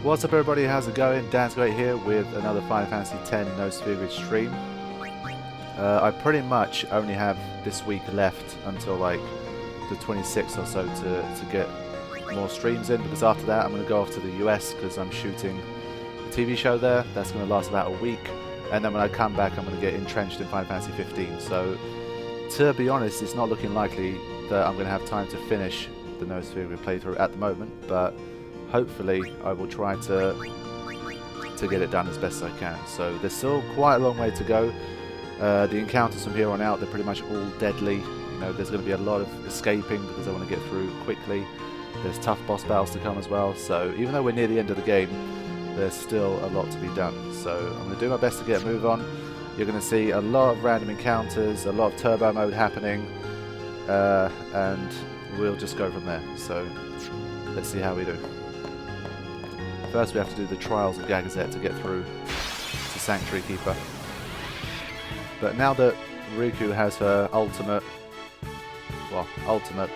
What's up everybody, how's it going? Dan's Great here with another Final Fantasy X No Sphere Grid stream. I pretty much only have this week left until like the 26th or so to get more streams in, because after that I'm going to go off to the US because I'm shooting a TV show there. That's going to last about a week, and then when I come back I'm going to get entrenched in Final Fantasy 15. So to be honest, it's not looking likely that I'm going to have time to finish the No Sphere Grid playthrough at the moment, but hopefully I will try to get it done as best as I can. So there's still quite a long way to go. The encounters from here on out, they're pretty much all deadly. You know, there's going to be a lot of escaping because I want to get through quickly. There's tough boss battles to come as well. So even though we're near the end of the game, there's still a lot to be done. So I'm going to do my best to get a move on. You're going to see a lot of random encounters, a lot of turbo mode happening, and we'll just go from there. So let's see how we do. First we have to do the trials of Gagazet to get through to Sanctuary Keeper. But now that Riku has her ultimate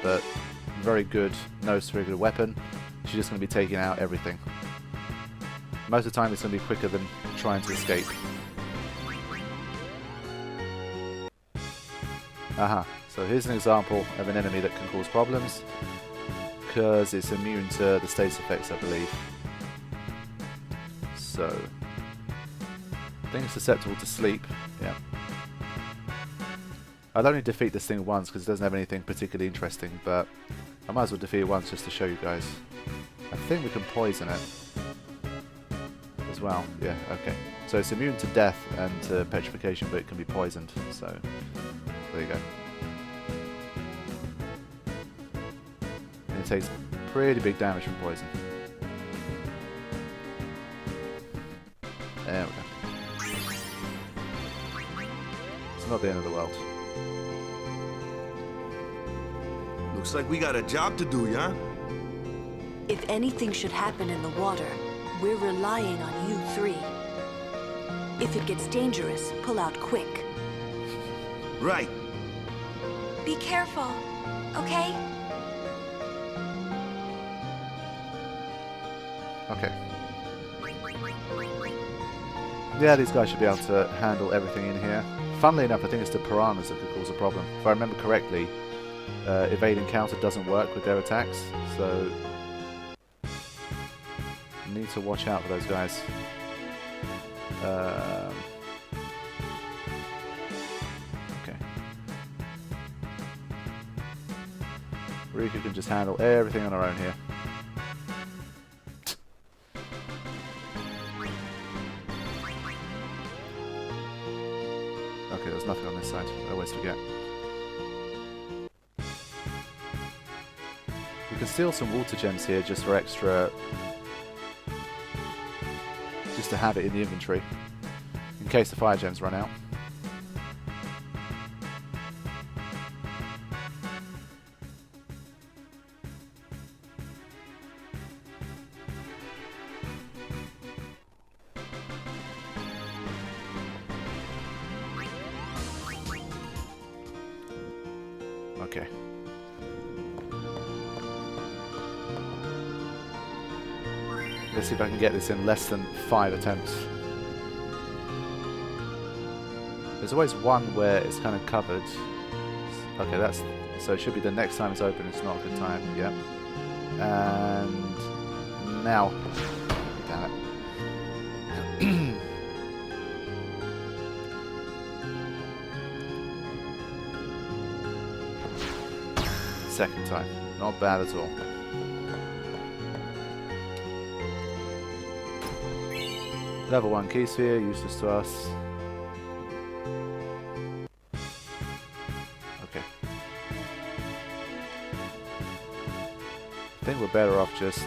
but very good No Sphere Grid weapon, she's just going to be taking out everything. Most of the time it's going to be quicker than trying to escape. Aha, so here's an example of an enemy that can cause problems, because it's immune to the status effects, I believe. So, I think it's susceptible to sleep, yeah. I'll only defeat this thing once because it doesn't have anything particularly interesting, but I might as well defeat it once just to show you guys. I think we can poison it as well, yeah, okay. So it's immune to death and to petrification, but it can be poisoned, so there you go. And it takes pretty big damage from poison. There we go. It's not the end of the world. Looks like we got a job to do, yeah? If anything should happen in the water, we're relying on you three. If it gets dangerous, pull out quick. Right. Be careful, okay? Okay. Yeah, these guys should be able to handle everything in here. Funnily enough, I think it's the piranhas that could cause a problem. If I remember correctly, evade encounter doesn't work with their attacks, so you need to watch out for those guys. Okay. Riku can just handle everything on her own here. Okay, there's nothing on this side. I always forget. We can steal some water gems here just for extra... just to have it in the inventory, in case the fire gems run out. Okay. Let's see if I can get this in less than 5 attempts. There's always one where it's kind of covered. Okay, that's... so it should be the next time it's open, it's not a good time. Yep. And... now. Damn it. Second time. Not bad at all. Level 1 key sphere, useless to us. Okay. I think we're better off just...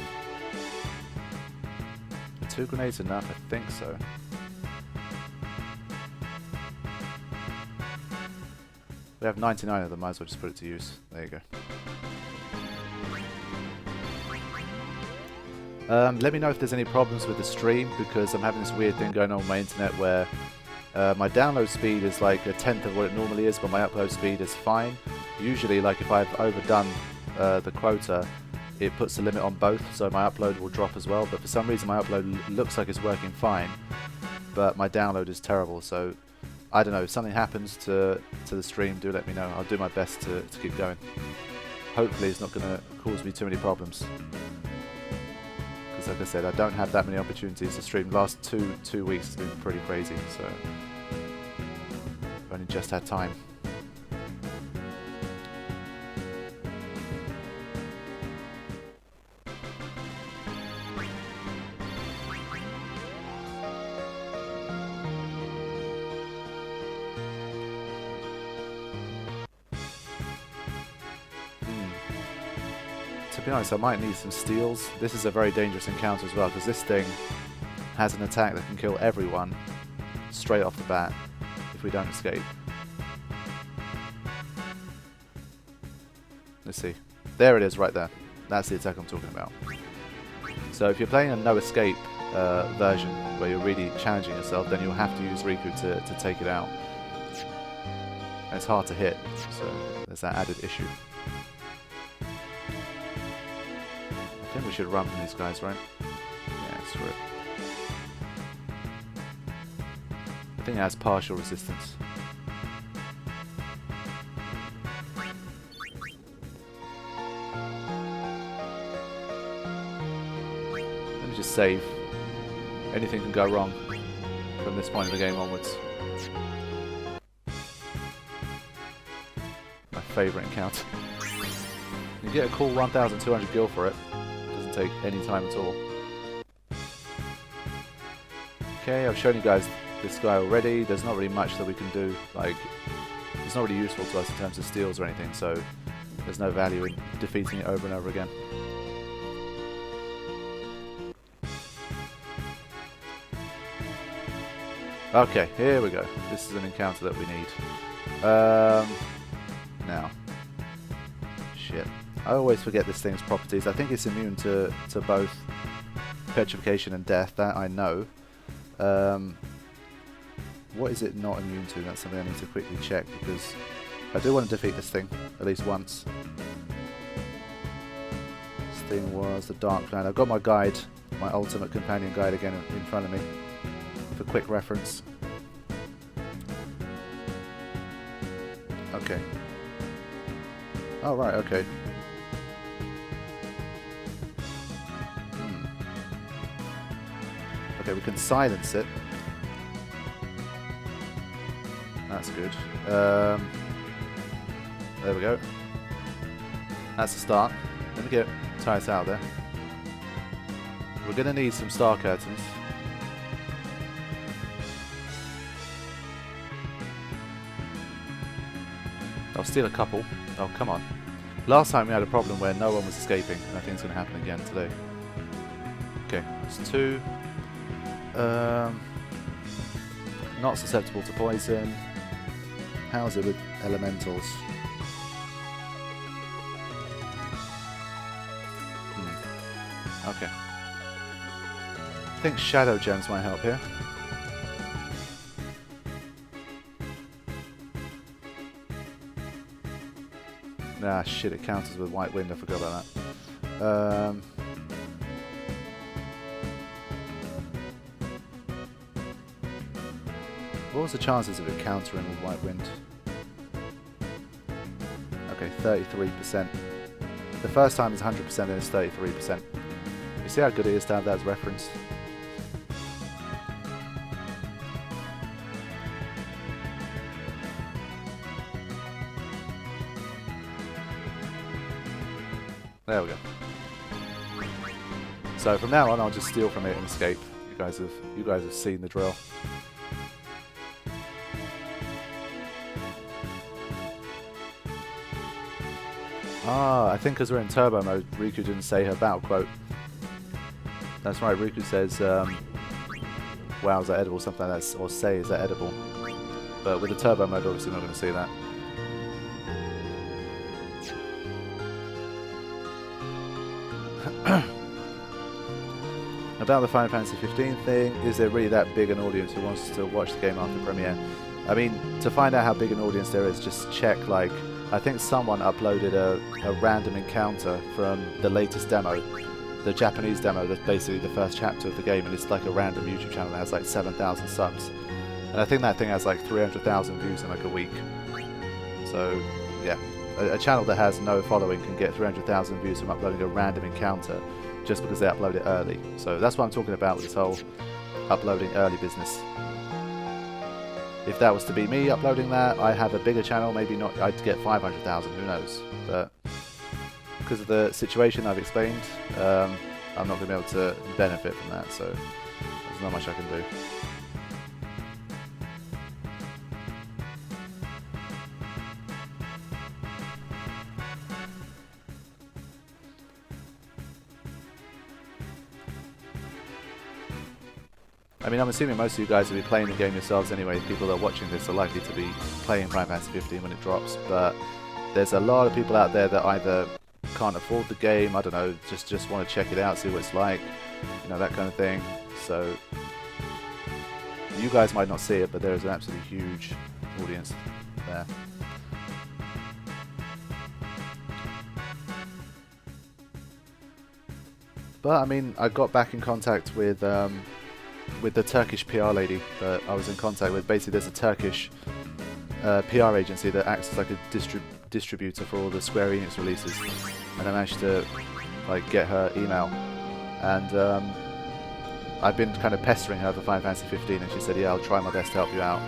are 2 grenades enough? I think so. We have 99 of them, might as well just put it to use. There you go. Let me know if there's any problems with the stream, because I'm having this weird thing going on my internet where my download speed is like a tenth of what it normally is, but my upload speed is fine. Usually, like if I've overdone the quota, it puts a limit on both, so my upload will drop as well. But for some reason my upload looks like it's working fine, but my download is terrible. So I don't know, if something happens to the stream, do let me know. I'll do my best to keep going. Hopefully it's not going to cause me too many problems, because like I said, I don't have that many opportunities to stream. The last two weeks has been pretty crazy, so I've only just had time. To be honest, I might need some steals. This is a very dangerous encounter as well, because this thing has an attack that can kill everyone straight off the bat if we don't escape. Let's see. There it is right there. That's the attack I'm talking about. So if you're playing a no escape version where you're really challenging yourself, then you'll have to use Riku to take it out. And it's hard to hit, so there's that added issue. I think we should run from these guys, right? Yeah, screw it. I think it has partial resistance. Let me just save. Anything can go wrong from this point of the game onwards. My favourite encounter. You get a cool 1,200 gil for it. Take any time at all. Okay, I've shown you guys this guy already. There's not really much that we can do. Like, it's not really useful to us in terms of steals or anything, so there's no value in defeating it over and over again. Okay, here we go. This is an encounter that we need. Now. Shit. I always forget this thing's properties. I think it's immune to both petrification and death, that I know. What is it not immune to? That's something I need to quickly check, because I do want to defeat this thing at least once. This thing was the Dark Clan. I've got my guide, my ultimate companion guide again in front of me for quick reference. Okay. Oh right, okay. Okay, we can silence it. That's good. There we go. That's the start. Let me get Titus out of there. We're going to need some star curtains. I'll steal a couple. Oh, come on. Last time we had a problem where no one was escaping, and I think it's going to happen again today. Okay, that's 2. Not susceptible to poison. How's it with elementals? Okay. I think shadow gems might help here. Ah shit, it counters with white wind, I forgot about that. What was the chances of it countering with white wind? Okay, 33%. The first time is 100% and it's 33%. You see how good it is to have that as reference? There we go. So from now on, I'll just steal from it and escape. You guys have seen the drill. Ah, I think because we're in turbo mode, Riku didn't say her battle quote. That's right, Riku says, wow, is that edible? Something like that, or say, is that edible? But with the turbo mode, obviously we're not going to see that. About the Final Fantasy 15 thing, is there really that big an audience who wants to watch the game after premiere? I mean, to find out how big an audience there is, just check, like, I think someone uploaded a random encounter from the latest demo, the Japanese demo, that's basically the first chapter of the game, and it's like a random YouTube channel that has like 7,000 subs. And I think that thing has like 300,000 views in like a week. So, yeah, a channel that has no following can get 300,000 views from uploading a random encounter just because they upload it early. So that's what I'm talking about with this whole uploading early business. If that was to be me uploading that, I have a bigger channel, maybe not, I'd get 500,000, who knows. But because of the situation I've explained, I'm not going to be able to benefit from that, so there's not much I can do. I mean, I'm assuming most of you guys will be playing the game yourselves anyway. People that are watching this are likely to be playing Final Fantasy 15 when it drops, but there's a lot of people out there that either can't afford the game, I don't know, just want to check it out, see what it's like, you know, that kind of thing. So you guys might not see it, but there is an absolutely huge audience there. But I mean, I got back in contact with the Turkish PR lady that I was in contact with. Basically, there's a Turkish PR agency that acts as like a distributor for all the Square Enix releases, and I managed to like get her email, and I've been kind of pestering her for Final Fantasy 15, and she said, yeah, I'll try my best to help you out.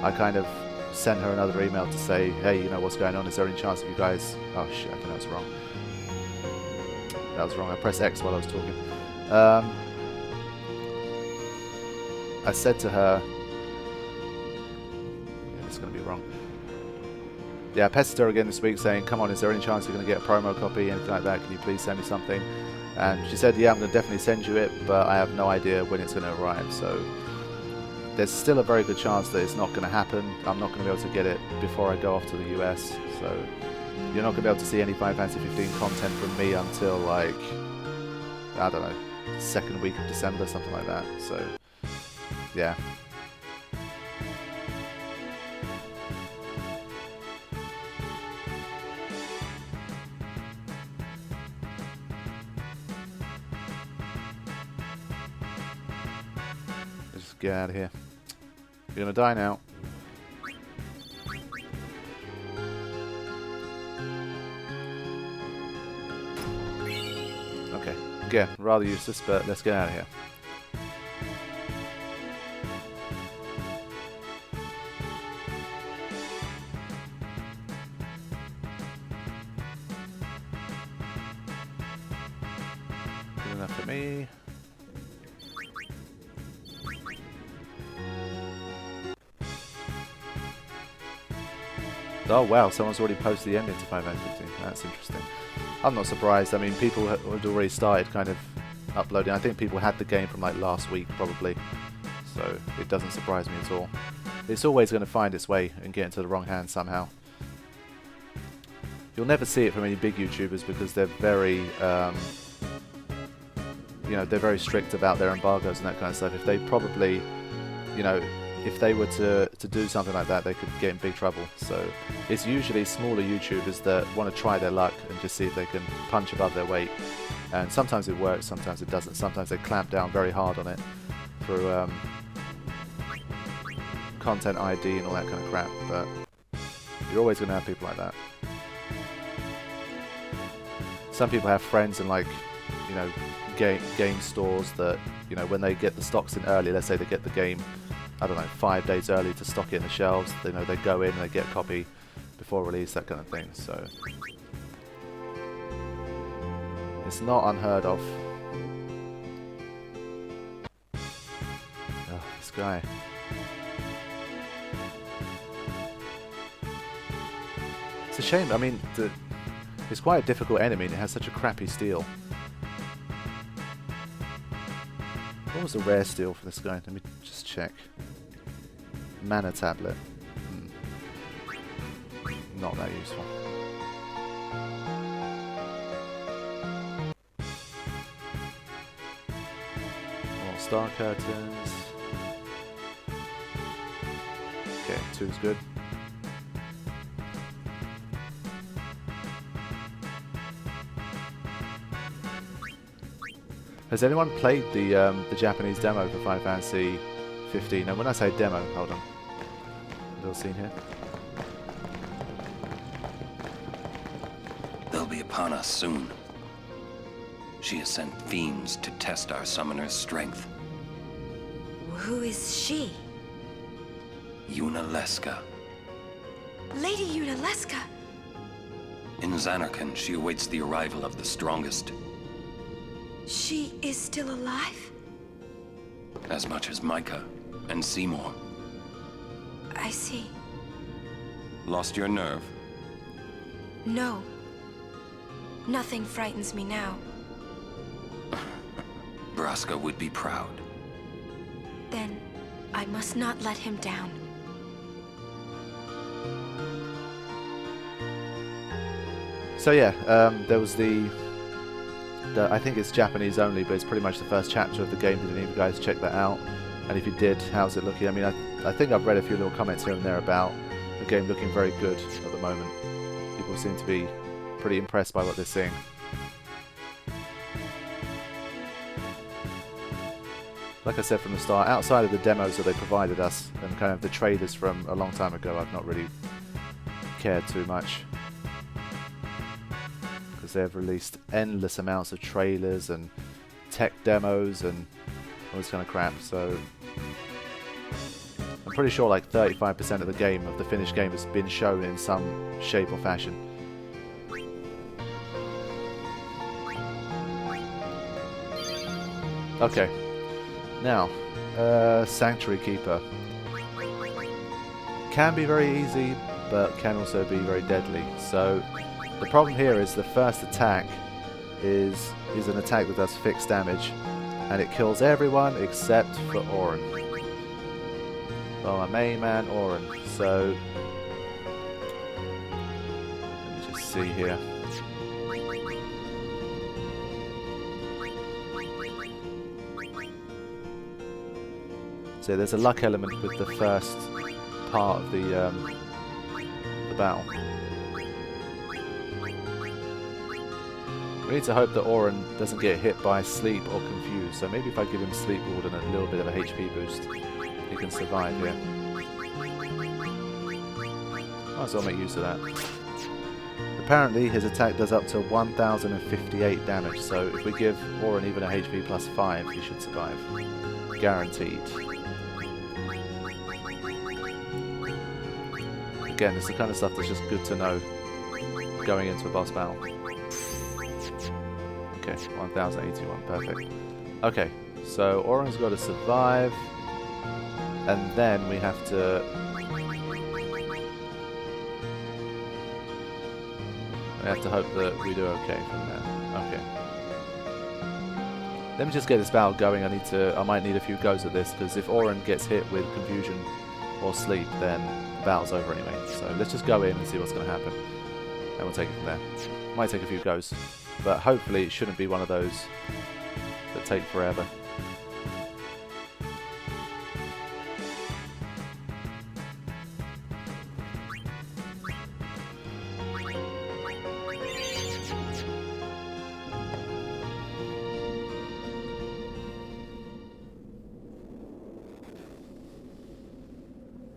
I kind of sent her another email to say, hey, you know, what's going on, is there any chance of you guys... Oh shit, I think that was wrong. That was wrong, I pressed X while I was talking. I said to her... Yeah, it's going to be wrong. Yeah, I pestered her again this week saying, come on, is there any chance you're going to get a promo copy, anything like that, can you please send me something? And she said, yeah, I'm going to definitely send you it, but I have no idea when it's going to arrive, so there's still a very good chance that it's not going to happen. I'm not going to be able to get it before I go off to the US, so you're not going to be able to see any Final Fantasy 15 content from me until, like, I don't know, second week of December, something like that, so, yeah. Just get out of here. You're gonna die now. Okay, again, rather useless, but let's get out of here. Good enough for me. Oh wow, someone's already posted the ending to Final Fantasy 15. That's interesting. I'm not surprised. I mean, people had already started kind of uploading. I think people had the game from like last week probably, so it doesn't surprise me at all. It's always going to find its way and get into the wrong hands somehow. You'll never see it from any big YouTubers because they're very, you know, they're very strict about their embargoes and that kind of stuff. If they probably, you know, if they were to do something like that, they could get in big trouble. So it's usually smaller YouTubers that want to try their luck and just see if they can punch above their weight. And sometimes it works, sometimes it doesn't. Sometimes they clamp down very hard on it through content ID and all that kind of crap. But you're always going to have people like that. Some people have friends in, like, you know, game stores that, you know, when they get the stocks in early, let's say they get the game, I don't know, 5 days early to stock it in the shelves. You know, they go in and they get a copy before release, that kind of thing. So it's not unheard of. Oh, this guy. It's a shame. I mean, it's quite a difficult enemy and it has such a crappy steel. What was the rare steel for this guy? Let me just check. Mana tablet. Not that useful. Star curtains. Okay, 2's good. Has anyone played the Japanese demo for Final Fantasy 15? And when I say demo, hold on. Little scene here. They'll be upon us soon. She has sent fiends to test our summoner's strength. Who is she? Yunalesca. Lady Yunalesca. In Zanarkand, she awaits the arrival of the strongest. She is still alive? As much as Micah and Seymour. I see. Lost your nerve? No. Nothing frightens me now. Braska would be proud. Then, I must not let him down. So yeah, there was the I think it's Japanese only, but it's pretty much the first chapter of the game. Did any of you guys check that out? And if you did, how's it looking? I mean, I think I've read a few little comments here and there about the game looking very good at the moment. People seem to be pretty impressed by what they're seeing. Like I said from the start, outside of the demos that they provided us and kind of the trailers from a long time ago, I've not really cared too much. Because they've released endless amounts of trailers and tech demos and all this kind of crap, so I'm pretty sure like 35% of the game, of the finished game, has been shown in some shape or fashion. Okay. Now, Sanctuary Keeper. Can be very easy, but can also be very deadly. So, the problem here is the first attack is an attack that does fixed damage, and it kills everyone except for Auron. Well, my main man, Auron. So, let me just see here. So there's a luck element with the first part of the battle. We need to hope that Auron doesn't get hit by sleep or confused. So maybe if I give him Sleep Ward and a little bit of a HP boost, he can survive here. Might as well make use of that. Apparently his attack does up to 1058 damage, so if we give Auron even a HP plus 5, he should survive. Guaranteed. Again, it's the kind of stuff that's just good to know going into a boss battle. Okay, 1081, perfect. Okay, so Auron's got to survive, and then we have to... hope that we do okay from there. Okay. Let me just get this battle going. I might need a few goes at this, because if Auron gets hit with confusion or sleep, then the battle's over anyway. So let's just go in and see what's going to happen, and we'll take it from there. Might take a few goes, but hopefully it shouldn't be one of those that take forever.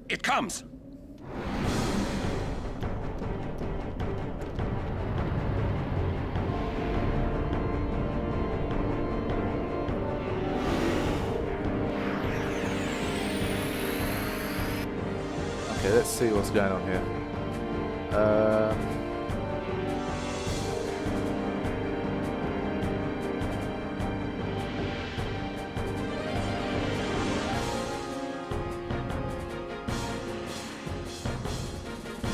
It comes! Okay, let's see what's going on here.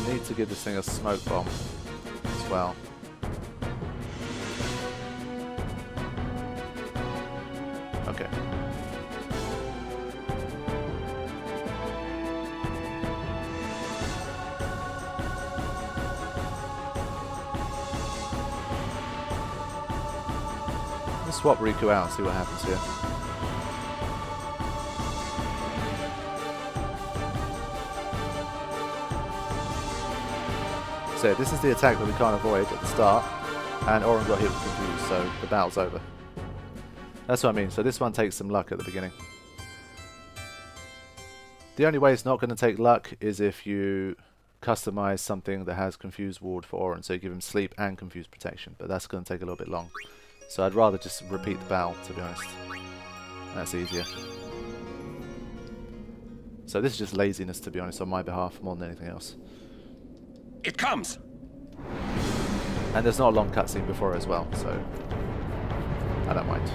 Need to give this thing a smoke bomb as well. Okay. Let's swap Riku out and see what happens here. say, this is the attack that we can't avoid at the start, and Auron got hit with Confuse, so the battle's over. That's what I mean, so this one takes some luck at the beginning. The only way it's not going to take luck is if you customize something that has Confuse Ward for Auron, so you give him Sleep and Confuse Protection, but that's going to take a little bit long. So I'd rather just repeat the battle, to be honest. That's easier. So this is just laziness, to be honest, on my behalf more than anything else. It comes! And there's not a long cutscene before as well, so I don't mind.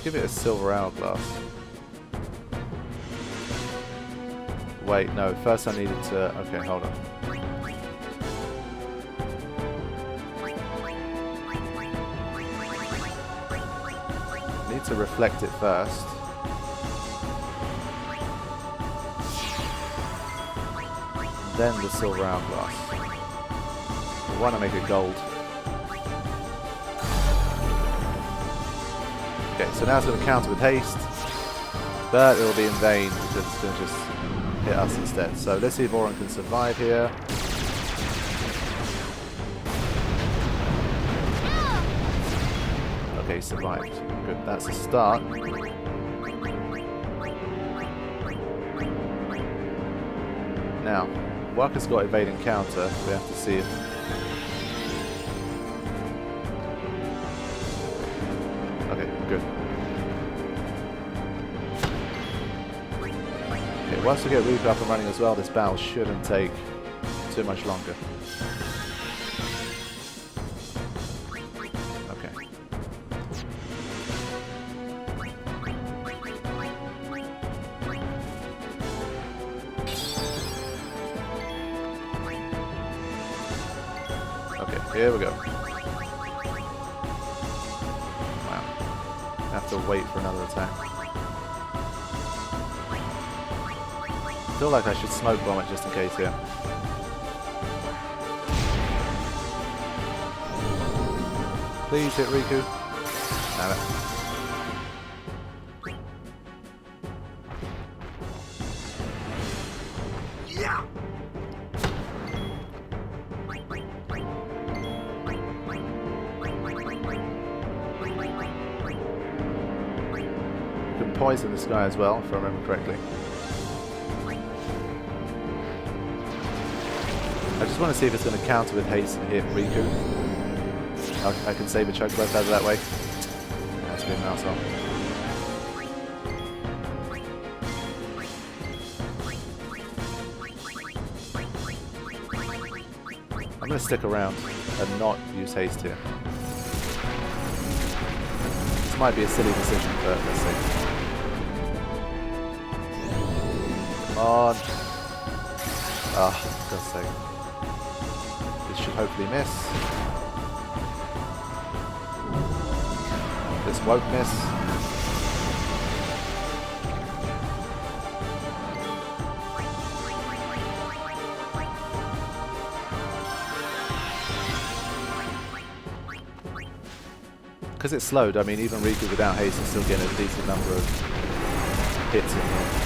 Give it a silver hourglass. Wait, no, first I needed to... Okay, hold on. I need to reflect it first. Then the silver hourglass. I want to make it gold. Okay, so now it's going to counter with haste, but it'll be in vain because it's going to just hit us instead. So let's see if Auron can survive here. Okay, survived. Good, that's a start. Now, Wakka's got evade and counter. We have to see if... Good. Okay, once we get Riku up and running as well, this battle shouldn't take too much longer. Okay. Okay, here we go. Have to wait for another attack. I feel like I should smoke bomb it just in case here. Please hit Riku. Damn it. Yeah. Poison this guy as well, if I remember correctly. I just want to see if it's going to counter with haste and hit Riku. I can save a choke left out of that way. That's been an arsehole. I'm going to stick around and not use haste here. This might be a silly decision, but let's see. On. Ah, for God's sake. This should hopefully miss. This won't miss. Because it's slowed, I mean, even Riku without haste is still getting a decent number of hits in here.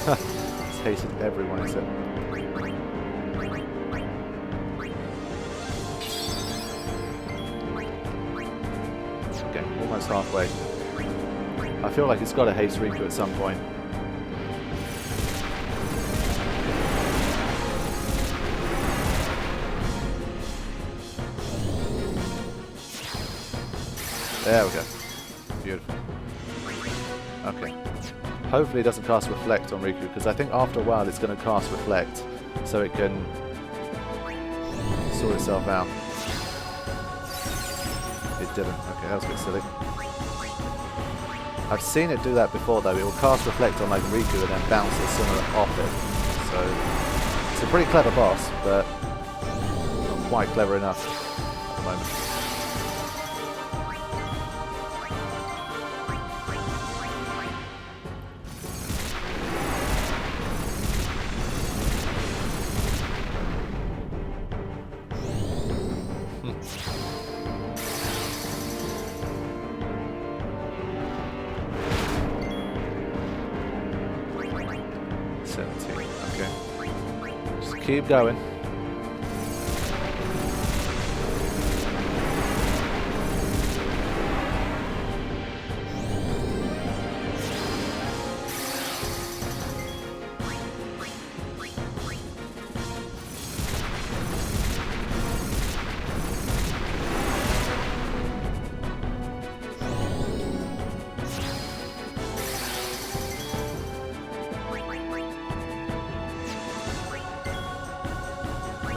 It's hated everyone except... Okay, almost halfway. I feel like it's got to haste Riku at some point. There we go. Beautiful. Okay. Hopefully it doesn't cast Reflect on Riku, because I think after a while it's going to cast Reflect, so it can sort itself out. It didn't. Okay, that was a bit silly. I've seen it do that before though. It will cast Reflect on like Riku and then bounce it sooner off it. So It's a pretty clever boss, but not quite clever enough at the moment. Keep going.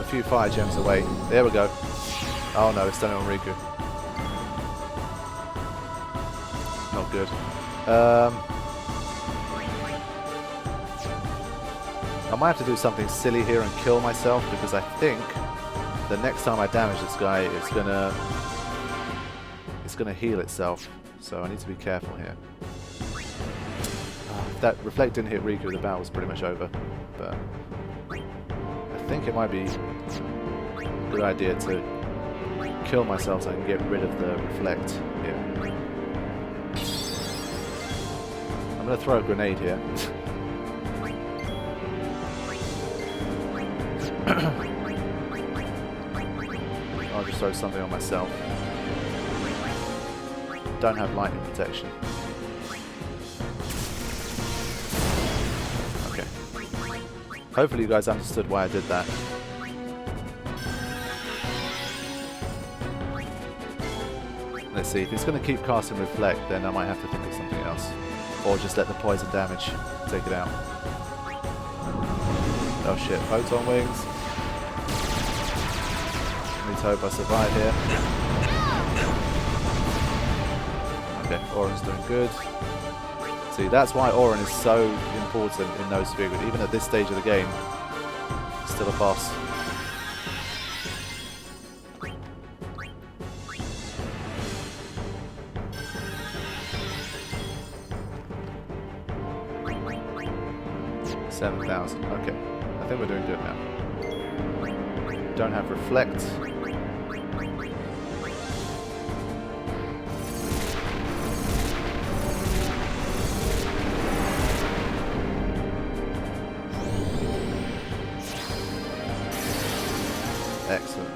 Few fire gems away. There we go. Oh no, it's done it on Riku. Not good. I might have to do something silly here and kill myself, because I think the next time I damage this guy, it's gonna heal itself. So I need to be careful here. If that reflect didn't hit Riku, the battle was pretty much over. But I think it might be a good idea to kill myself so I can get rid of the reflect here. I'm going to throw a grenade here. I'll just throw something on myself. Don't have lightning protection. Okay. Hopefully you guys understood why I did that. Let's see, if it's going to keep casting Reflect, then I might have to think of something else. Or just let the poison damage take it out. Oh shit, photon wings. Need to hope I survive here. Okay, Auron's doing good. See, that's why Auron is so important in No Sphere. Even at this stage of the game, he's still a boss. $7,000. Okay, I think we're doing good now. Don't have Reflect. Excellent.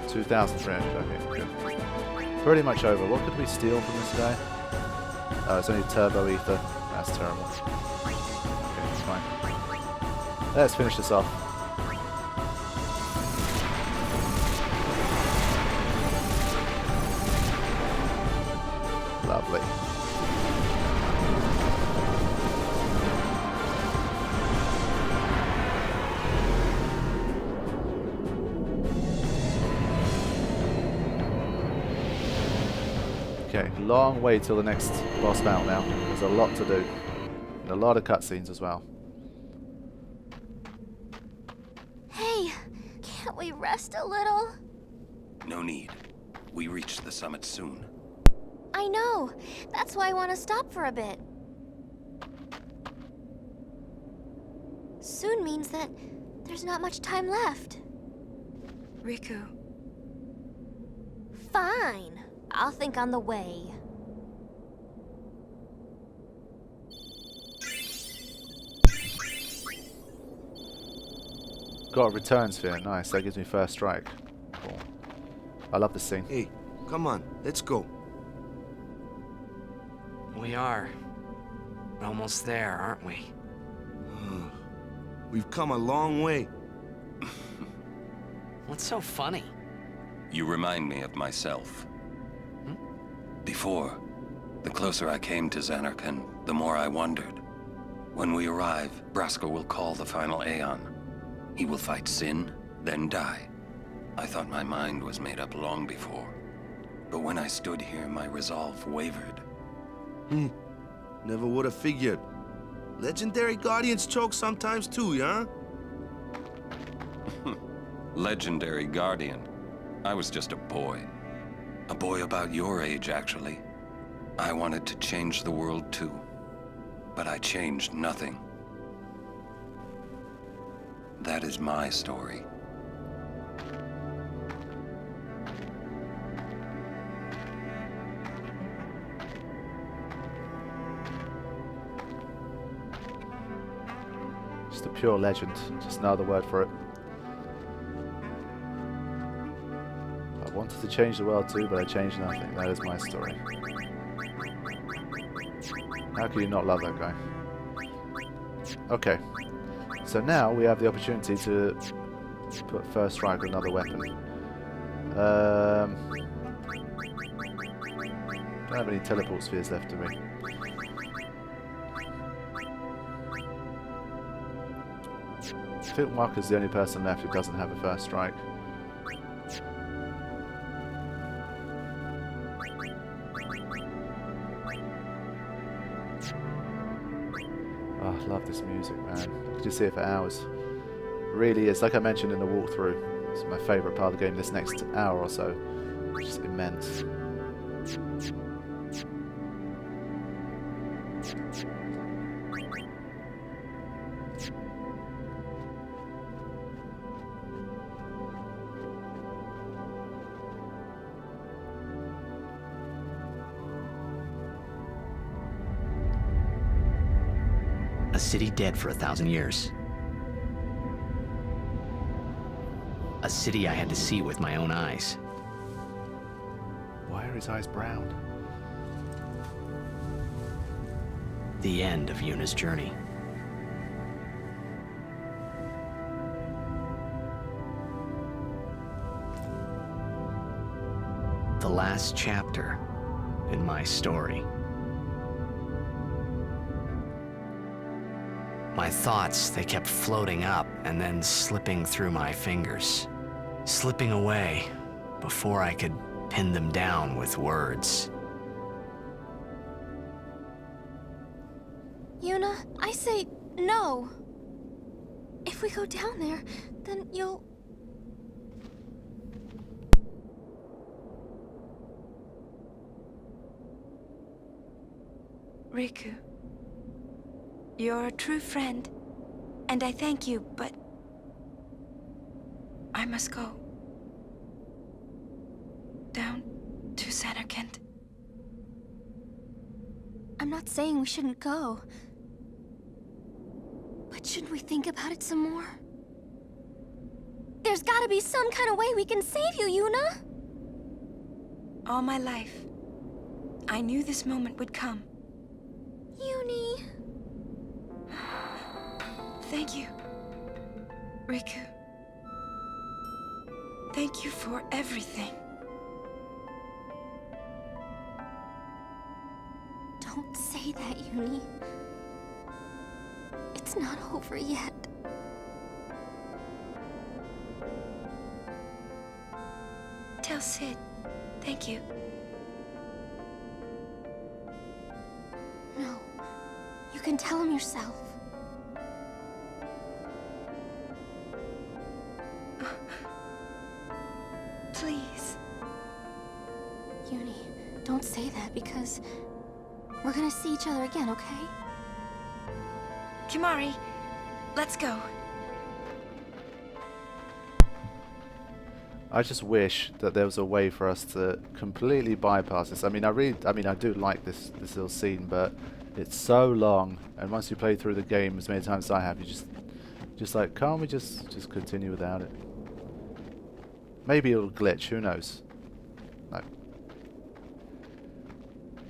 $2,300. Okay, good. Pretty much over. What could we steal from this guy? Oh, it's only turbo ether. That's terrible. Okay, it's fine. Let's finish this off. Lovely. Okay, long way till the next boss battle now. There's a lot to do. And a lot of cutscenes as well. Hey, can't we rest a little? No need. We reach the summit soon. I know. That's why I want to stop for a bit. Soon means that there's not much time left. Riku. Fine. I'll think on the way. Got a return sphere. Nice. That gives me first strike. Cool. I love this scene. Hey, come on, let's go. We are. Almost there, aren't we? We've come a long way. What's so funny? You remind me of myself. Before, the closer I came to Zanarkand, the more I wondered. When we arrive, Brasker will call the final Aeon. He will fight Sin, then die, I thought my mind was made up long before. But when I stood here, my resolve wavered. Never would have figured. Legendary Guardians choke sometimes too, yeah? Legendary Guardian. I was just a boy. A boy about your age, actually. I wanted to change the world too. But I changed nothing. That is my story. Just a pure legend. Just another word for it. I wanted to change the world too, but I changed nothing. That is my story. How can you not love that guy? Okay. So now we have the opportunity to put first strike on another weapon. Don't have any teleport spheres left, do we? I think Mark is the only person left who doesn't have a first strike. Oh, I love this music, man. I could just see it for hours. Really is, like I mentioned in the walkthrough, it's my favourite part of the game. This next hour or so, it's just immense. A city dead for 1,000 years. A city I had to see with my own eyes. Why are his eyes brown? The end of Yuna's journey. The last chapter in my story. My thoughts, they kept floating up and then slipping through my fingers, slipping away before I could pin them down with words. Yuna, I say no. If we go down there, then you'll... Riku, you're a true friend, and I thank you, but I must go. Down to Zanarkand. I'm not saying we shouldn't go. But shouldn't we think about it some more? There's gotta be some kind of way we can save you, Yuna! All my life, I knew this moment would come. Yuni... Thank you, Riku. Thank you for everything. Don't say that, Yuni. It's not over yet. Tell Sid, thank you. No. You can tell him yourself. Please. Yuni, don't say that because we're gonna see each other again, okay? Kimari, let's go. I just wish that there was a way for us to completely bypass this. I mean, I do like this little scene, but it's so long, and once you play through the game as many times as I have, you just like, can't we just continue without it? Maybe it'll glitch, who knows? No.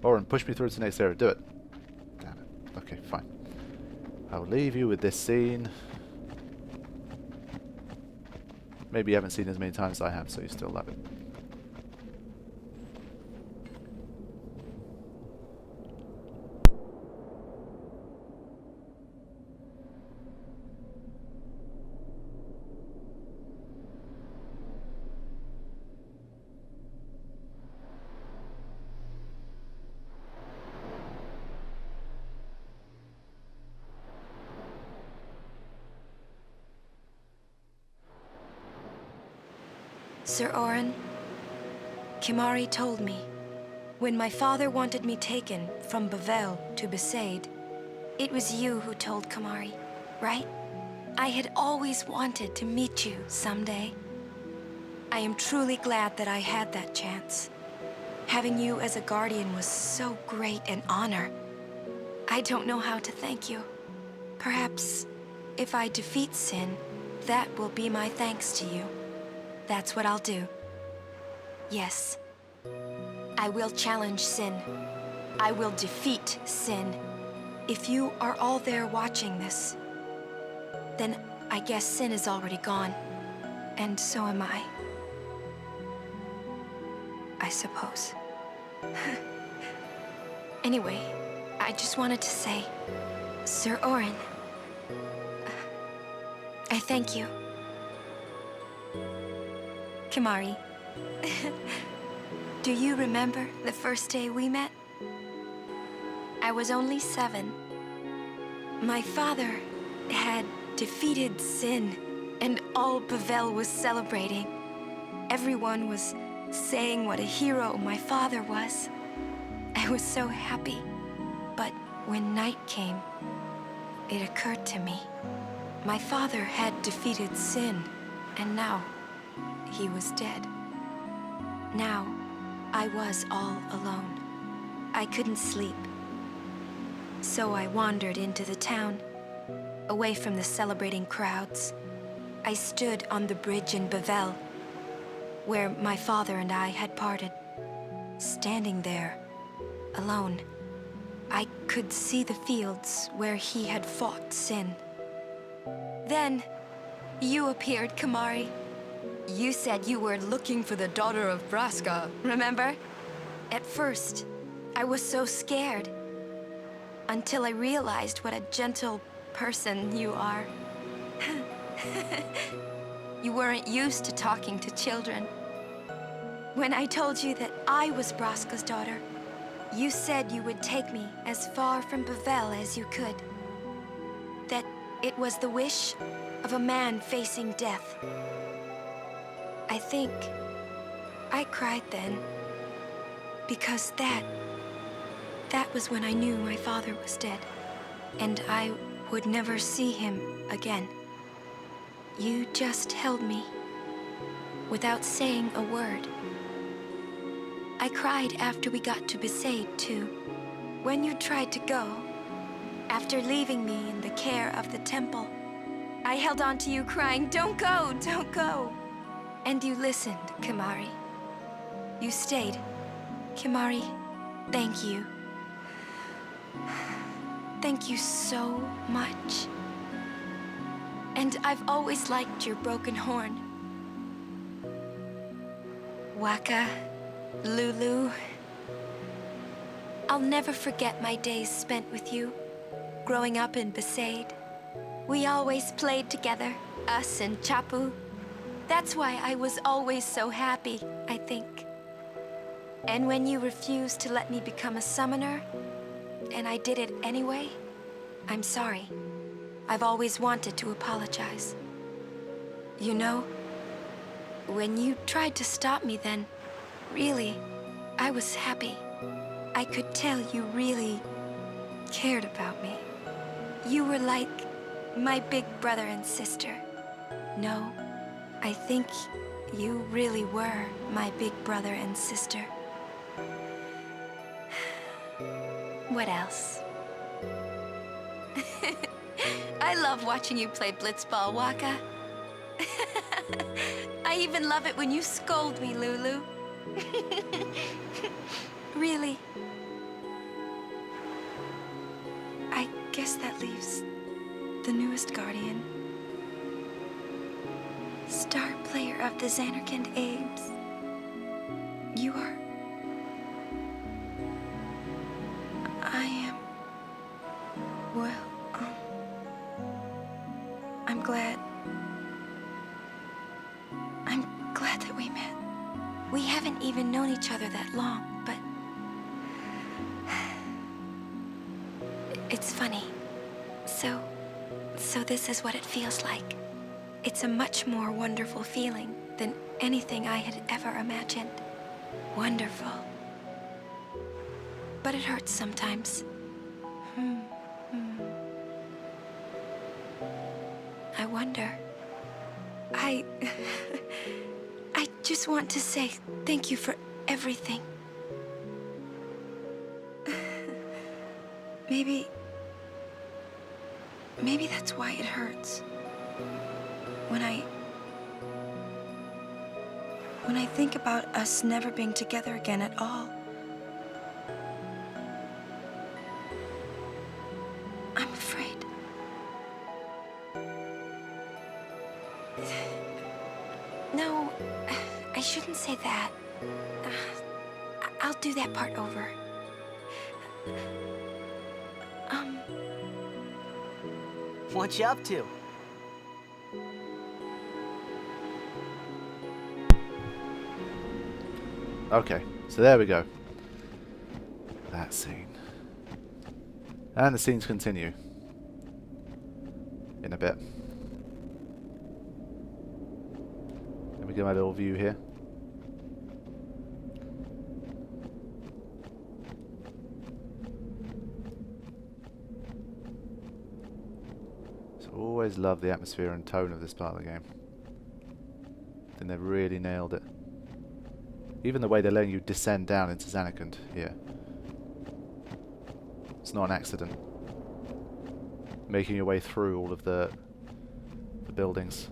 Oren, push me through to the next area, do it. Damn it. Okay, fine. I'll leave you with this scene. Maybe you haven't seen it as many times as I have, so you still love it. Sir Orin, Kimahri told me, when my father wanted me taken from Bavel to Besaid, it was you who told Kimahri, right? I had always wanted to meet you someday. I am truly glad that I had that chance. Having you as a guardian was so great an honor. I don't know how to thank you. Perhaps, if I defeat Sin, that will be my thanks to you. That's what I'll do. Yes. I will challenge Sin. I will defeat Sin. If you are all there watching this, then I guess Sin is already gone. And so am I. I suppose. Anyway, I just wanted to say, Sir Orin, I thank you. Kimahri, do you remember the first day we met? I was only 7. My father had defeated Sin, and all Bavel was celebrating. Everyone was saying what a hero my father was. I was so happy. But when night came, it occurred to me. My father had defeated Sin, and now he was dead. Now, I was all alone. I couldn't sleep. So I wandered into the town, away from the celebrating crowds. I stood on the bridge in Bavel, where my father and I had parted. Standing there, alone, I could see the fields where he had fought Sin. Then, you appeared, Kimahri. You said you were looking for the daughter of Braska, remember? At first, I was so scared. Until I realized what a gentle person you are. You weren't used to talking to children. When I told you that I was Braska's daughter, you said you would take me as far from Bavel as you could. That it was the wish of a man facing death. I think I cried then, because that was when I knew my father was dead, and I would never see him again. You just held me, without saying a word. I cried after we got to Besaid, too. When you tried to go, after leaving me in the care of the temple, I held on to you crying, "Don't go, don't go." And you listened, Kimahri. You stayed. Kimahri, thank you. Thank you so much. And I've always liked your broken horn. Waka, Lulu. I'll never forget my days spent with you, growing up in Besaid. We always played together, us and Chapu. That's why I was always so happy, I think. And when you refused to let me become a summoner, and I did it anyway, I'm sorry. I've always wanted to apologize. You know, when you tried to stop me then, really, I was happy. I could tell you really cared about me. You were like my big brother and sister. No, I think you really were my big brother and sister. What else? I love watching you play blitzball, Waka. I even love it when you scold me, Lulu. Really. I guess that leaves the newest guardian. Star player of the Zanarkand Abes. You are... I am... Well, I'm glad that we met. We haven't even known each other that long, but... It's funny. So this is what it feels like. It's a much more wonderful feeling than anything I had ever imagined. Wonderful. But it hurts sometimes. I wonder. I just want to say thank you for everything. Maybe that's why it hurts. When I think about us never being together again at all. I'm afraid. No, I shouldn't say that. I'll do that part over. What you up to? Okay, so there we go. That scene. And the scenes continue. In a bit. Let me get my little view here. So always love the atmosphere and tone of this part of the game. I think they've really nailed it. Even the way they're letting you descend down into Zanarkand here. It's not an accident. Making your way through all of the buildings.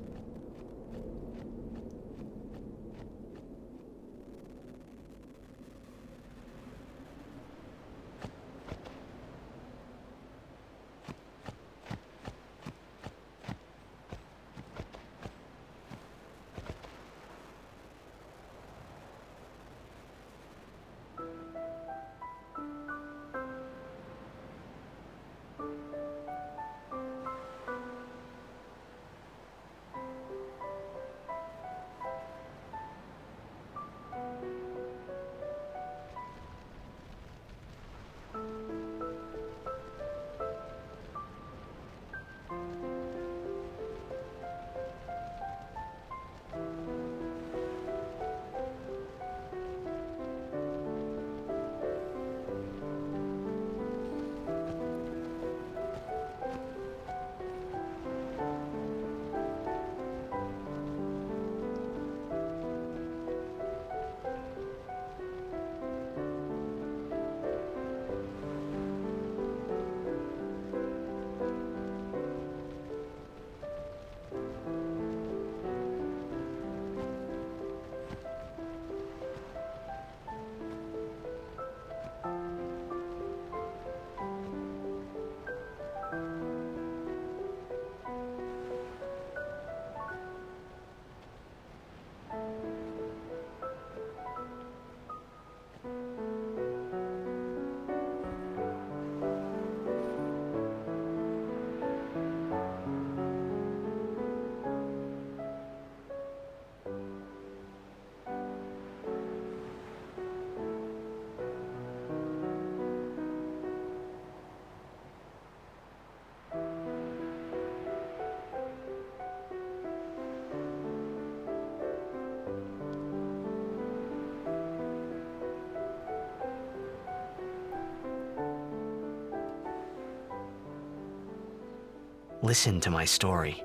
Listen to my story.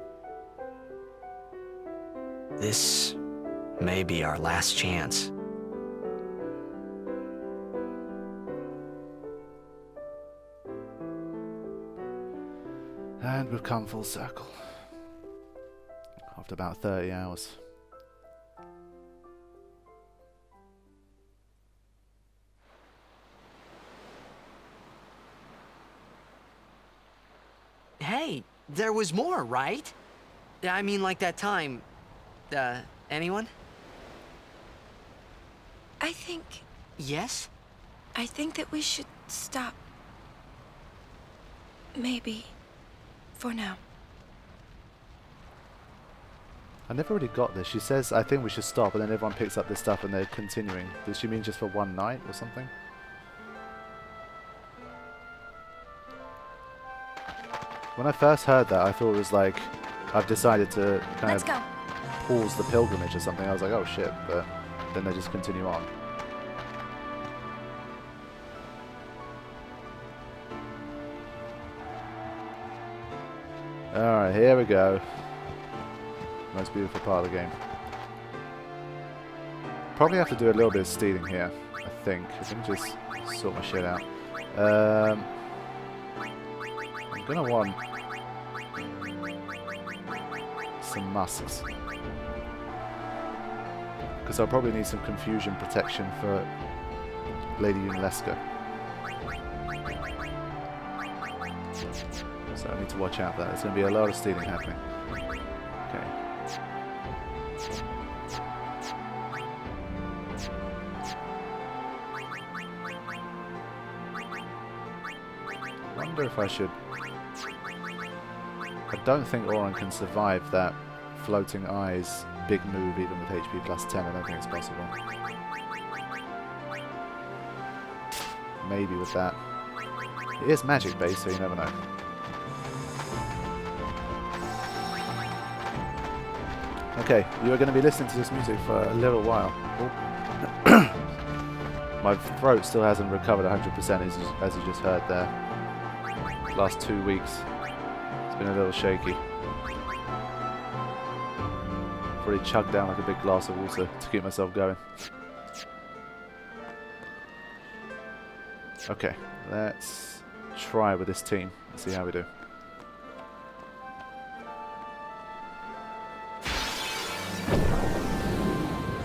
This may be our last chance. And we've come full circle. After about 30 hours. Hey, there was more, right? I mean, like that time. Anyone? I think Yes? that we should stop. Maybe. For now. I never really got this. She says, I think we should stop, and then everyone picks up this stuff and they're continuing. Does she mean just for one night or something? When I first heard that, I thought it was like I've decided to kind Let's of go. pause the pilgrimage or something. I was like, oh shit, but then they just continue on. Alright, here we go. Most beautiful part of the game. Probably have to do a little bit of stealing here, I think. I think just sort my shit out. I'm gonna want some musks. Because I'll probably need some confusion protection for Lady Yunalesca. So I need to watch out for that. There's going to be a lot of stealing happening. Okay. I wonder if I should... I don't think Auron can survive that floating eyes big move even with HP plus 10. I don't think it's possible. Maybe with that. It is magic based, so you never know. Okay, you are going to be listening to this music for a little while. My throat still hasn't recovered 100% as you just heard there. Last 2 weeks, it's been a little shaky. Probably chugged down like a big glass of water to keep myself going. Okay, let's try with this team and see how we do.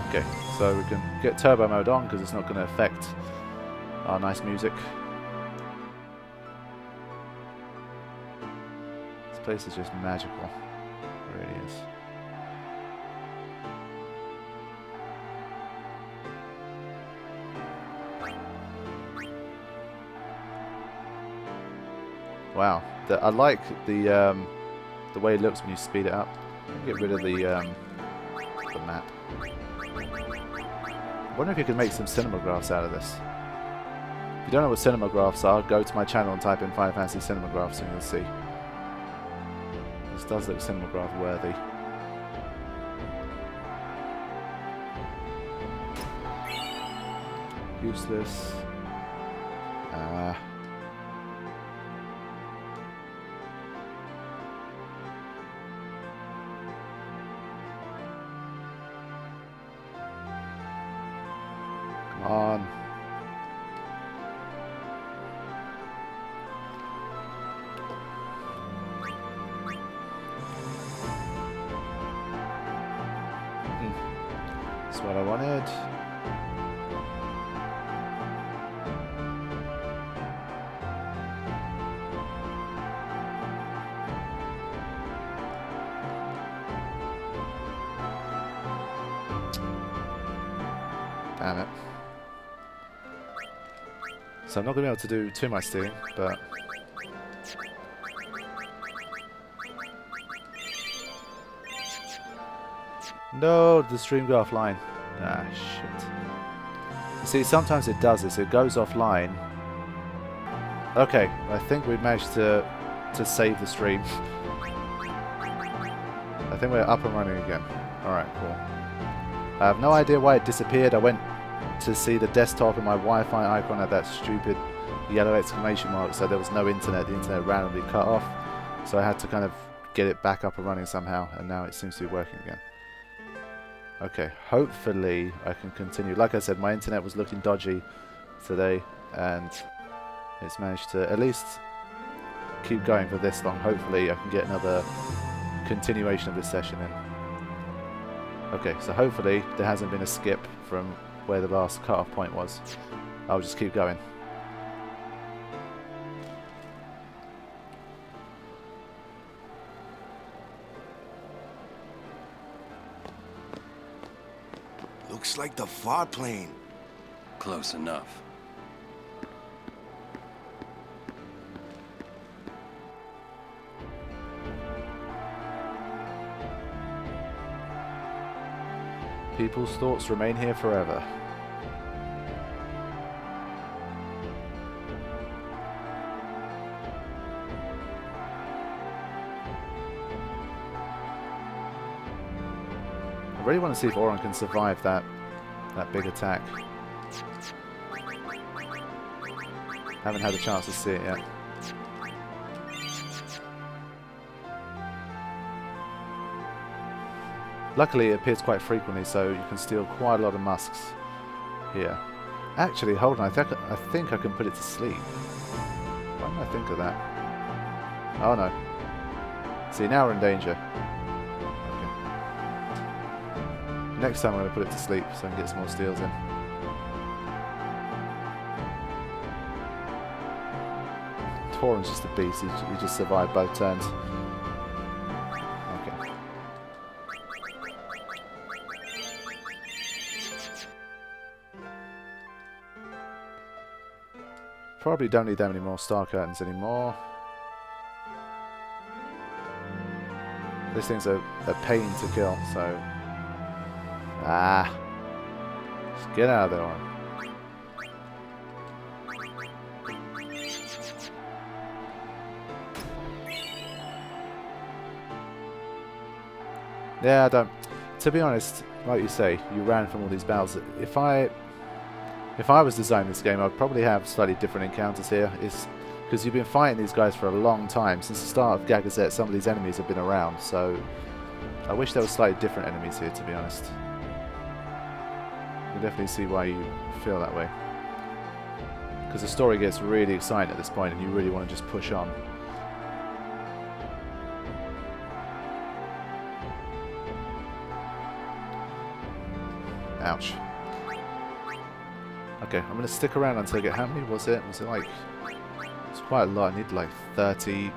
Okay, so we can get turbo mode on because it's not going to affect our nice music. This place is just magical. It really is. Wow, I like the way it looks when you speed it up. Get rid of the map. I wonder if you can make some cinemagraphs out of this. If you don't know what cinemagraphs are, go to my channel and type in Final Fantasy cinemagraphs and you'll see. This does look cinematograph worthy. Useless. Come on. That's what I wanted. Damn it. So I'm not going to be able to do too much stealing, but... No, the stream go offline. Ah, shit. See, sometimes it does this. It goes offline. Okay, I think we managed to save the stream. I think we're up and running again. Alright, cool. I have no idea why it disappeared. I went to see the desktop and my Wi-Fi icon had that stupid yellow exclamation mark, so there was no internet. The internet randomly cut off. So I had to kind of get it back up and running somehow, and now it seems to be working again. Okay, hopefully I can continue. Like I said, my internet was looking dodgy today, and it's managed to at least keep going for this long. Hopefully I can get another continuation of this session in. Okay, so hopefully there hasn't been a skip from where the last cut-off point was. I'll just keep going. Looks like the far plane. Close enough. People's thoughts remain here forever. really want to see if Auron can survive that big attack. Haven't had a chance to see it yet. Luckily it appears quite frequently, so you can steal quite a lot of musks here. Actually, hold on, I think I can put it to sleep. Why didn't I think of that? Oh no. See, now we're in danger. Okay. Next time I'm going to put it to sleep so I can get some more steals in. Tauren's just a beast, he just survived both turns. Okay. Probably don't need that many more star curtains anymore. This thing's a pain to kill, so... Just get out of there, Auron. Yeah, I don't... To be honest, like you say, you ran from all these battles. If I was designing this game, I'd probably have slightly different encounters here. It's because you've been fighting these guys for a long time. Since the start of Gagazet, some of these enemies have been around, so I wish there were slightly different enemies here, to be honest. You can definitely see why you feel that way. Because the story gets really exciting at this point, and you really want to just push on. Ouch. Okay, I'm going to stick around until I get... How many was it? Was it like... It's quite a lot. I need like 32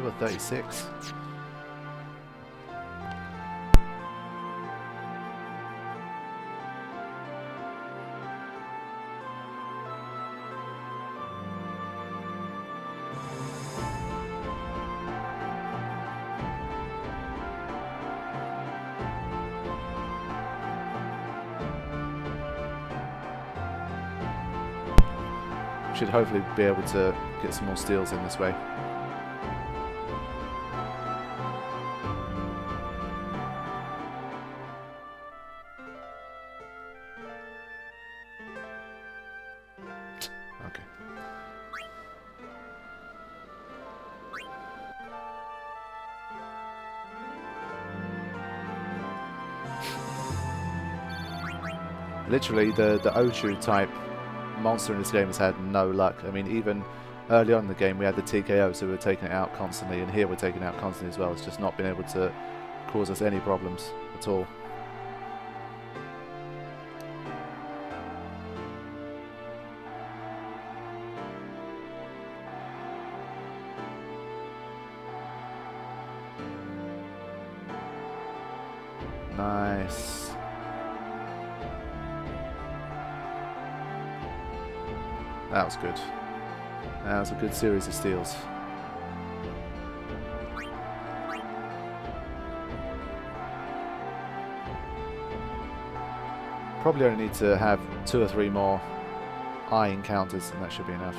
or 36. Should hopefully be able to get some more steals in this way. Okay. Literally, the Ochu type monster in this game has had no luck. I mean, even early on in the game we had the TKO, so we were taking it out constantly, and here we're taking it out constantly as well. It's just not been able to cause us any problems at all. Nice. That was good. That was a good series of steals. Probably only need to have 2 or 3 more eye encounters and that should be enough.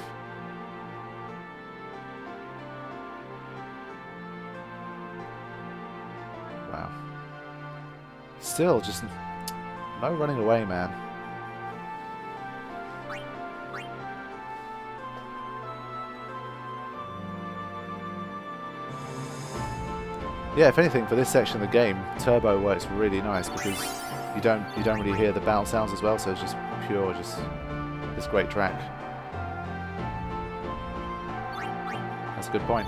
Wow. Still, just no running away, man. Yeah, if anything, for this section of the game, turbo works really nice because you don't really hear the battle sounds as well, so it's just pure, just this great track. That's a good point.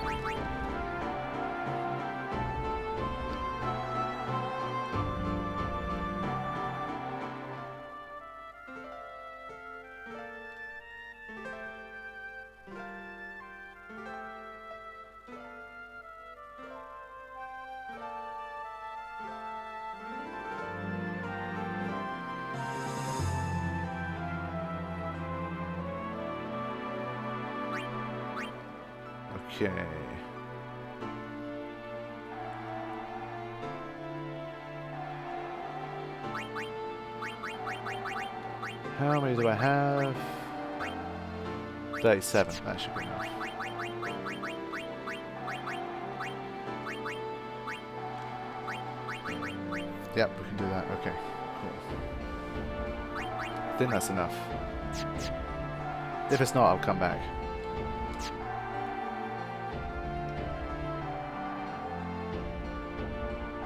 Okay. How many do I have? 37. That should be enough. Yep, we can do that. Okay, cool. I think that's enough. If it's not, I'll come back.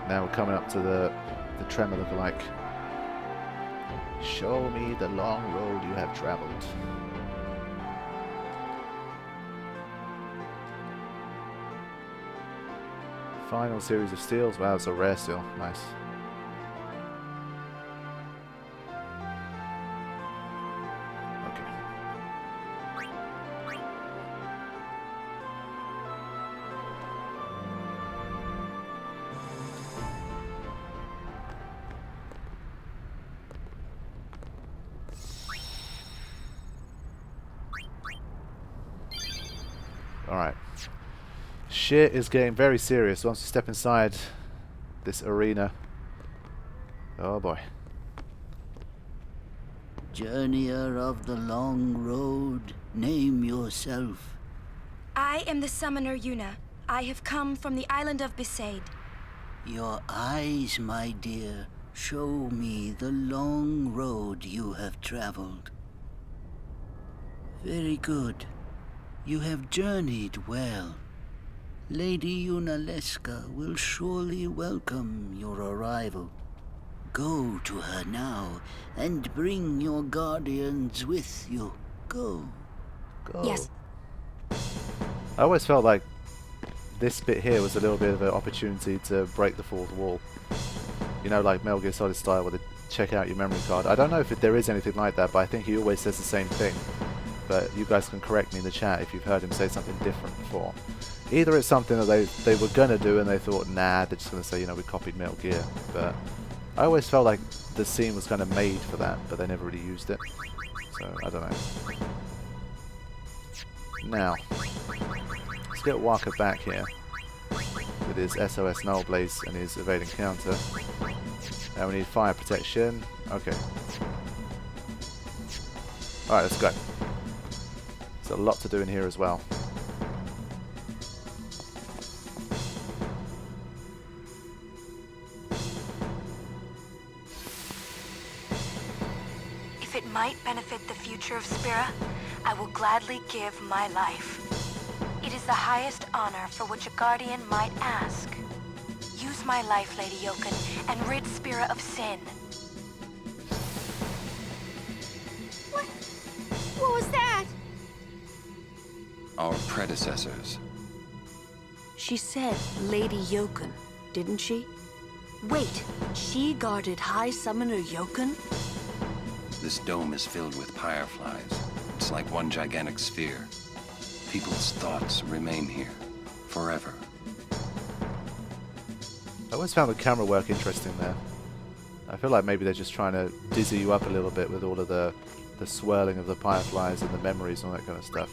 Now we're coming up to the tremor lookalike. Show me the long road you have traveled. Final series of steals. Wow, it's a rare steal. Nice. Okay. Alright. Shit is getting very serious once you step inside this arena. Oh boy. Journeyer of the long road, name yourself. I am the summoner Yuna. I have come from the island of Besaid. Your eyes, my dear, show me the long road you have traveled. Very good. You have journeyed well. Lady Yunalesca will surely welcome your arrival. Go to her now, and bring your guardians with you. Go. Go. Yes. I always felt like this bit here was a little bit of an opportunity to break the fourth wall. You know, like Metal Gear Solid style, where they check out your memory card. I don't know if there is anything like that, but I think he always says the same thing. But you guys can correct me in the chat if you've heard him say something different before. Either it's something that they were going to do and they thought, nah, they're just going to say, you know, we copied Metal Gear. But I always felt like the scene was kind of made for that, but they never really used it. So, I don't know. Now, let's get Waka back here with his SOS Null Blaze and his evading counter. Now we need fire protection. Okay. Alright, let's go. There's a lot to do in here as well. If it might benefit the future of Spira, I will gladly give my life. It is the highest honor for which a guardian might ask. Use my life, Lady Yoken, and rid Spira of sin. What was that? Our predecessors. She said Lady Yoken, didn't she? Wait, she guarded High Summoner Yoken? This dome is filled with fireflies. It's like one gigantic sphere. People's thoughts remain here, forever. I always found the camera work interesting there. I feel like maybe they're just trying to dizzy you up a little bit with all of the swirling of the fireflies and the memories and all that kind of stuff.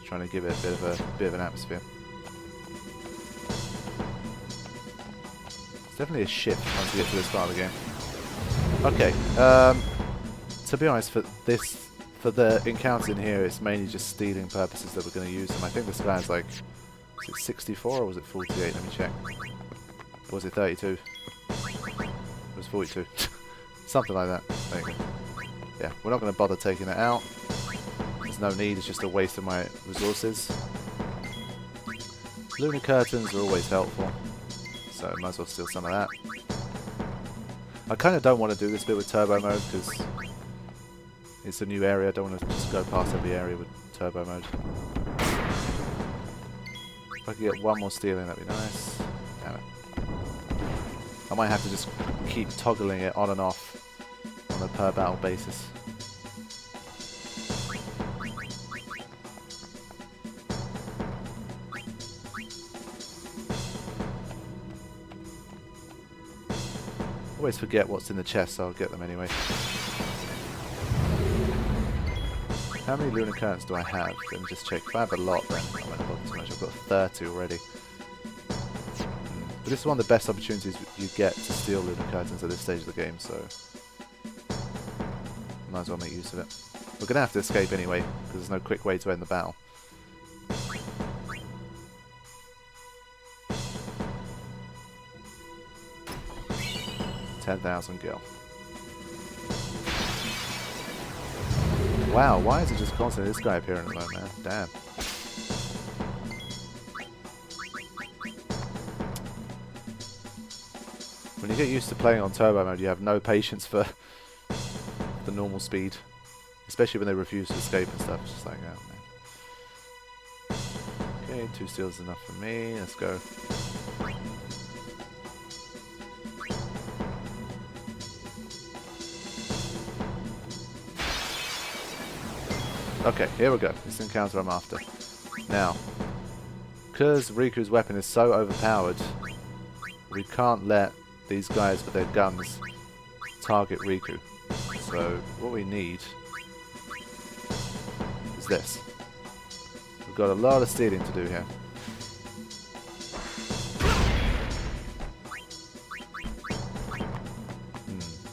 Trying to give it a bit of an atmosphere. It's definitely a shift once you get to this part of the game. Okay, to be honest, for the encounters in here, it's mainly just stealing purposes that we're going to use them. I think this guy's like, was it 64 or was it 48? Let me check. Or was it 32? It was 42. Something like that. There you go. Yeah, we're not going to bother taking it out. There's no need, it's just a waste of my resources. Lunar curtains are always helpful, so might as well steal some of that. I kind of don't want to do this bit with turbo mode because it's a new area. I don't want to just go past every area with turbo mode. If I could get one more steal in, that'd be nice. Damn it. I might have to just keep toggling it on and off on a per battle basis. Always forget what's in the chest, so I'll get them anyway. How many lunar currents do I have? Let me just check. If I have a lot, then I won't bother too much. I've got 30 already. But this is one of the best opportunities you get to steal lunar curtains at this stage of the game, so might as well make use of it. We're going to have to escape anyway, because there's no quick way to end the battle. 10,000 gil. Wow, why is it just constantly this guy appearing at the moment, man? Damn. When you get used to playing on turbo mode, you have no patience for the normal speed. Especially when they refuse to escape and stuff. It's just like, oh man. Okay, 2 steals is enough for me. Let's go. Okay, here we go. This encounter I'm after. Now, because Riku's weapon is so overpowered, we can't let these guys with their guns target Riku. So, what we need is this. We've got a lot of stealing to do here.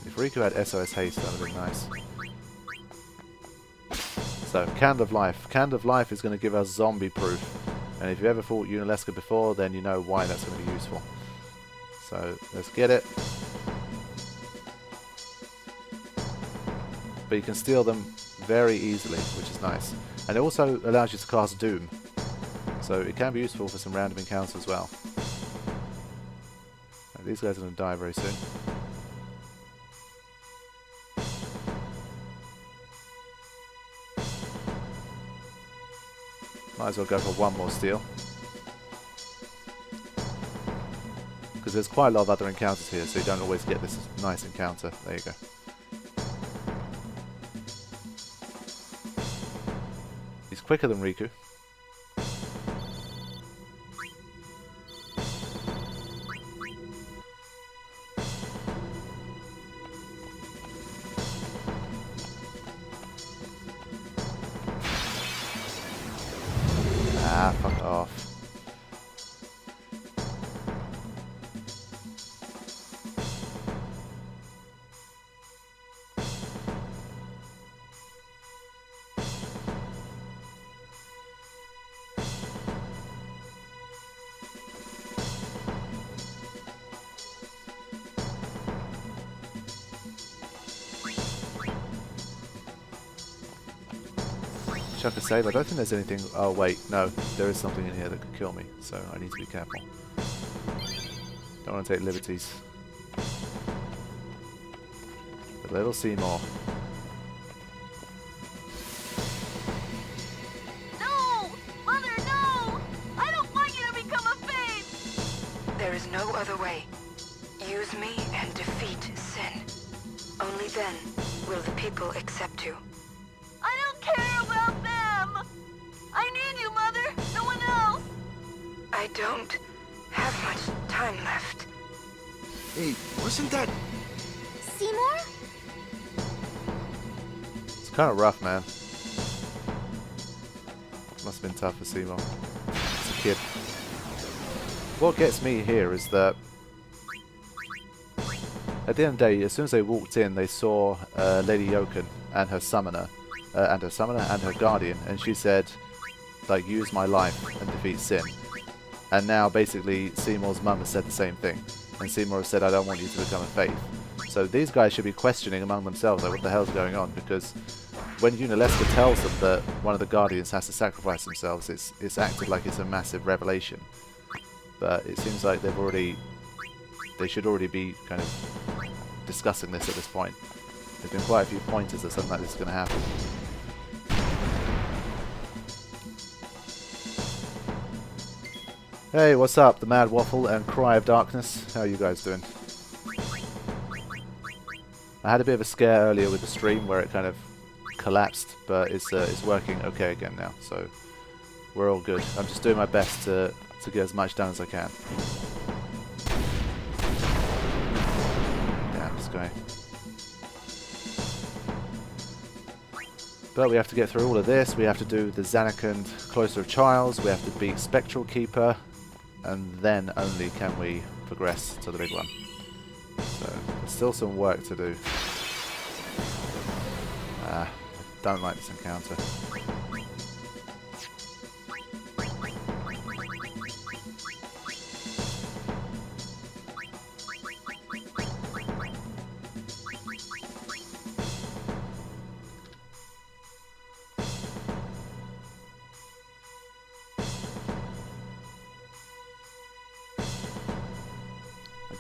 If Riku had SOS haste, that would be nice. So, Candle of Life. Candle of Life is going to give us zombie proof. And if you've ever fought Yunalesca before, then you know why that's going to be useful. So, let's get it. But you can steal them very easily, which is nice. And it also allows you to cast Doom. So it can be useful for some random encounters as well. Right, these guys are going to die very soon. Might as well go for one more steal. Because there's quite a lot of other encounters here, so you don't always get this nice encounter. There you go. He's quicker than Riku. Ah, fuck off. Chuck a save. I don't think there's anything. Oh wait, no, there is something in here that could kill me, so I need to be careful. Don't want to take liberties. But little Seymour. No! Mother, no! I don't want you to become a Faith! There is no other way. Use me and defeat sin. Only then will the people accept you. I don't care about them! I need you, Mother! No one else! I don't have much time left. Hey, wasn't that... Seymour? It's kind of rough, man. Must have been tough for Seymour. As a kid. What gets me here is that at the end of the day, as soon as they walked in, they saw Lady Yoken and her summoner. And her guardian, and she said, like, use my life and defeat sin. And now basically Seymour's mum has said the same thing, and Seymour has said, I don't want you to become a Faith. So these guys should be questioning among themselves, like, what the hell's going on, because when Yunalesca tells them that one of the guardians has to sacrifice themselves, it's acted like it's a massive revelation. But it seems like they should already be kind of discussing this at this point. There's been quite a few pointers that something like this is going to happen. Hey, what's up? The Mad Waffle and Cry of Darkness. How are you guys doing? I had a bit of a scare earlier with the stream where it kind of collapsed, but it's working okay again now, so we're all good. I'm just doing my best to get as much done as I can. Damn, this guy. But we have to get through all of this. We have to do the Zanarkand Cloister of Trials. We have to beat Spectral Keeper. And then only can we progress to the big one. So, there's still some work to do. I don't like this encounter.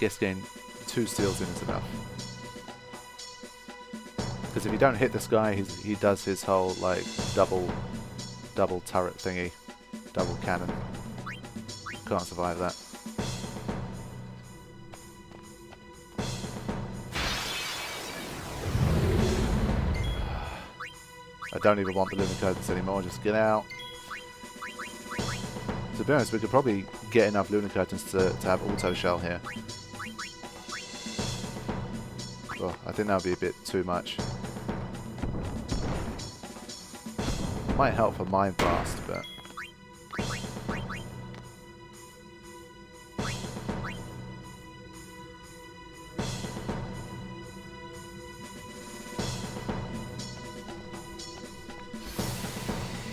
guess getting 2 steals in is enough. Because if you don't hit this guy, he does his whole like double turret thingy, double cannon. Can't survive that. I don't even want the Lunicodons anymore, just get out. To be honest, we could probably get enough Lunicodons to have auto shell here. Oh, I think that would be a bit too much. Might help for Mind Blast, but...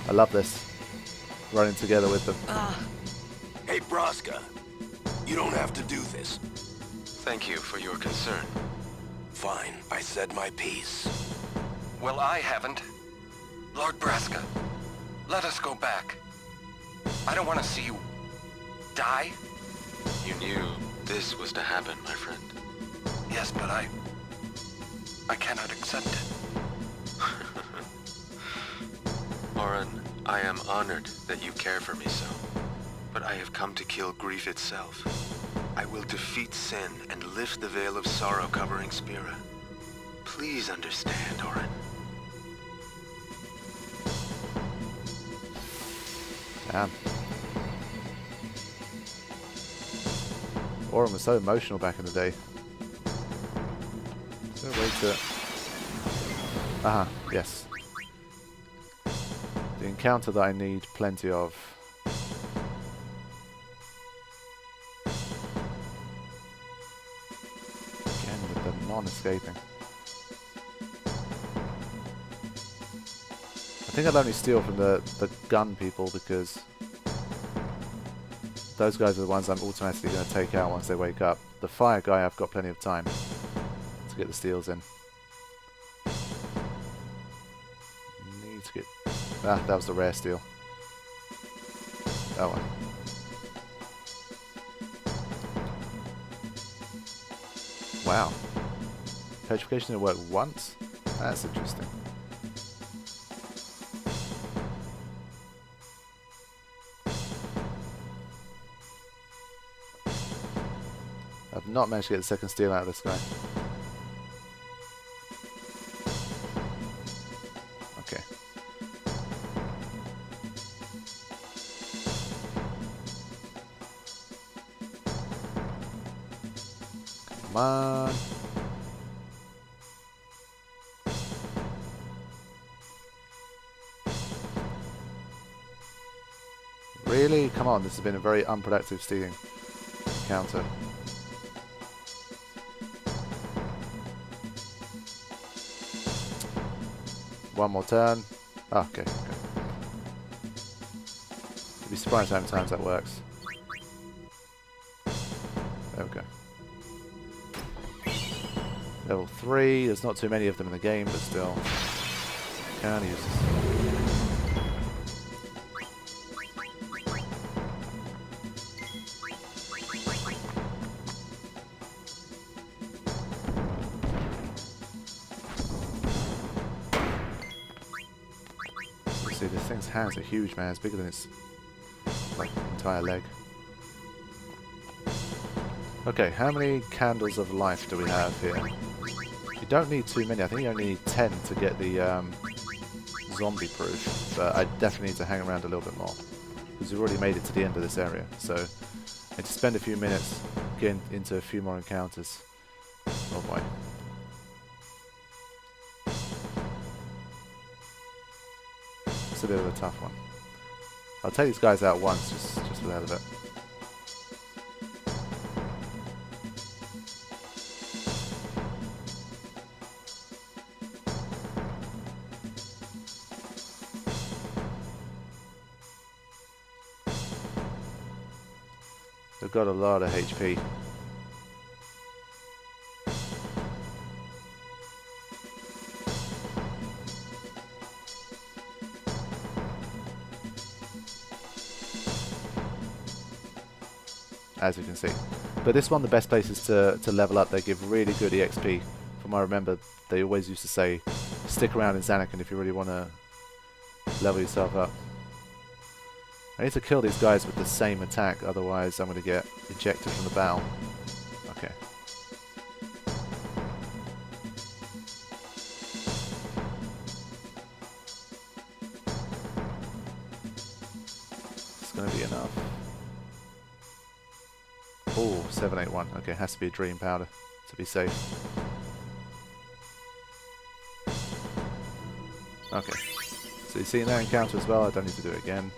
I love this. Running together with them. Hey, Braska. You don't have to do this. Thank you for your concern. Fine, I said my piece. Well, I haven't. Lord Braska, let us go back. I don't want to see you die. You knew this was to happen, my friend. Yes, but I cannot accept it. Oren, I am honored that you care for me so. But I have come to kill grief itself. I will defeat sin and lift the veil of sorrow covering Spira. Please understand, Oren. Damn. Oren was so emotional back in the day. Is there a way to... Aha, yes. The encounter that I need plenty of. Again with the non-escaping. I think I'll only steal from the gun people because those guys are the ones I'm automatically going to take out once they wake up. The fire guy, I've got plenty of time to get the steals in. Need to get... Ah, that was the rare steal. Oh well. Wow. Petrification didn't work once? That's interesting. I've not managed to get the second steal out of this guy. Okay. Come on. Really? Come on, this has been a very unproductive stealing encounter. One more turn. Oh, okay. You'd be surprised how many times that works. There we go. Level 3. There's not too many of them in the game, but still. Can use this. This thing's hands are huge, man. It's bigger than its like entire leg. Okay, how many candles of life do we have here? You don't need too many. I think you only need 10 to get the zombie proof. But I definitely need to hang around a little bit more because we've already made it to the end of this area. So I need to spend a few minutes getting into a few more encounters. Oh boy. A bit of a tough one. I'll take these guys out once, just for the hell of it. They've got a lot of HP. As you can see. But this one, the best place is to level up. They give really good EXP. From what I remember, they always used to say, stick around in Zanarkand if you really want to level yourself up. I need to kill these guys with the same attack, otherwise I'm going to get ejected from the battle. Okay. It's going to be enough. Oh, 781. Okay, has to be a dream powder to be safe. Okay. So you see that encounter as well, I don't need to do it again.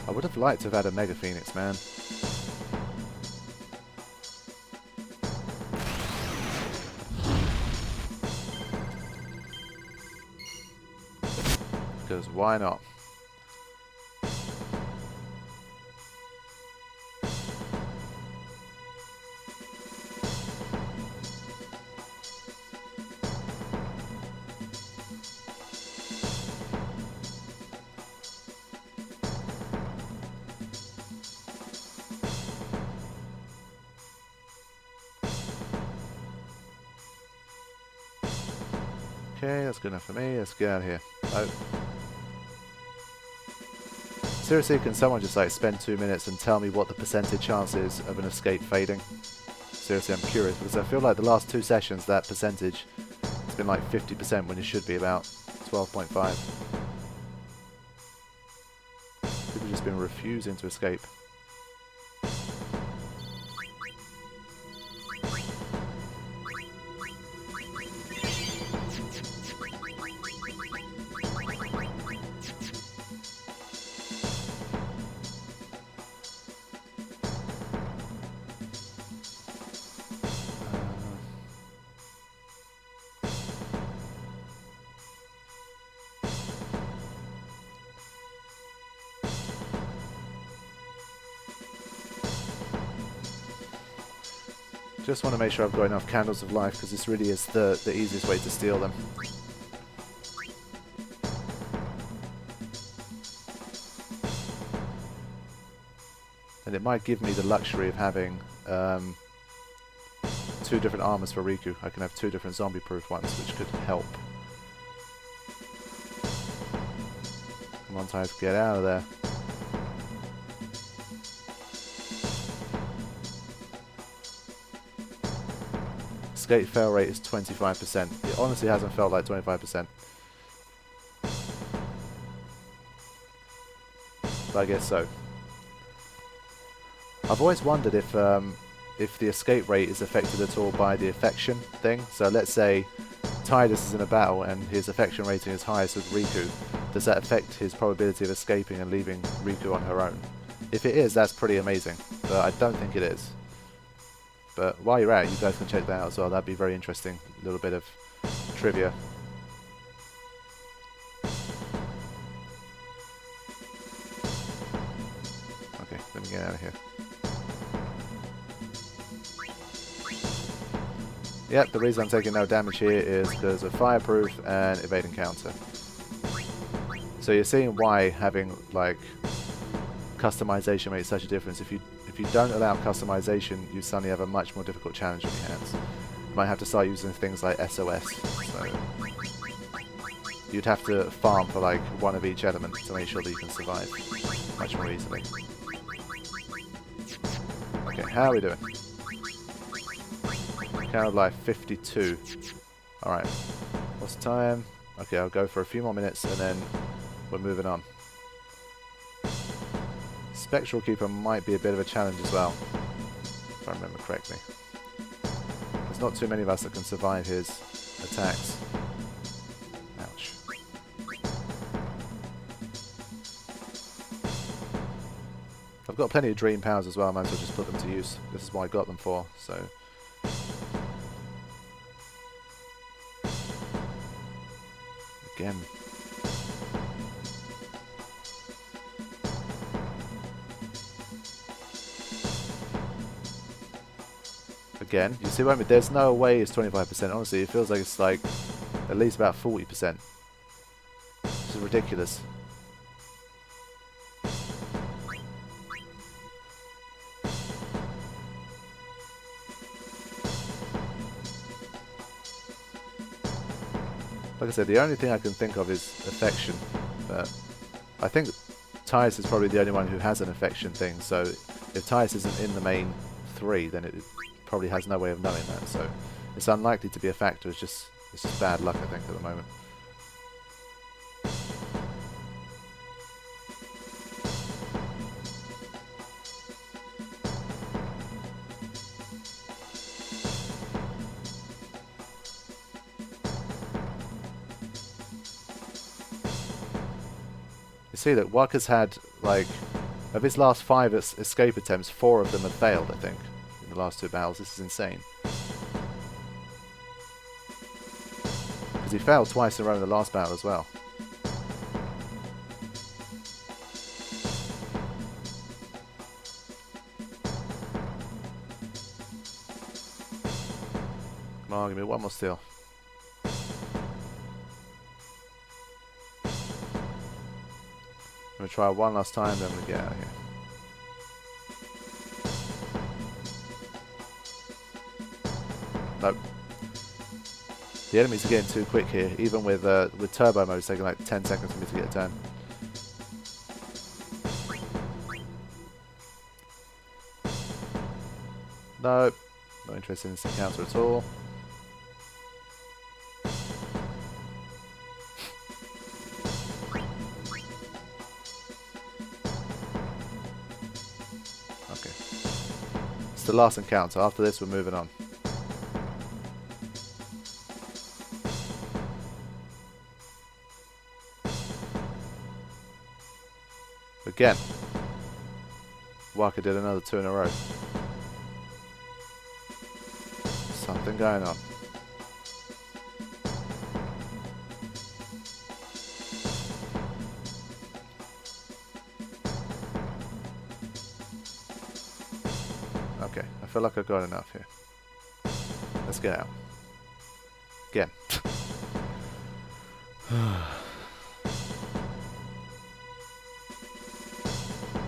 I would have liked to have had a Mega Phoenix, man. Because why not? Okay, that's good enough for me. Let's get out of here. Oh. Seriously, can someone just like spend 2 minutes and tell me what the percentage chance is of an escape fading? Seriously, I'm curious because I feel like the last 2 sessions that percentage has been like 50% when it should be about 12.5. People just been refusing to escape. Just want to make sure I've got enough candles of life because this really is the easiest way to steal them. And it might give me the luxury of having 2 different armors for Riku. I can have 2 different zombie-proof ones, which could help. Come on, Type, get out of there. Escape fail rate is 25%. It honestly hasn't felt like 25%. But I guess so. I've always wondered if the escape rate is affected at all by the affection thing. So let's say Tidus is in a battle and his affection rating is highest with Riku. Does that affect his probability of escaping and leaving Riku on her own? If it is, that's pretty amazing. But I don't think it is. But while you're at it, you guys can check that out as well. That'd be very interesting. A little bit of trivia. Okay, let me get out of here. Yep, the reason I'm taking no damage here is because of fireproof and evading counter. So you're seeing why having like customization makes such a difference. If you don't allow customization, you suddenly have a much more difficult challenge on your hands. You might have to start using things like SOS. So you'd have to farm for like 1 of each element to make sure that you can survive much more easily. Okay, how are we doing? Count of life 52. Alright. What's the time? Okay, I'll go for a few more minutes and then we're moving on. Spectral Keeper might be a bit of a challenge as well, if I remember correctly. There's not too many of us that can survive his attacks. Ouch. I've got plenty of dream powers as well, I might as well just put them to use. This is what I got them for, so... Again. Again, you see what I mean? There's no way it's 25%. Honestly, it feels like it's like at least about 40%. This is ridiculous. Like I said, the only thing I can think of is affection. But I think Titus is probably the only one who has an affection thing. So if Titus isn't in the main 3, then it probably has no way of knowing that. So it's unlikely to be a factor. It's just bad luck, I think, at the moment. See that Waka's had, like, of his last 5 escape attempts, 4 of them have failed, I think, in the last 2 battles. This is insane. Because he failed twice in a row in the last battle as well. Come on, give me one more steal. I'm going to try one last time, then I'm going to get out of here. Nope. The enemies are getting too quick here. Even with turbo mode, it's taking like 10 seconds for me to get a turn. Nope. Not interested in this encounter at all. The last encounter. After this, we're moving on. Again, Waka did another 2 in a row. Something going on. Okay, I feel like I've got enough here. Let's get out. Again.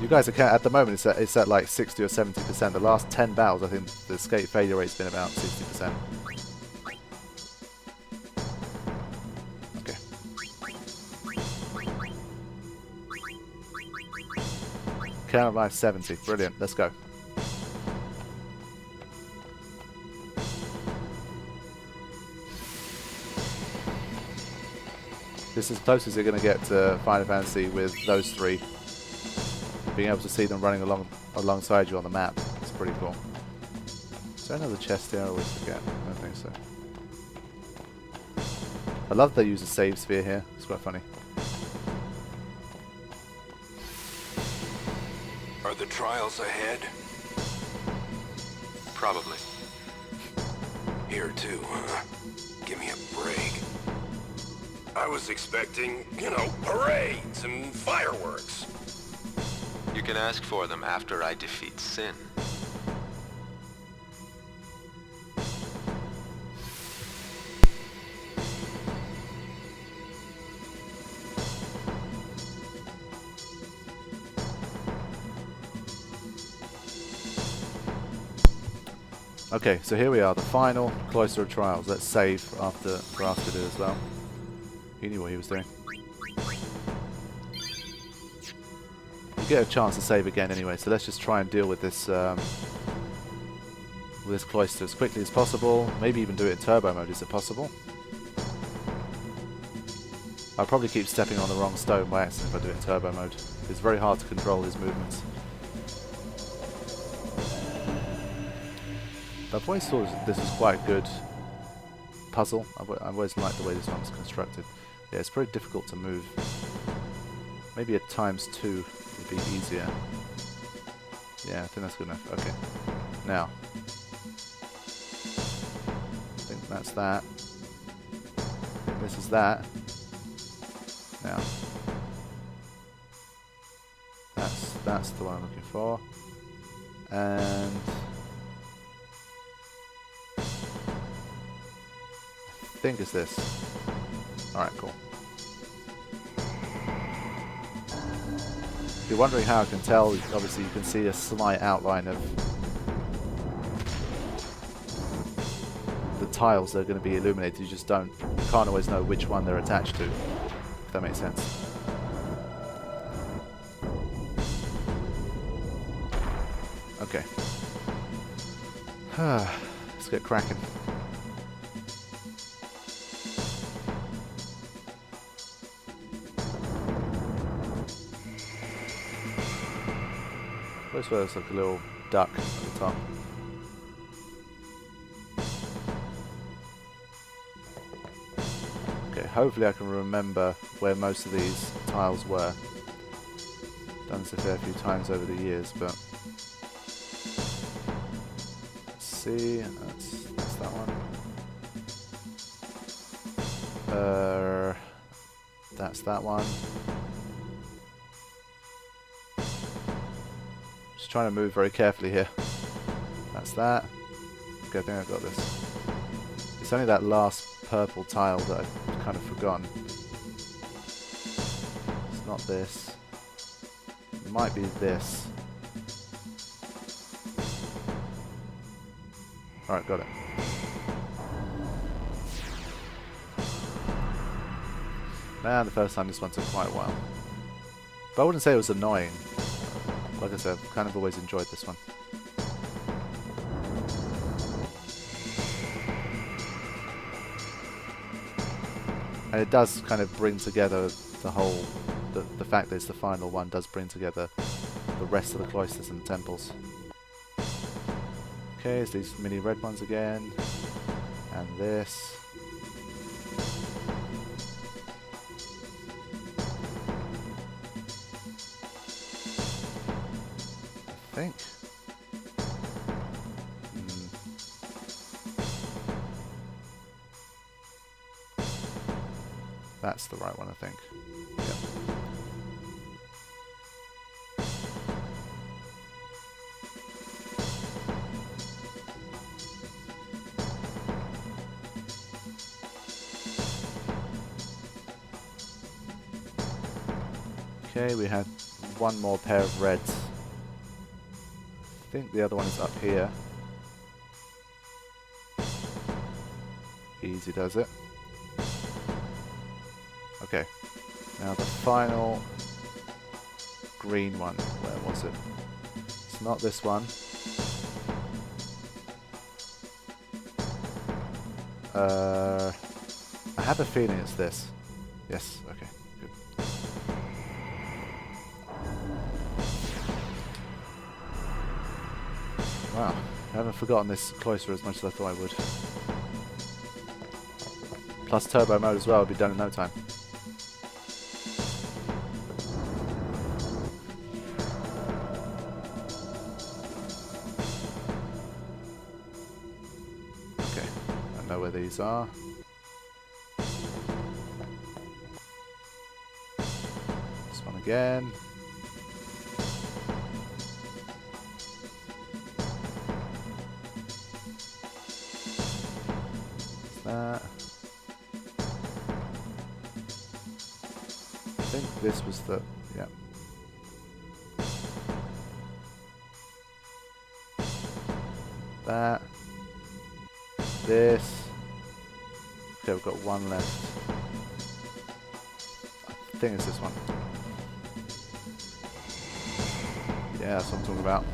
You guys are at the moment it's at like 60 or 70%. The last 10 battles, I think the escape failure rate's been about 60%. Okay. Count of life 70. Brilliant. Let's go. This is as close as you're going to get to Final Fantasy with those 3. Being able to see them running alongside you on the map. It's pretty cool. Is there another chest here? I always forget. I don't think so. I love that they use a save sphere here. It's quite funny. Are the trials ahead? Probably. Here too, huh? Give me a break. I was expecting, you know, parades and fireworks. You can ask for them after I defeat Sin. Okay, so here we are, the final Cloister of Trials. Let's save for us to do as well. He knew what he was doing. We'll get a chance to save again anyway, so let's just try and deal with this Cloister as quickly as possible. Maybe even do it in turbo mode. Is it possible? I'll probably keep stepping on the wrong stone by accident if I do it in turbo mode. It's very hard to control his movements. I've always thought this is quite a good puzzle. I've always liked the way this one's constructed. Yeah, it's pretty difficult to move. Maybe a ×2 would be easier. Yeah, I think that's good enough. Okay. Now. I think that's that. I think this is that. Now. That's the one I'm looking for. And I think it's this. Alright, cool. If you're wondering how I can tell, obviously you can see a slight outline of the tiles that are going to be illuminated. You just can't always know which one they're attached to, if that makes sense. Okay. Let's get cracking. This way looks like a little duck at the top. Okay, hopefully I can remember where most of these tiles were. Done this a fair few times over the years, but... Let's see, that's that one. That's that one. Just trying to move very carefully here. That's that. Okay, I think I got this. It's only that last purple tile that I've kind of forgotten. It's not this. It might be this. Alright, got it. Man, the first time this one took quite a while. But I wouldn't say it was annoying. Like I said, I've kind of always enjoyed this one. And it does kind of bring together the whole... The fact that it's the final one does bring together the rest of the cloisters and the temples. Okay, it's these mini red ones again. And this. I think. That's the right one, I think. Yep. Okay, we had one more pair of reds. I think the other one is up here. Easy does it. Okay, now the final green one. Where was it? It's not this one. I have a feeling it's this. Yes, okay, good. Wow, I haven't forgotten this cloister as much as I thought I would. Plus turbo mode as well, it'll be done in no time. Okay, I know where these are. This one again. That. I think this was the, yeah. That. This. Okay, we've got one left. I think it's this one. Yeah, that's what I'm talking about.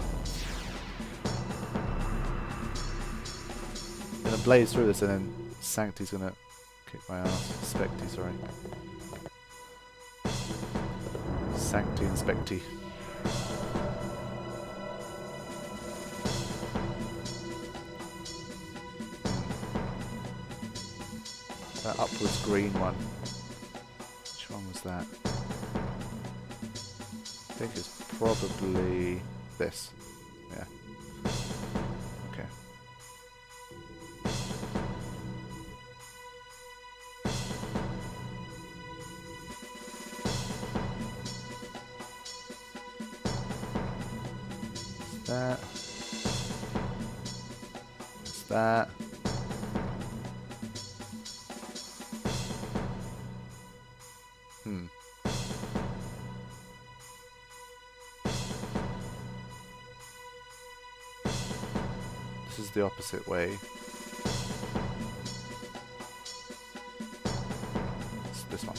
I'm gonna blaze through this and then Sancti's gonna kick my ass. Specty, sorry. Sancti and Specty. That upwards green one. Which one was that? I think it's probably this. Yeah. Okay. That. It's that. This is the opposite way. this one.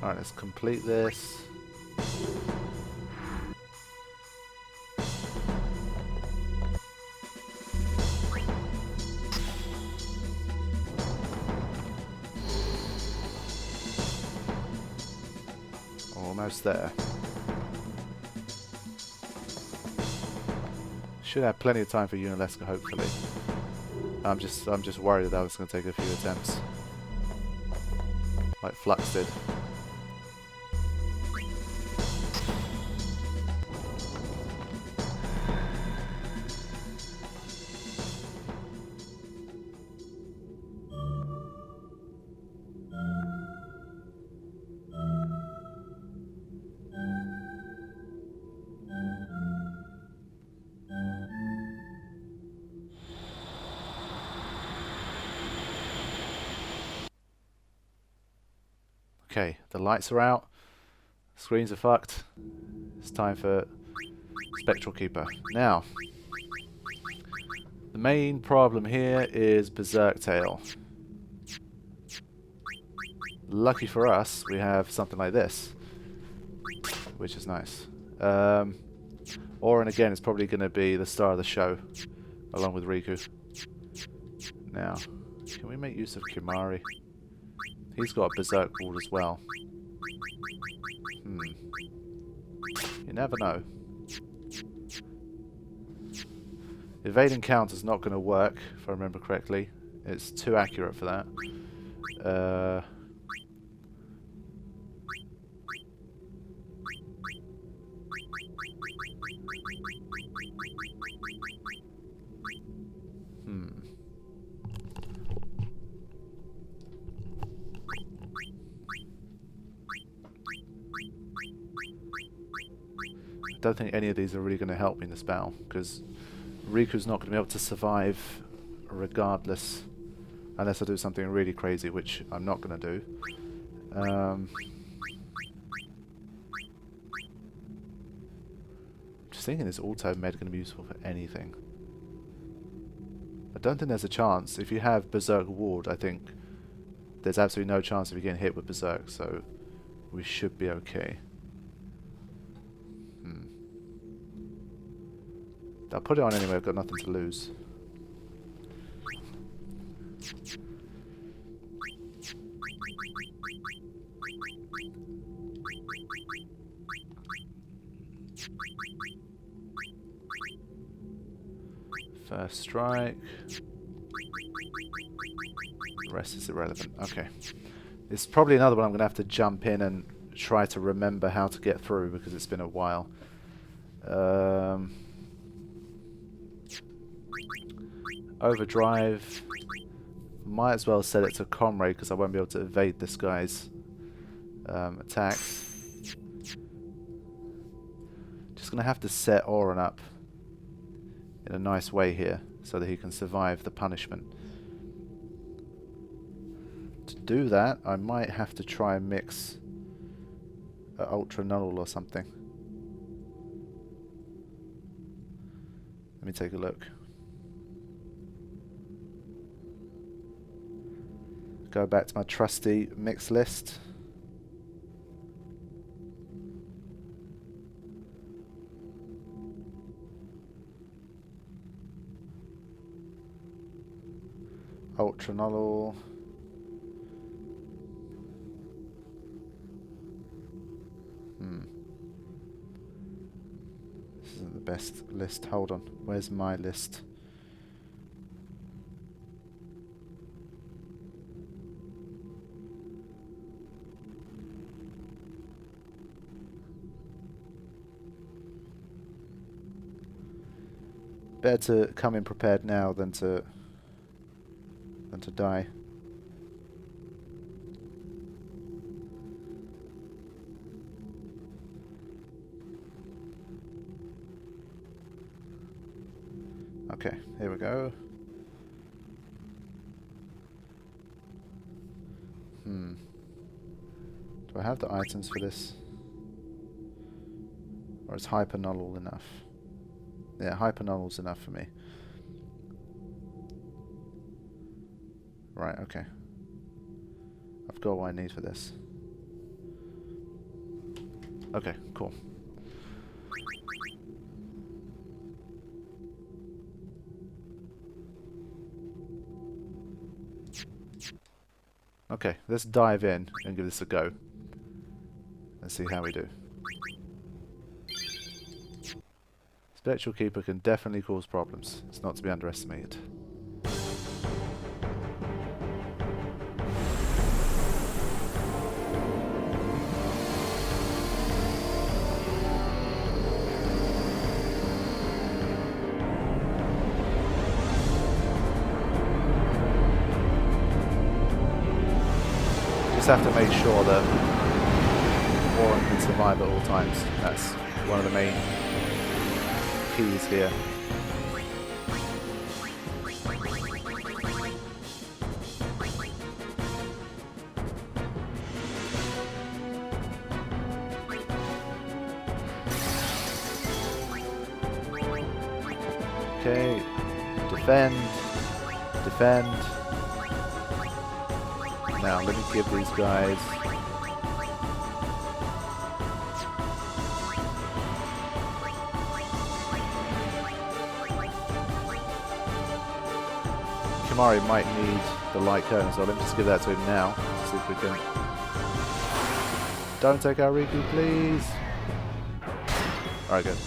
Alright, let's complete this. Almost there. Should have plenty of time for Yunalesca, hopefully. I'm just worried that was going to take a few attempts, like Flux did. Okay, the lights are out, screens are fucked. It's time for Spectral Keeper. Now, the main problem here is Berserk Tail. Lucky for us, we have something like this, which is nice. Orin again is probably going to be the star of the show, along with Riku. Now, can we make use of Kimari? He's got a Berserk ward as well. You never know. Evading counter's not going to work, if I remember correctly. It's too accurate for that. I don't think any of these are really going to help me in this battle, because Riku's not going to be able to survive regardless, unless I do something really crazy, which I'm not going to do. Just thinking, is auto med going to be useful for anything? I don't think there's a chance. If you have Berserk ward, I think there's absolutely no chance of you getting hit with Berserk, so we should be okay. I'll put it on anyway, I've got nothing to lose. First strike. The rest is irrelevant. Okay. It's probably another one I'm going to have to jump in and try to remember how to get through, because it's been a while. Overdrive. Might as well set it to Comrade, because I won't be able to evade this guy's attacks. Just going to have to set Orin up in a nice way here, so that he can survive the punishment. To do that, I might have to try and mix Ultra Null or something. Let me take a look. Go back to my trusty mix list. Ultra Null. This isn't the best list. Hold on. Where's my list? Better to come in prepared now than to die. Okay, here we go. Do I have the items for this? Or is hypernull enough? Yeah, hypernull's enough for me. Right, okay. I've got what I need for this. Okay, cool. Okay, let's dive in and give this a go. Let's see how we do. Spectral Keeper can definitely cause problems. It's not to be underestimated. Just have to make sure that Orin can survive at all times. That's one of the main keys here. Okay, defend, defend. Now let me give these guys Kimari might need the light curtain, so let me just give that to him now. See if we can. Don't take our Riku, please. Alright, good.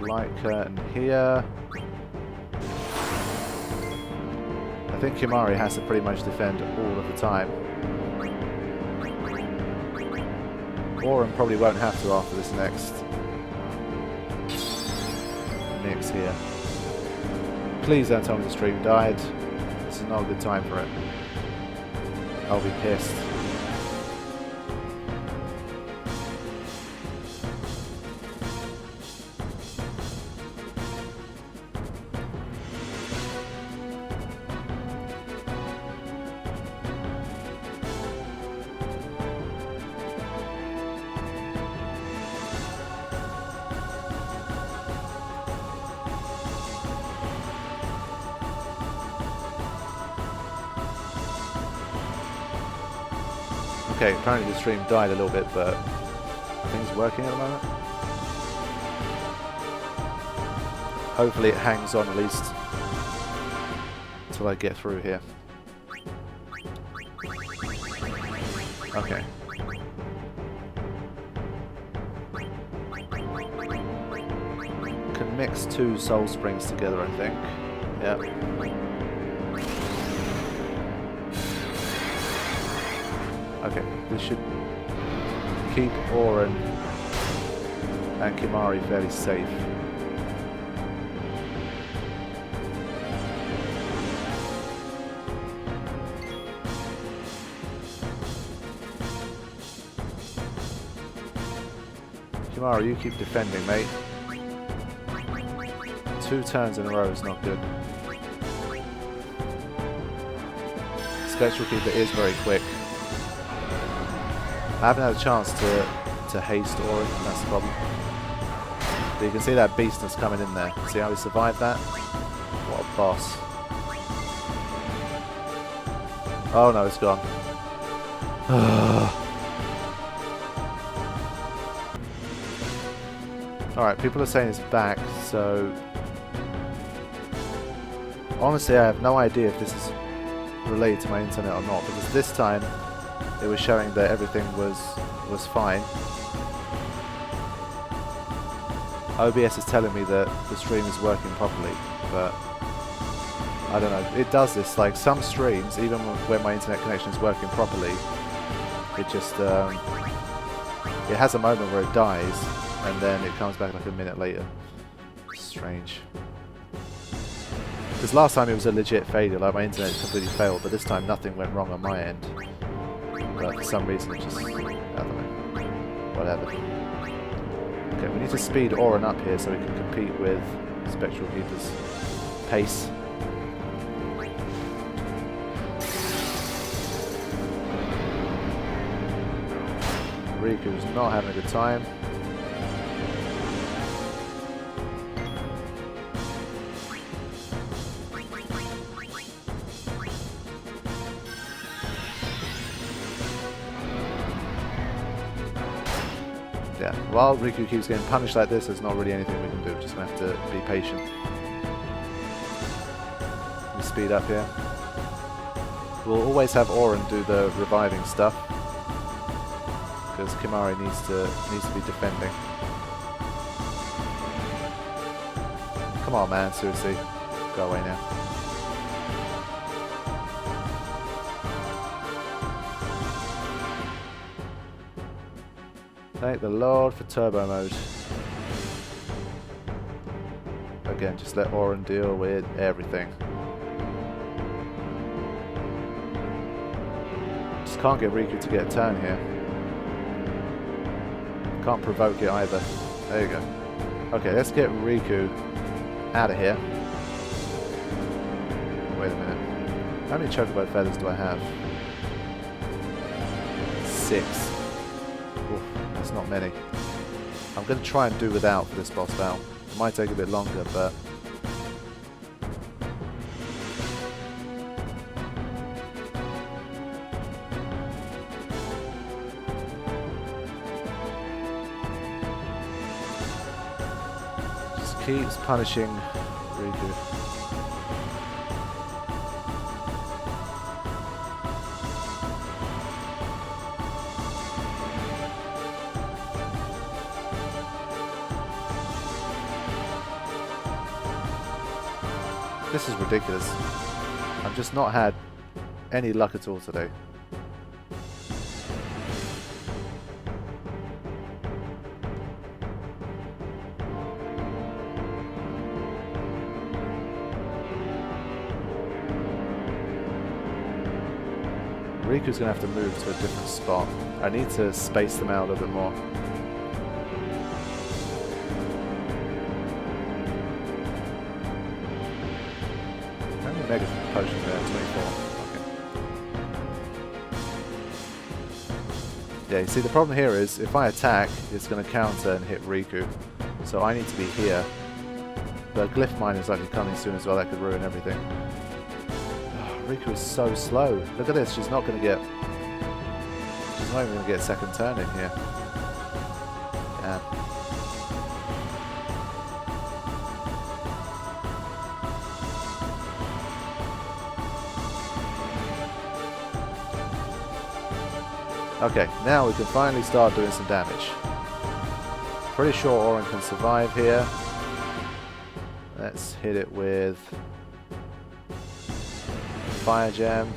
Light curtain here. I think Kimari has to pretty much defend all of the time. Orin probably won't have to after this next mix here. Please don't tell me the stream died. This is not a good time for it. I'll be pissed. Okay, apparently the stream died a little bit, but I think it's working at the moment. Hopefully it hangs on at least until I get through here. Okay. Can mix two soul springs together, I think. Yep. Okay, this should keep Orin and Kimari fairly safe. Kimari, you keep defending, mate. 2 turns in a row is not good. Spectral Keeper is very quick. I haven't had a chance to haste Orin, that's the problem. But you can see that beastness coming in there. See how he survived that? What a boss. Oh no, it's gone. Alright, people are saying it's back, so... Honestly, I have no idea if this is related to my internet or not, because this time it was showing that everything was fine. OBS is telling me that the stream is working properly, but I don't know. It does this, like some streams, even when my internet connection is working properly, it just it has a moment where it dies and then it comes back like a minute later. Strange. Because last time it was a legit failure, like my internet completely failed, but this time nothing went wrong on my end. But for some reason it just, I don't know, whatever. Okay, we need to speed Orin up here so we can compete with Spectral Keeper's pace. Riku's not having a good time. Yeah, while Riku keeps getting punished like this, there's not really anything we can do. We're just going to have to be patient. We speed up here. We'll always have Auron do the reviving stuff, because Kimahri needs to be defending. Come on, man, seriously. Go away now. Thank the Lord for turbo mode. Again, just let Auron deal with everything. Just can't get Riku to get a turn here. Can't provoke it either. There you go. Okay, let's get Riku out of here. Wait a minute. How many chocobo feathers do I have? 6. Oof, that's not many. I'm going to try and do without for this boss battle. It might take a bit longer, but... just keeps punishing Riku. This is ridiculous. I've just not had any luck at all today. Riku's going to have to move to a different spot. I need to space them out a little bit more. Mega potion there, 24. Okay. Yeah, you see the problem here is if I attack, it's going to counter and hit Riku. So I need to be here. The glyph mine is likely coming soon as well, that could ruin everything. Oh, Riku is so slow. Look at this, she's not going to get... she's not even going to get a second turn in here. Yeah. Okay, now we can finally start doing some damage. Pretty sure Auron can survive here. Let's hit it with Fire Gem.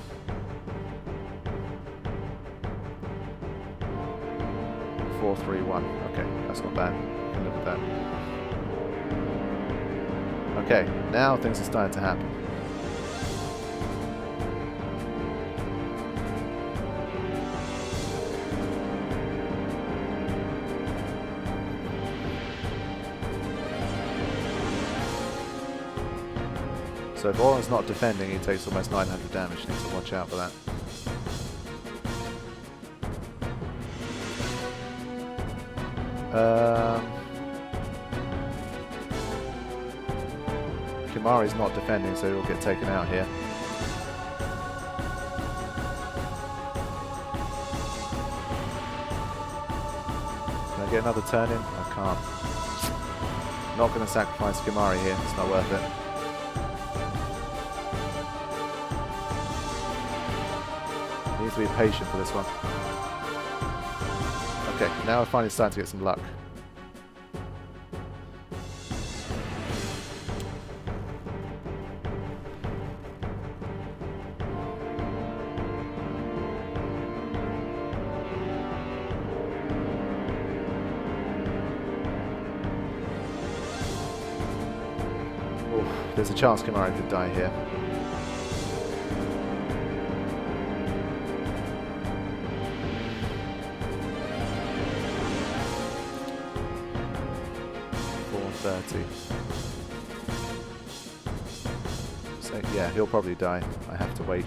Four, 3, 1. Okay, that's not bad. We can live with that. Okay, now things are starting to happen. So if Auron's not defending, he takes almost 900 damage. Need to watch out for that. Kimahri's not defending, so he'll get taken out here. Can I get another turn in? I can't. Not going to sacrifice Kimahri here. It's not worth it. Need to be patient for this one. Okay, now we're finally starting to get some luck. Oof, there's a chance Kimahri could die here. So, yeah, he'll probably die. I have to wait.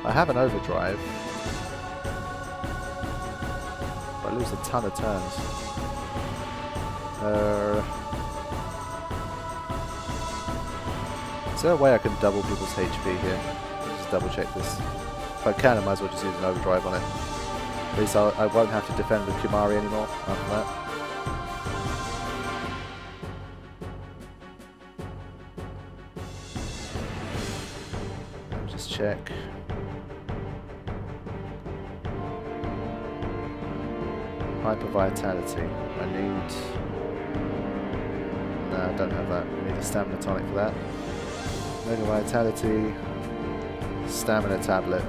I have an overdrive, but I lose a ton of turns. Is there a way I can double people's HP here? Let's just double check this. If I can, I might as well just use an overdrive on it. At least I won't have to defend with Kimari anymore after that. Just check. Hyper Vitality. I need... No, I don't have that. I need a Stamina Tonic for that. Mega Vitality. Stamina Tablet.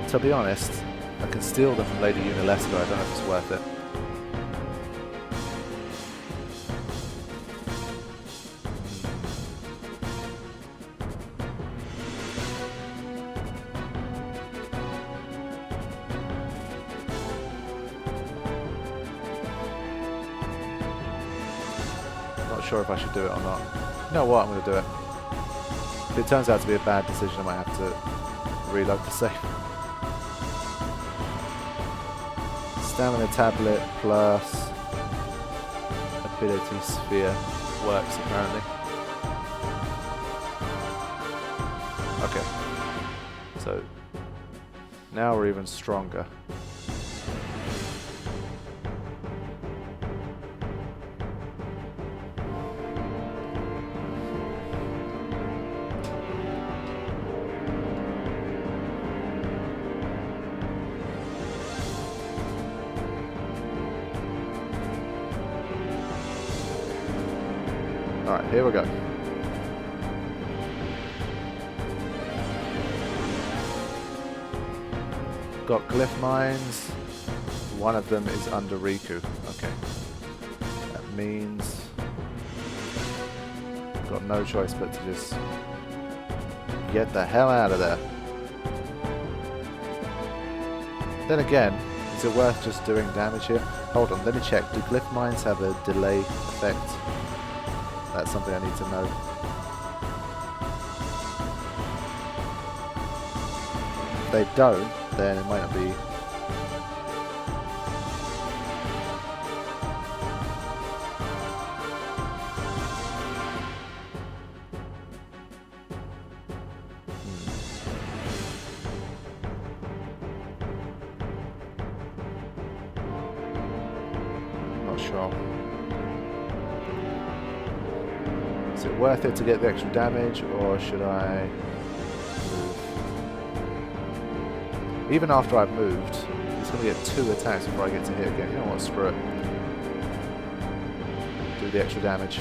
To be honest, I can steal them from Lady Yunalesca. I don't know if it's worth it. Not sure if I should do it or not. You know what? I'm going to do it. If it turns out to be a bad decision, I might have to reload the save. Stamina Tablet plus Ability Sphere works apparently. Okay. So now we're even stronger. Alright, here we go. Got glyph mines. One of them is under Riku. Okay. That means got no choice but to just get the hell out of there. Then again, is it worth just doing damage here? Hold on, let me check. Do glyph mines have a delay effect? That's something I need to know. If they don't, then it might not be... Not sure. Is it worth it to get the extra damage, or should I move? Even after I've moved, he's going to get 2 attacks before I get to hit again. You know what, screw it. Do the extra damage.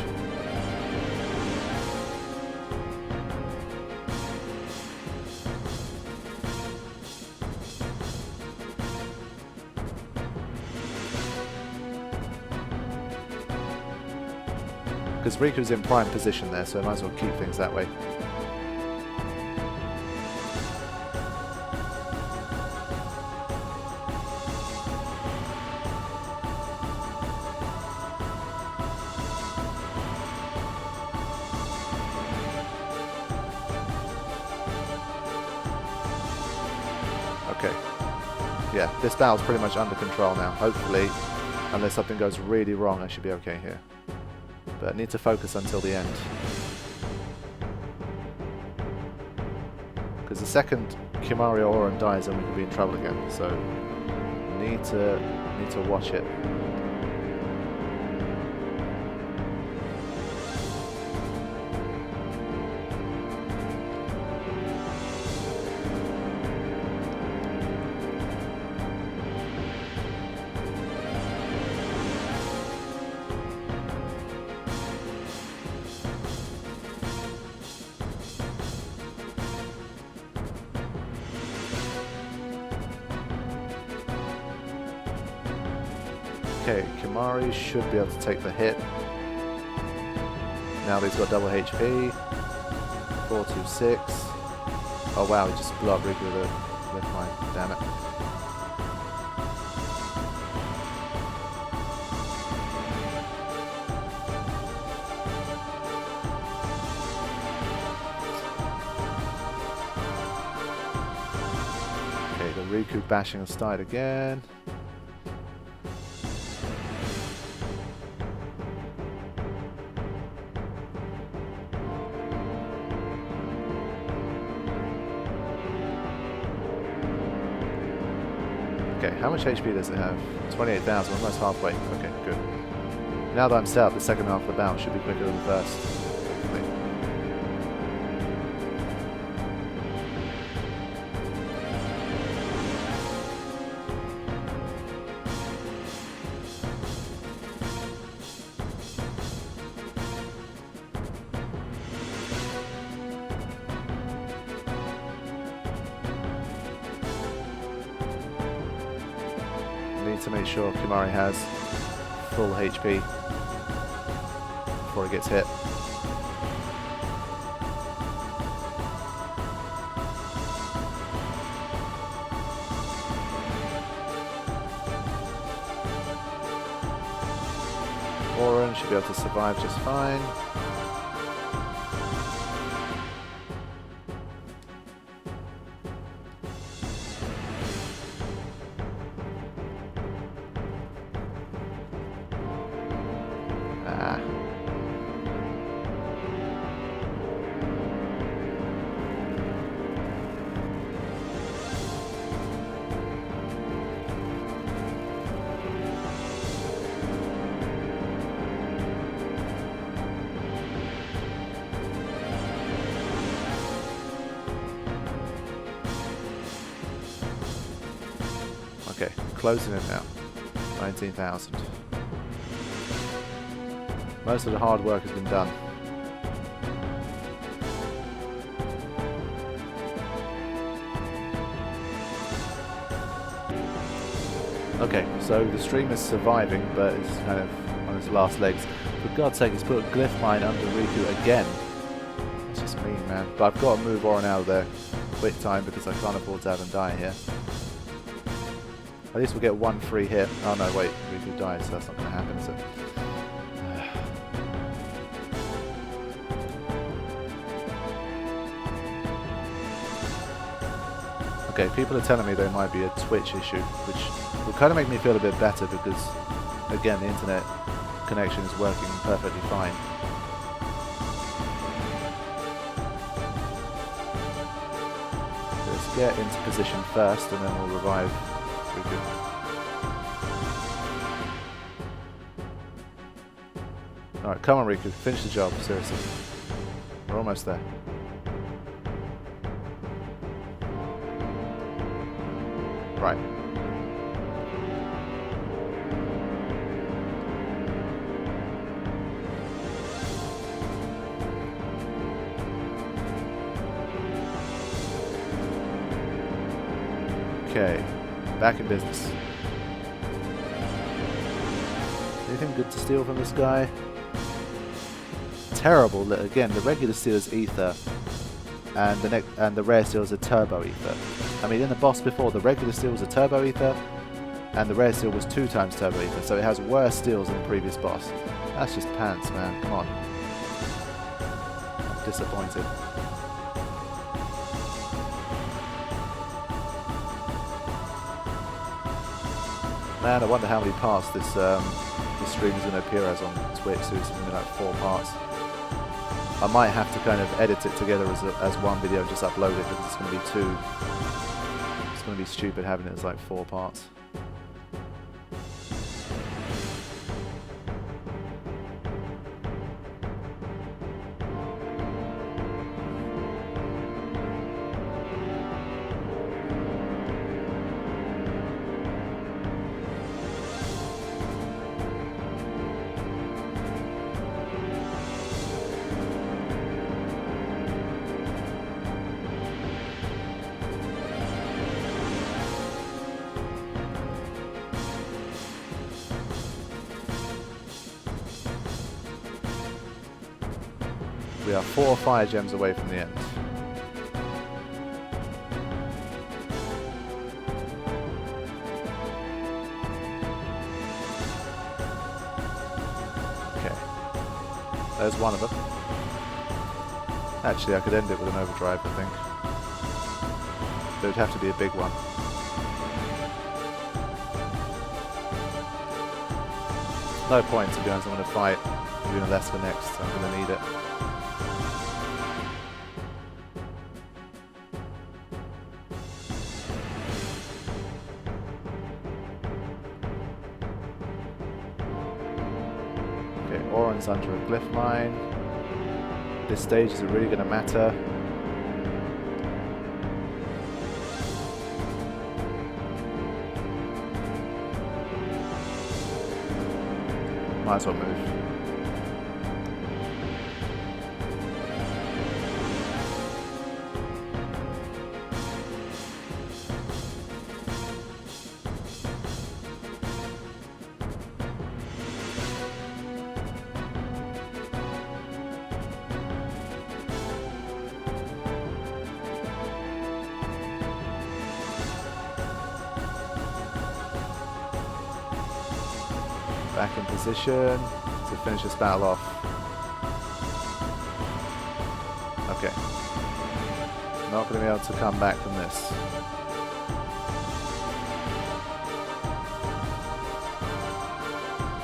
Because Riku's in prime position there, so I might as well keep things that way. Okay. Yeah, this battle's pretty much under control now. Hopefully, unless something goes really wrong, I should be okay here. But I need to focus until the end. Because the second Kimari or Oren dies, then we could be in trouble again. So need to watch it. Okay, Kimari should be able to take the hit. Now that he's got double HP. 426. Oh wow, he just blew up Riku with mine. Damn it. Riku bashing aside again. Okay, how much HP does it have? 28,000, almost halfway. Okay, good. Now that I'm set up, the second half of the bout should be quicker than the first. Hopefully. Need to make sure Kimari has full HP before he gets hit. Oren should be able to survive just fine. Okay, closing it now. 19,000. Most of the hard work has been done. Okay, so the stream is surviving, but it's kind of on its last legs. For God's sake, it's put a glyph mine under Riku again. That's just mean, man. But I've got to move Oren out of there quick time because I can't afford to have him die here. At least we'll get one free hit. Oh no, wait, Riku dies, so that's not going to happen, is it? Okay, people are telling me there might be a Twitch issue, which will kind of make me feel a bit better because, again, the internet connection is working perfectly fine. Let's get into position first and then we'll revive Riku. Alright, come on Riku, finish the job, seriously. We're almost there. Right. Okay, back in business. Anything good to steal from this guy? Terrible that again the regular steal is ether, and the rare steal is a turbo ether. I mean, in the boss before, the regular steal was a turbo ether, and the rare steal was 2 times turbo ether, so it has worse steals than the previous boss. That's just pants, man. Come on. I'm disappointed. Man, I wonder how many parts this stream is going to appear as on Twitch. So it's going to be like 4 parts. I might have to kind of edit it together as one video and just upload it because it's going to be too. It's going to be stupid having it as like 4 parts. We are 4 fire gems away from the end. Okay. There's one of them. Actually, I could end it with an overdrive, I think. But it would have to be a big one. No point, to be honest. I'm going to fight Yunalesca next. I'm going to need it. Okay, Oren's under a glyph mine. This stage isn't really going to matter. Might as well move. Back in position to finish this battle off. Okay. Not going to be able to come back from this.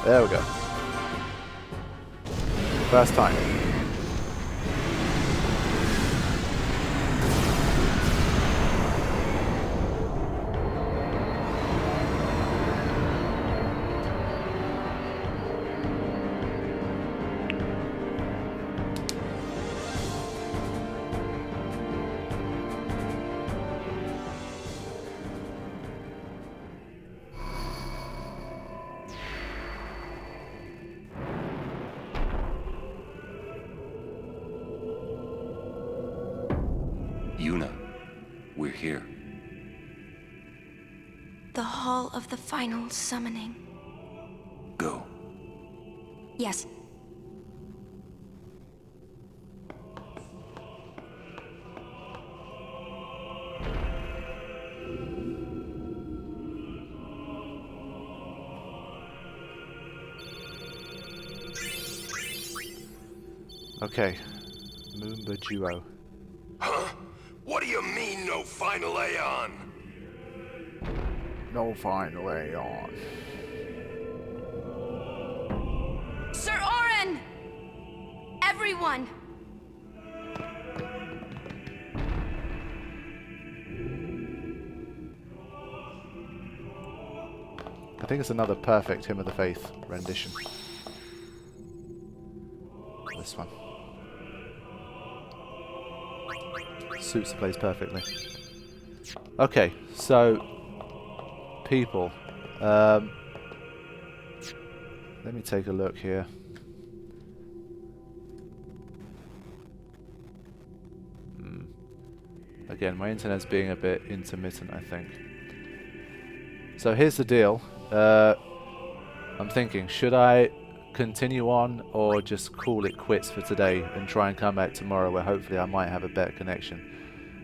There we go. First time. Yuna, we're here. The Hall of the Final Summoning. Go. Yes. Okay. Moomba Duo. Huh? What do you mean, no final Aeon? No final Aeon. Sir Oren! Everyone! I think it's another perfect Hymn of the Faith rendition. This one. Suits the place perfectly. Okay, so people. Let me take a look here. Again, my internet's being a bit intermittent, I think. So here's the deal. I'm thinking, should I continue on or just call it quits for today and try and come back tomorrow where hopefully I might have a better connection?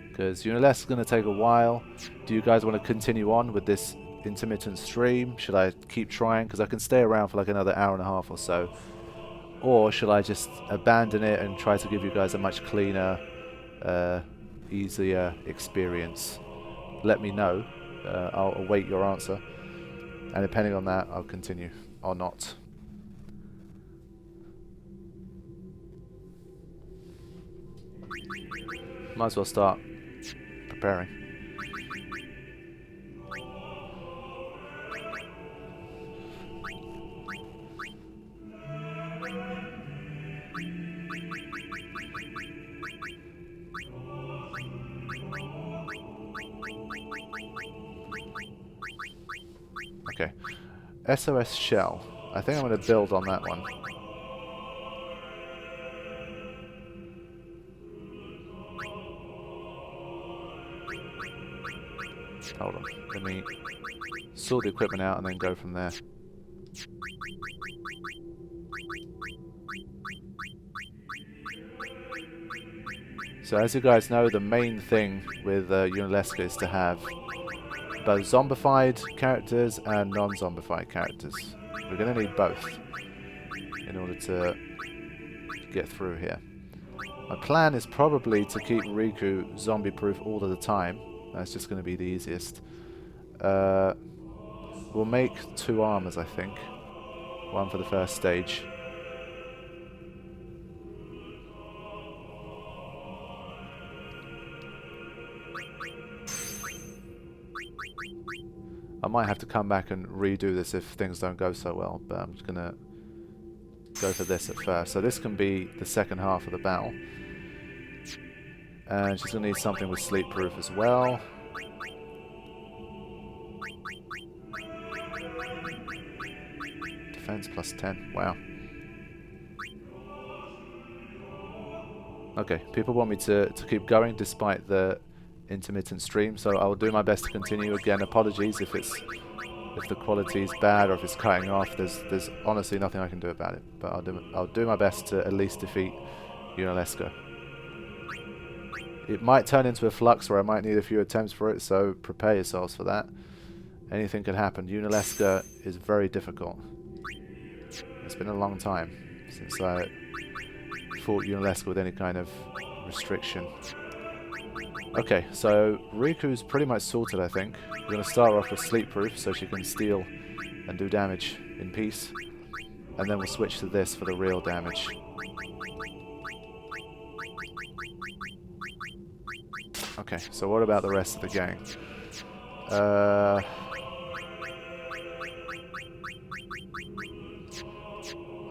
Because Yunalesca is going to take a while. Do you guys want to continue on with this intermittent stream? Should I keep trying? Because I can stay around for like another hour and a half or so. Or should I just abandon it and try to give you guys a much cleaner, easier experience? Let me know. I'll await your answer. And depending on that, I'll continue or not. Might as well start preparing. Okay. SOS shell. I think I'm going to build on that one. Hold on. Let me sort the equipment out and then go from there. So as you guys know, the main thing with Yunalesca is to have both zombified characters and non-zombified characters. We're going to need both in order to get through here. My plan is probably to keep Riku zombie-proof all of the time. That's just going to be the easiest. We'll make 2 armors, I think. One for the first stage. I might have to come back and redo this if things don't go so well, but I'm just gonna go for this at first. So this can be the second half of the battle. And she's gonna need something with sleep proof as well. Defense plus 10, wow. Okay, people want me to keep going despite the intermittent stream, so I'll do my best to continue. Again, apologies if the quality is bad or if it's cutting off. There's honestly nothing I can do about it, but I'll do my best to at least defeat Yunalesca. It might turn into a flux where I might need a few attempts for it, so prepare yourselves for that. Anything can happen. Yunalesca is very difficult. It's been a long time since I fought Yunalesca with any kind of restriction. Okay, so Riku's pretty much sorted, I think. We're going to start off with sleep proof so she can steal and do damage in peace. And then we'll switch to this for the real damage. Okay, so what about the rest of the gang?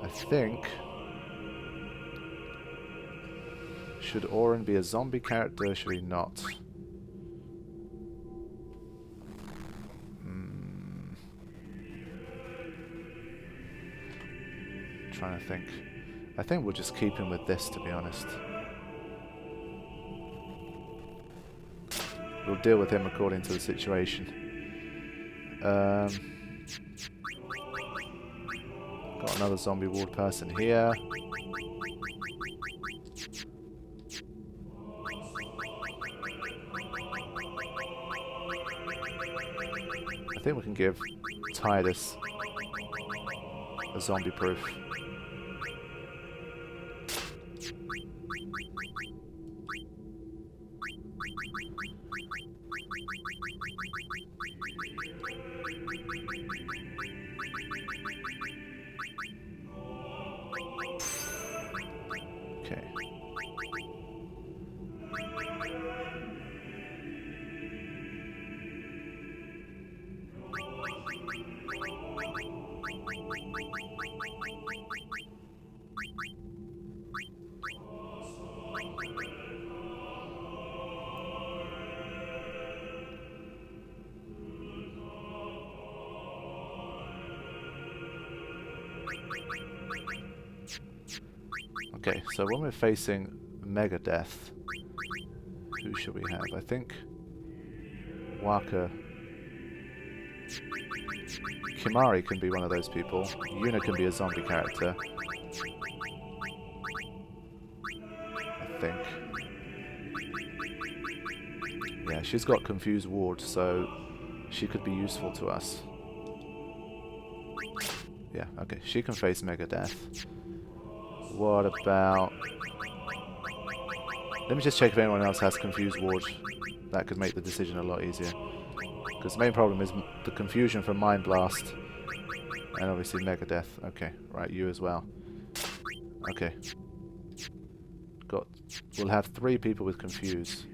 I think... Should Oren be a zombie character? Should he not? Trying to think. I think we'll just keep him with this, to be honest. We'll deal with him according to the situation. Got another zombie ward person here. I think we can give Titus a zombie proof. Okay. Okay, so when we're facing Megadeth, who should we have? I think Waka. Kimari can be one of those people. Yuna can be a zombie character. I think. Yeah, she's got Confused Ward, so she could be useful to us. Yeah, okay, she can face Megadeth. What about... Let me just check if anyone else has Confused Ward. That could make the decision a lot easier. Because the main problem is the confusion from Mind Blast. And obviously Megadeth. Okay, right, you as well. Okay. We'll have 3 people with Confuse.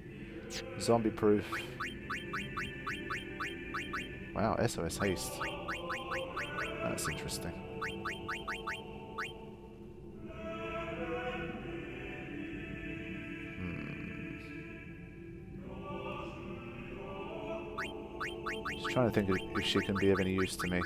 Zombie Proof. Wow, SOS Haste. That's interesting. Just trying to think if she can be of any use to me.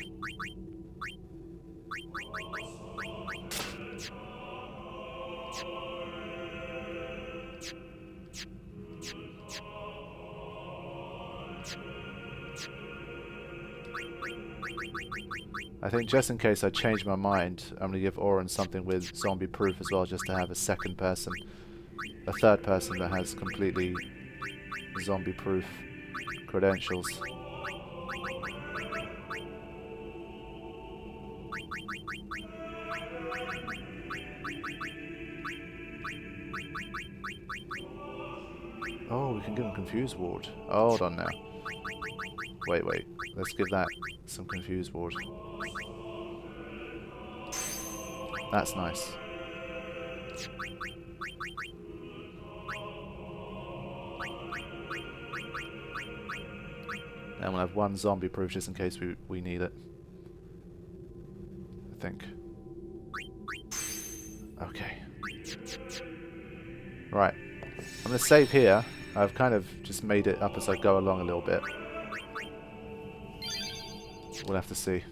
I think just in case I change my mind, I'm going to give Oren something with zombie proof as well, just to have a second person, a third person that has completely zombie proof credentials. Oh, we can give him Confused Ward. Hold on now. Wait. Let's give that some Confused Ward. That's nice. And we'll have one zombie proof just in case we need it. I think. Okay. Right. I'm going to save here. I've kind of just made it up as I go along a little bit. We'll have to see.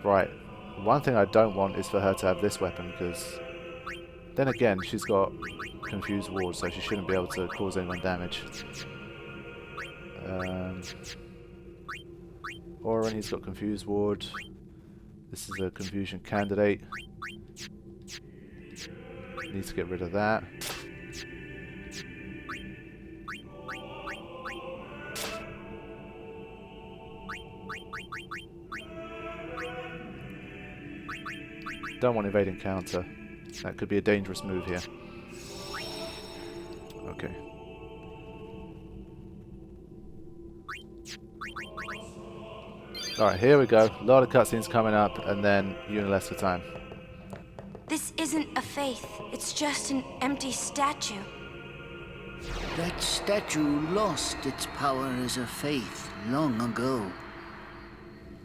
Right. One thing I don't want is for her to have this weapon, because then again, she's got confused ward, so she shouldn't be able to cause anyone damage. Oren, he's got confused ward. This is a confusion candidate. Needs to get rid of that. Don't want evading counter. That could be a dangerous move here. Okay. Alright, here we go. A lot of cutscenes coming up, and then Yunalesca time. This isn't a faith. It's just an empty statue. That statue lost its power as a faith long ago.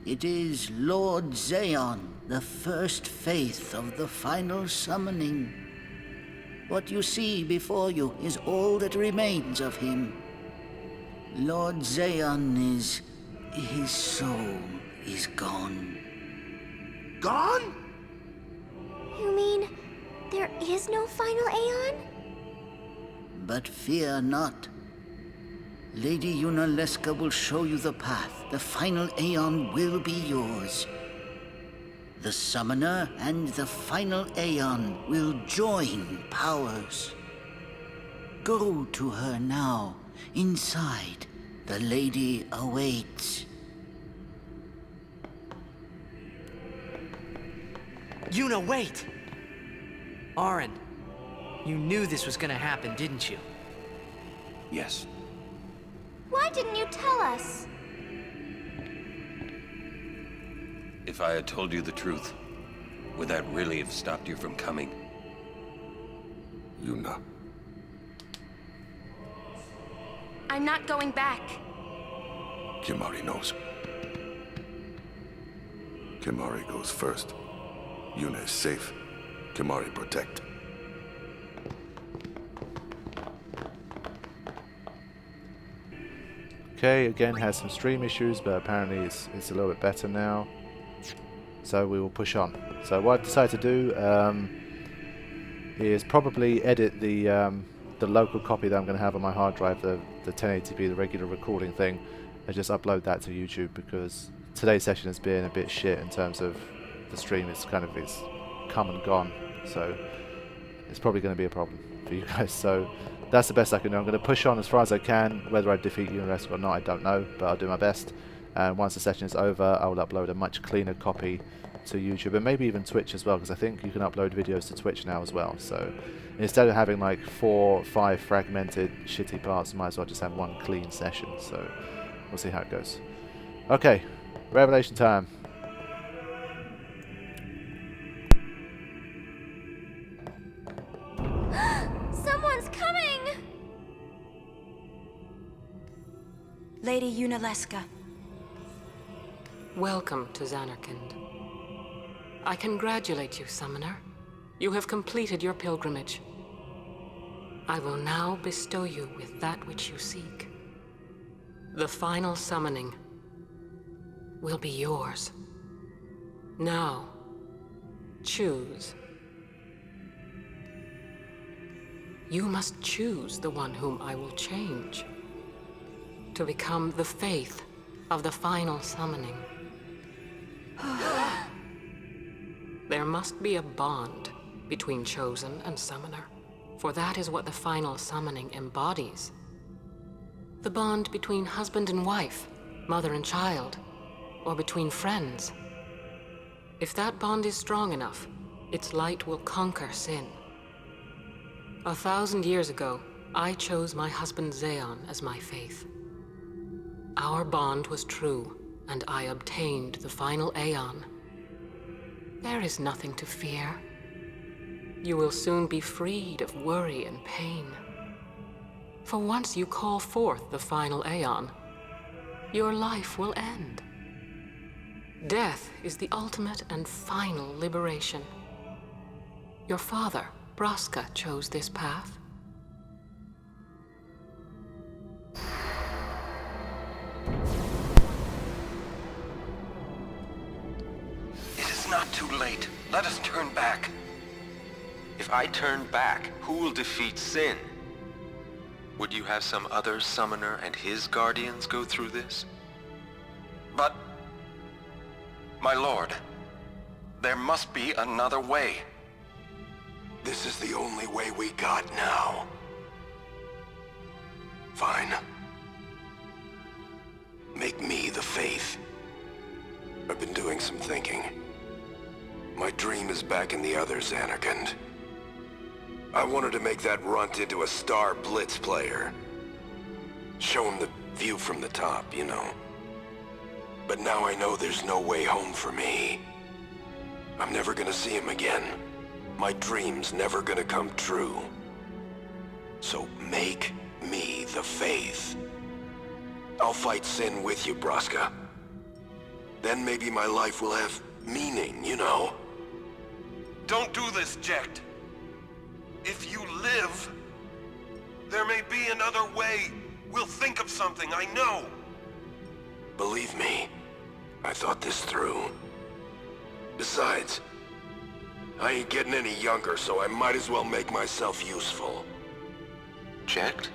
It is Lord Zaon, the first faith of the final summoning. What you see before you is all that remains of him. Lord Zaon is... his soul is gone. Gone? You mean there is no final Aeon? But fear not. Lady Yunalesca will show you the path. The final Aeon will be yours. The Summoner and the final Aeon will join powers. Go to her now. Inside, the lady awaits. Yuna, wait! Oren, you knew this was gonna happen, didn't you? Yes. Why didn't you tell us? If I had told you the truth, would that really have stopped you from coming? Yuna. I'm not going back. Kimahri knows. Kimahri goes first. Yuna is safe. Kimahri protect. Okay, again has some stream issues, but apparently it's a little bit better now. So we will push on. So what I've decided to do is probably edit the local copy that I'm going to have on my hard drive, the 1080p, the regular recording thing, and just upload that to YouTube, because today's session has been a bit shit in terms of the stream. It's come and gone, so it's probably going to be a problem for you guys. So that's the best I can do. I'm going to push on as far as I can. Whether I defeat Yunalesca or not, I don't know, but I'll do my best. And once the session is over, I will upload a much cleaner copy to YouTube, and maybe even Twitch as well, because I think you can upload videos to Twitch now as well. So instead of having like 4 or 5 fragmented shitty parts, I might as well just have one clean session. So we'll see how it goes. Okay, Revelation time. Someone's coming! Lady Yunalesca. Welcome to Zanarkand. I congratulate you, Summoner. You have completed your pilgrimage. I will now bestow you with that which you seek. The final summoning will be yours. Now, choose. You must choose the one whom I will change to become the faith of the final summoning. There must be a bond between Chosen and Summoner, for that is what the final summoning embodies. The bond between husband and wife, mother and child, or between friends. If that bond is strong enough, its light will conquer sin. 1,000 years ago, I chose my husband Zeon as my faith. Our bond was true, and I obtained the final Aeon. There is nothing to fear. You will soon be freed of worry and pain. For once you call forth the final Aeon, your life will end. Death is the ultimate and final liberation. Your father, Braska, chose this path. It is not too late. Let us turn back. If I turn back, who will defeat Sin? Would you have some other summoner and his guardians go through this? But, my lord, there must be another way. This is the only way we got now. Fine. Make me the faith. I've been doing some thinking. My dream is back in the other Zanarkand. I wanted to make that runt into a star blitz player. Show him the view from the top, you know. But now I know there's no way home for me. I'm never gonna see him again. My dream's never gonna come true. So make me the faith. I'll fight Sin with you, Braska. Then maybe my life will have meaning, you know? Don't do this, Jecht. If you live, there may be another way. We'll think of something, I know. Believe me, I thought this through. Besides, I ain't getting any younger, so I might as well make myself useful. Jecht?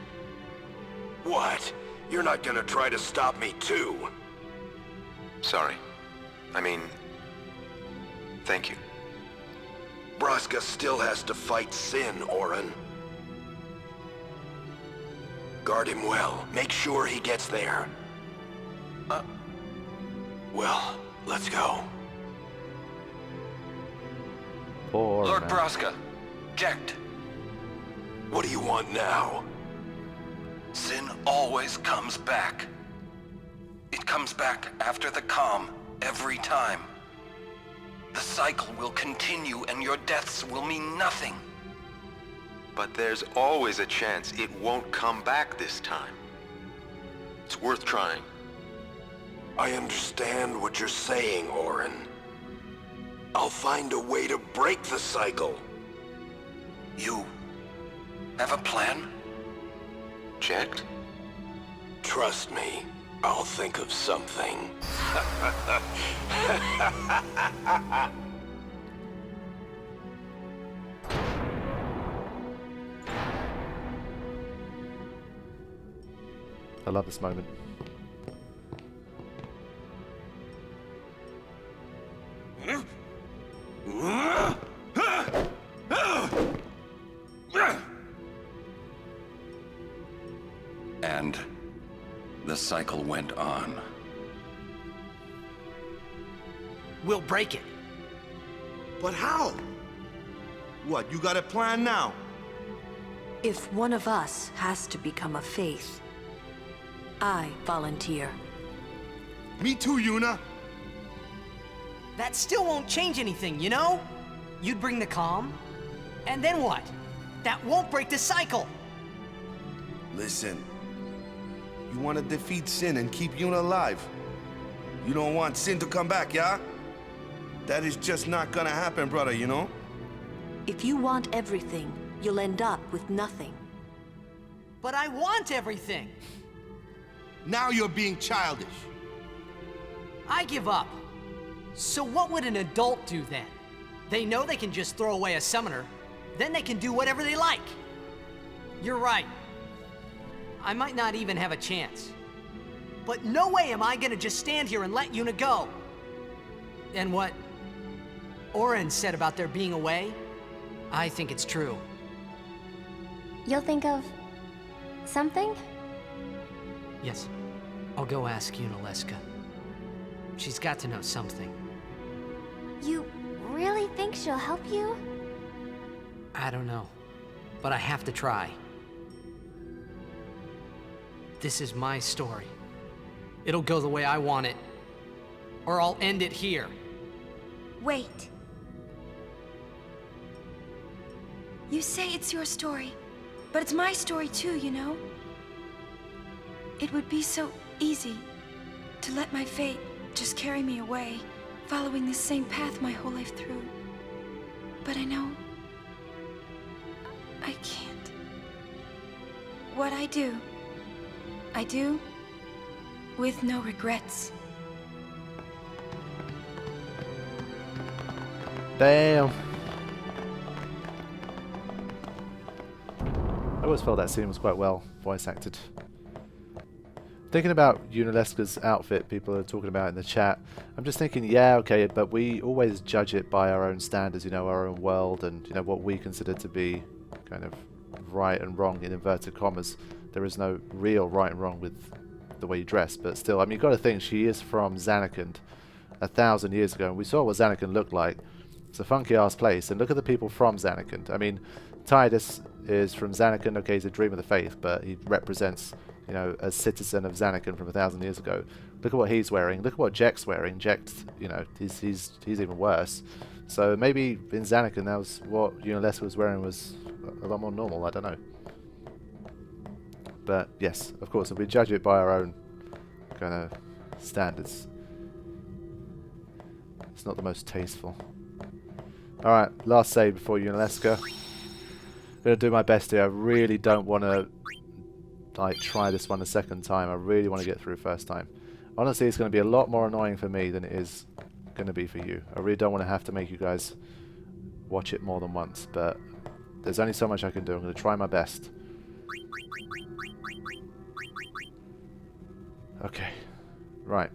What? You're not gonna try to stop me too? Sorry. I mean, thank you. Braska still has to fight Sin, Orin. Guard him well. Make sure he gets there. Well, let's go. Poor Lord man. Braska, Jecht. What do you want now? Sin always comes back. It comes back after the calm, every time. The cycle will continue and your deaths will mean nothing. But there's always a chance it won't come back this time. It's worth trying. I understand what you're saying, Orin. I'll find a way to break the cycle. You have a plan? Jecht? Trust me, I'll think of something. I love this moment. And the cycle went on. We'll break it. But how? What, you got a plan now? If one of us has to become a faith, I volunteer. Me too, Yuna. That still won't change anything, you know? You'd bring the calm, and then what? That won't break the cycle! Listen, you want to defeat Sin and keep Yuna alive. You don't want Sin to come back, yeah? That is just not gonna happen, brother, you know? If you want everything, you'll end up with nothing. But I want everything! Now you're being childish. I give up. So what would an adult do then? They know they can just throw away a summoner, then they can do whatever they like. You're right. I might not even have a chance. But no way am I gonna just stand here and let Yuna go. And what Orin said about there being a way, I think it's true. You'll think of something? Yes, I'll go ask Yunalesca. She's got to know something. You really think she'll help you? I don't know, but I have to try. This is my story. It'll go the way I want it, or I'll end it here. Wait. You say it's your story, but it's my story too, you know? It would be so easy to let my fate just carry me away, following this same path my whole life through. But I know I can't. What I do with no regrets. Damn. I always felt that scene was quite well voice acted. Thinking about Yunalesca's outfit, people are talking about in the chat. I'm just thinking, yeah, okay, but we always judge it by our own standards, you know, our own world, and you know what we consider to be kind of right and wrong in inverted commas. There is no real right and wrong with the way you dress, but still, I mean, you've got to think she is from Zanarkand 1,000 years ago, and we saw what Zanarkand looked like. It's a funky ass place, and look at the people from Zanarkand. I mean, Tidus is from Zanarkand. Okay, he's a dream of the faith, but he represents, you know, a citizen of Zanarkand from 1,000 years ago. Look at what he's wearing. Look at what Jecht's wearing. Jecht, you know, he's even worse. So maybe in Zanarkand, that was what Yunalesca was wearing was a lot more normal. I don't know. But yes, of course, if we judge it by our own kind of standards, it's not the most tasteful. Alright, last save before Yunalesca. I'm going to do my best here. I really don't want to like try this one a second time. I really want to get through first time. Honestly, it's going to be a lot more annoying for me than it is going to be for you. I really don't want to have to make you guys watch it more than once, but there's only so much I can do. I'm going to try my best. Okay, right.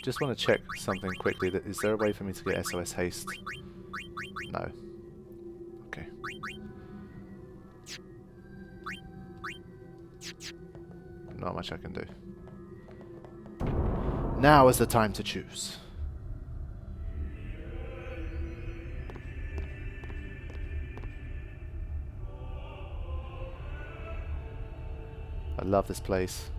Just want to check something quickly. Is there a way for me to get SOS haste? No. Okay. Not much I can do. Now is the time to choose. I love this place.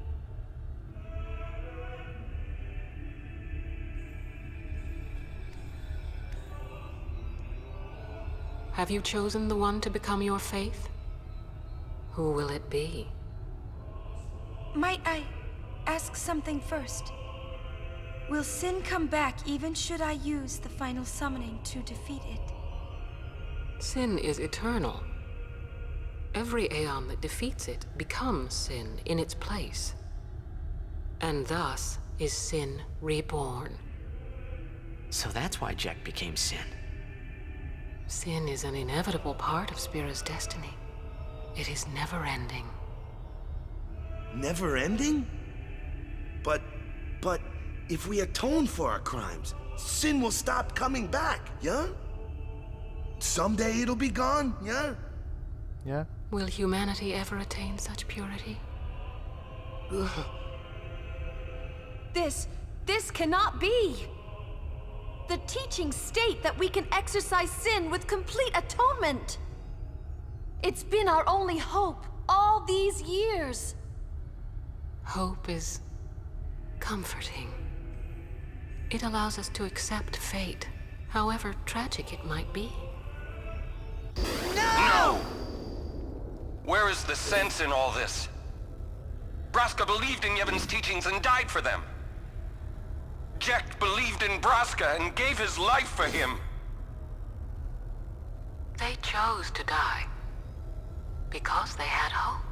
Have you chosen the one to become your faith? Who will it be? Might I ask something first? Will sin come back even should I use the final summoning to defeat it? Sin is eternal. Every aeon that defeats it becomes sin in its place. And thus is sin reborn. So that's why Jecht became sin. Sin is an inevitable part of Spira's destiny. It is never-ending. Never-ending? But if we atone for our crimes, sin will stop coming back, yeah? Someday it'll be gone, yeah? Yeah? Will humanity ever attain such purity? This cannot be! The teachings state that we can exercise sin with complete atonement! It's been our only hope all these years! Hope is comforting. It allows us to accept fate, however tragic it might be. No! Where is the sense in all this? Braska believed in Yevon's teachings and died for them. Jecht believed in Braska and gave his life for him. They chose to die because they had hope.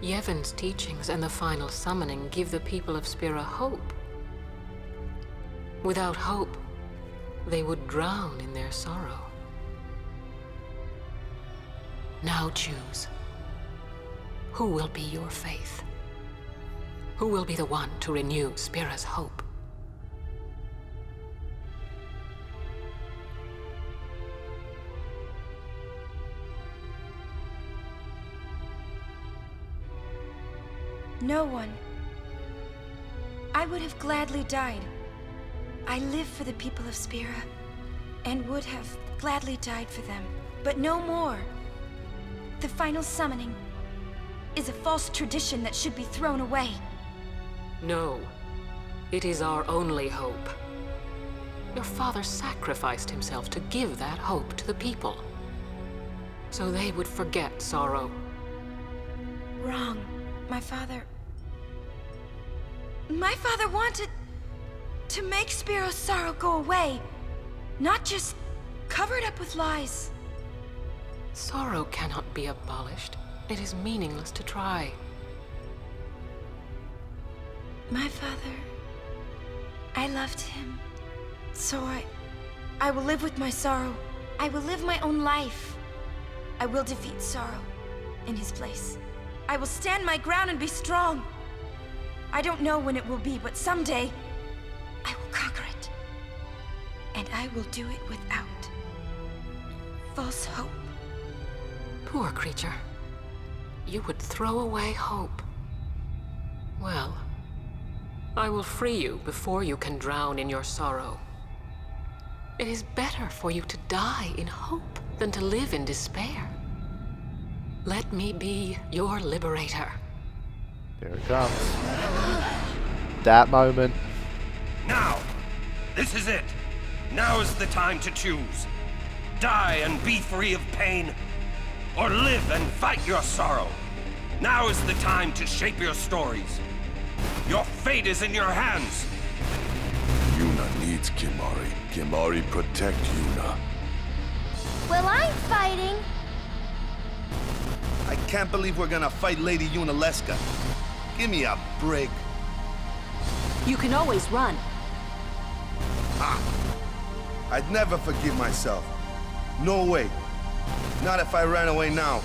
Yevon's teachings and the final summoning give the people of Spira hope. Without hope, they would drown in their sorrow. Now choose. Who will be your faith? Who will be the one to renew Spira's hope? No one. I would have gladly died. I live for the people of Spira, and would have gladly died for them, but no more. The final summoning is a false tradition that should be thrown away. No. It is our only hope. Your father sacrificed himself to give that hope to the people, so they would forget sorrow. Wrong. My father wanted to make Spiro's sorrow go away, not just cover it up with lies. Sorrow cannot be abolished. It is meaningless to try. My father, I loved him. So I will live with my sorrow. I will live my own life. I will defeat sorrow in his place. I will stand my ground and be strong. I don't know when it will be, but someday I will conquer it. And I will do it without false hope. Poor creature. You would throw away hope. Well, I will free you before you can drown in your sorrow. It is better for you to die in hope than to live in despair. Let me be your liberator. Here it comes. That moment. Now! This is it! Now is the time to choose. Die and be free of pain, or live and fight your sorrow. Now is the time to shape your stories. Your fate is in your hands. Yuna needs Kimahri. Kimahri protect Yuna. Well, I'm fighting. I can't believe we're gonna fight Lady Yunalesca. Give me a break. You can always run. I'd never forgive myself. No way. Not if I ran away now.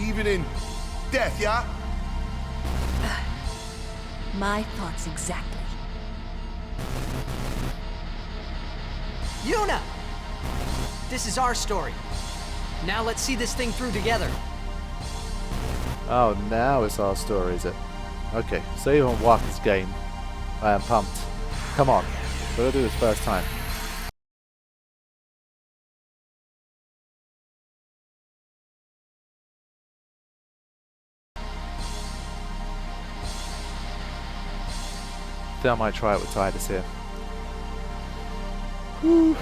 Even in death, yeah? My thoughts exactly. Yuna! This is our story. Now let's see this thing through together. Oh, now it's our story, is it? Okay, so even Waka's game. I am pumped. Come on, we're gonna do this first time. I think I might try it with Tidus here. Whew.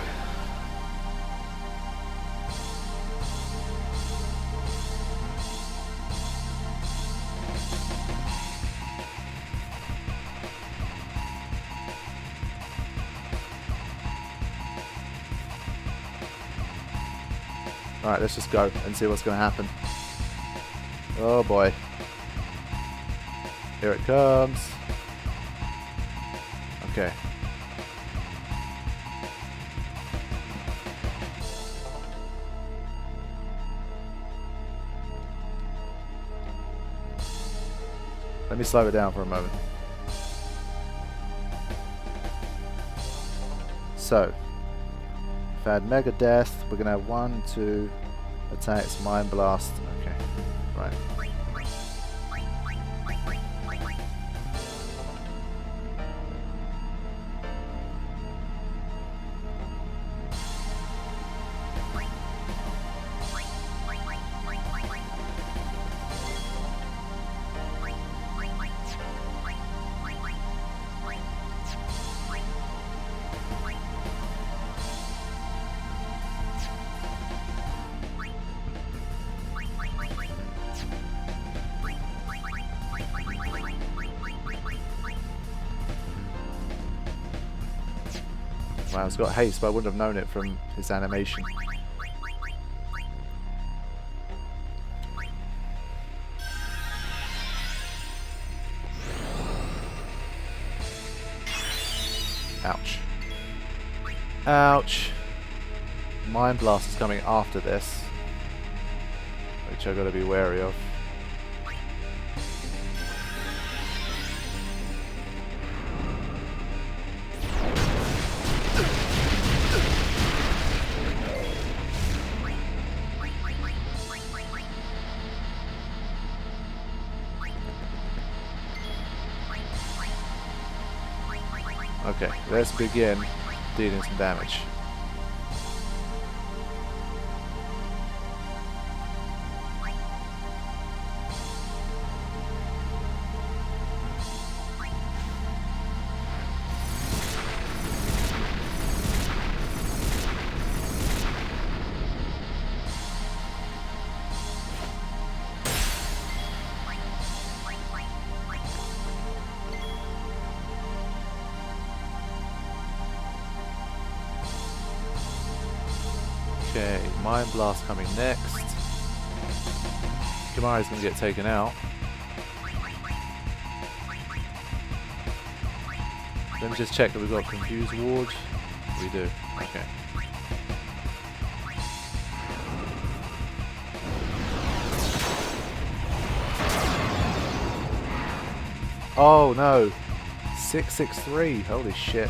Alright, let's just go and see what's going to happen. Oh boy. Here it comes. Okay. Let me slow it down for a moment. So, if I had Mega Death, we're going to have 1, 2 attacks, Mind Blast. Okay, right. Wow, it's got haste, but I wouldn't have known it from his animation. Ouch. Ouch. Mind Blast is coming after this, which I've got to be wary of. Okay, let's begin dealing some damage. Okay, Mind Blast coming next. Kimahri's gonna get taken out. Let me just check that we've got Confused Ward. We do. Okay. Oh no! 663! Holy shit.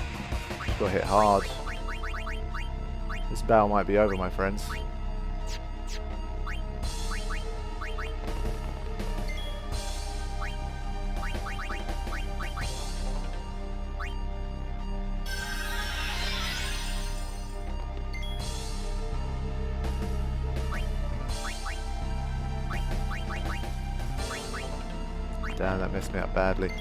Just got hit hard. This battle might be over, my friends. Damn, that messed me up badly.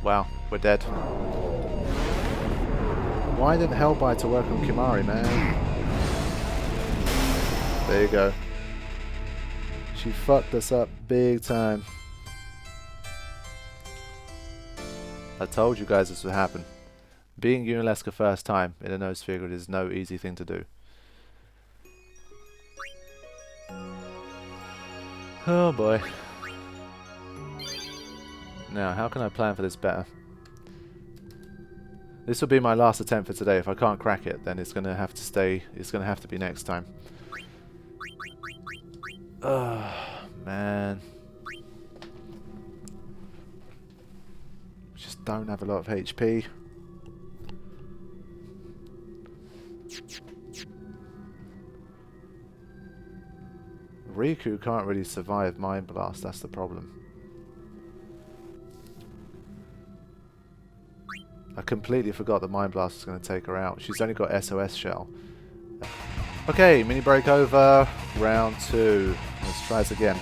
Wow, we're dead. Why didn't Hellbiter work on Kimahri, man? There you go. She fucked us up big time. I told you guys this would happen. Being Yunalesca first time in a Noosphere grid is no easy thing to do. Oh boy. Now, how can I plan for this better? This will be my last attempt for today. If I can't crack it, then it's going to have to stay. It's going to have to be next time. Oh, man. Just don't have a lot of HP. Riku can't really survive Mind Blast, that's the problem. I completely forgot that Mind Blast was going to take her out. She's only got SOS Shell. Okay, mini break over. Round 2. Let's try this again.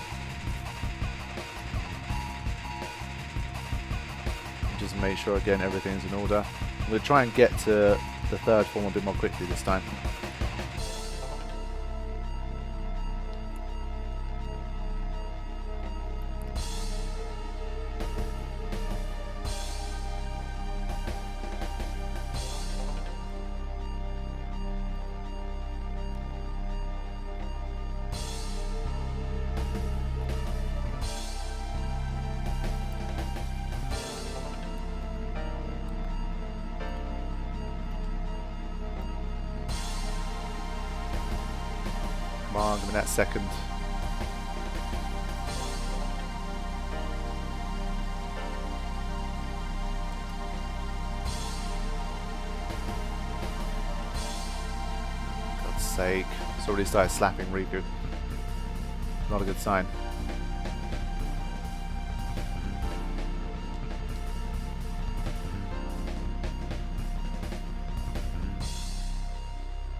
Just make sure again everything's in order. I'm going to try and get to the third form a bit more quickly this time. Come on, give me that second. God's sake. It's already started slapping Riku. Not a good sign.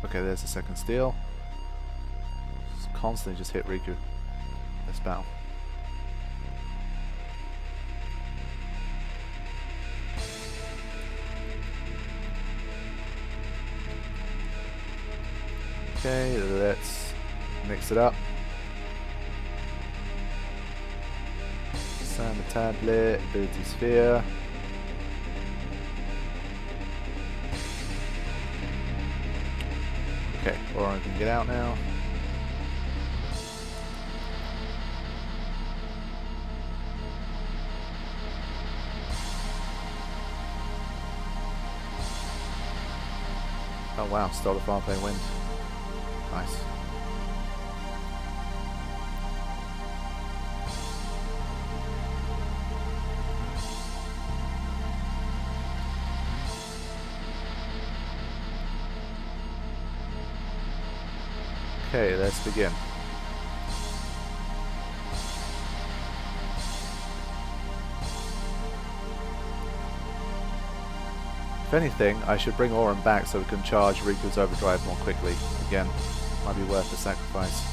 Okay, there's the second steal. Constantly just hit Riku this battle. Okay, let's mix it up. Sand tablet, ability sphere. Okay, Oran can get out now. Oh wow, stole the farm plane wind. Nice. Okay, let's begin. If anything, I should bring Oran back so we can charge Riku's overdrive more quickly. Again, might be worth the sacrifice.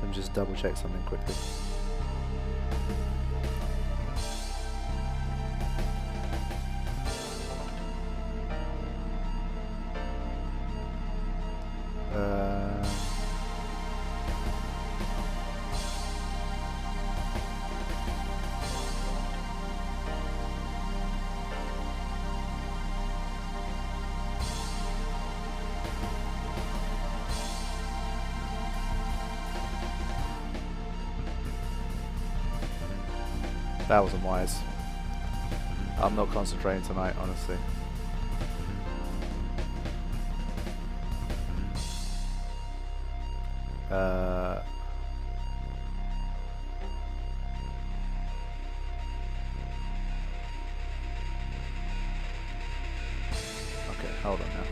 Let me just double check something quickly. That wasn't wise. I'm not concentrating tonight, honestly. Okay, hold on now.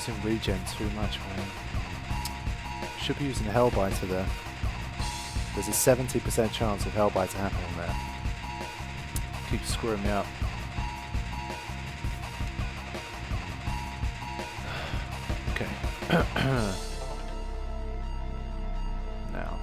using regen too much, man. Should be using Hellbiter there. There's a 70% chance of Hellbiter happening there. Keeps screwing me up. Okay. Now.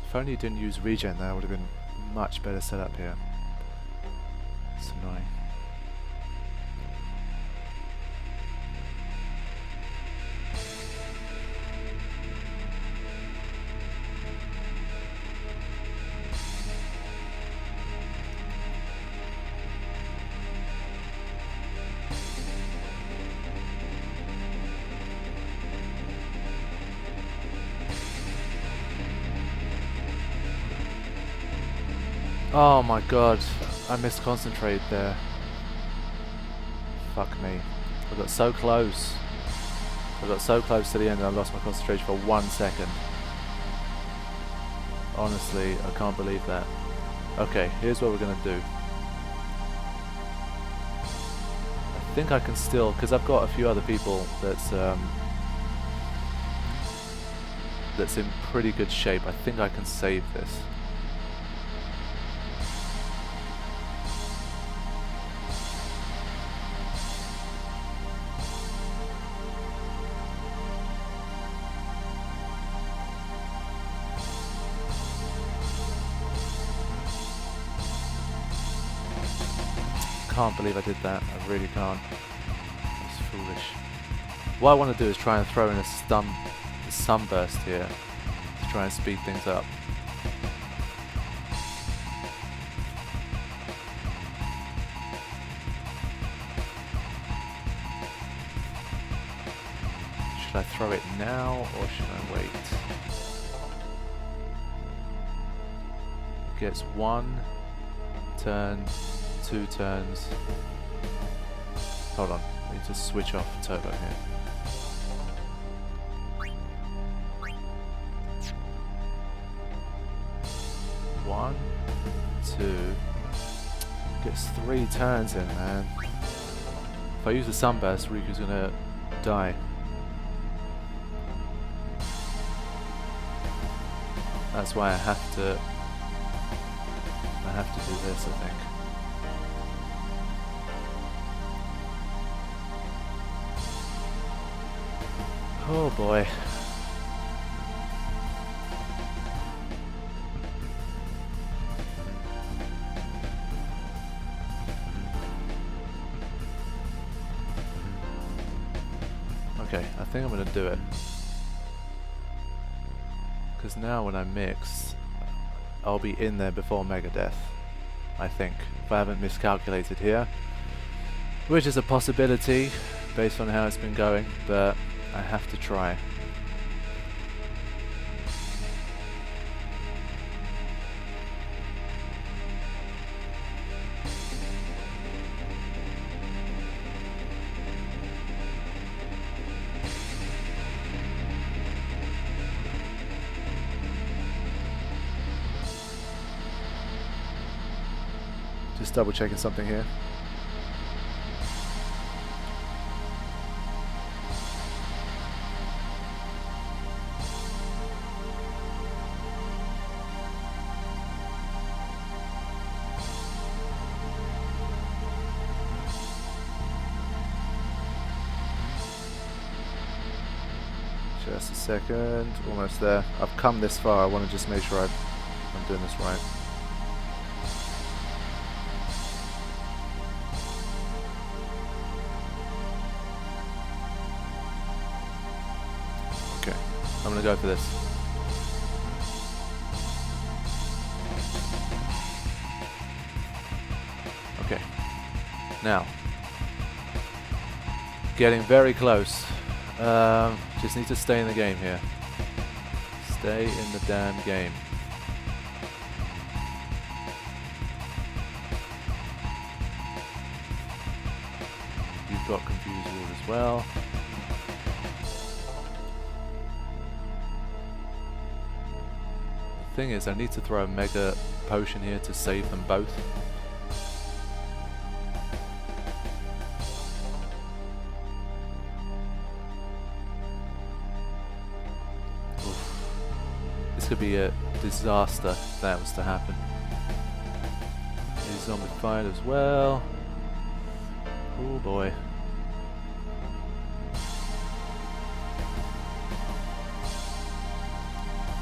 If only you didn't use regen, that would have been much better setup here. It's annoying. Oh my god, I misconcentrated there. Fuck me. I got so close. I got so close to the end and I lost my concentration for 1 second. Honestly, I can't believe that. Okay, here's what we're gonna do. I think I can still, because I've got a few other people that's in pretty good shape. I think I can save this. I can't believe I did that. I really can't. It's foolish. What I want to do is try and throw in a sunburst here to try and speed things up. Should I throw it now or should I wait? It gets 1 turn. 2 turns. Hold on, I need to switch off turbo here. One, 2. Gets 3 turns in, man. If I use a sunburst, Riku's gonna die. That's why I have to do this, I think. Oh boy. Okay, I think I'm gonna do it. Because now when I mix, I'll be in there before Megadeth. I think. If I haven't miscalculated here. Which is a possibility based on how it's been going, but I have to try. Just double checking something here. Just a second. Almost there. I've come this far. I want to just make sure I'm doing this right. Okay. I'm going to go for this. Okay. Now. Getting very close. Just need to stay in the game here. Stay in the damn game. You've got Confused Ward as well. The thing is, I need to throw a Mega Potion here to save them both. Could be a disaster if that was to happen. He's zombified as well. Oh boy.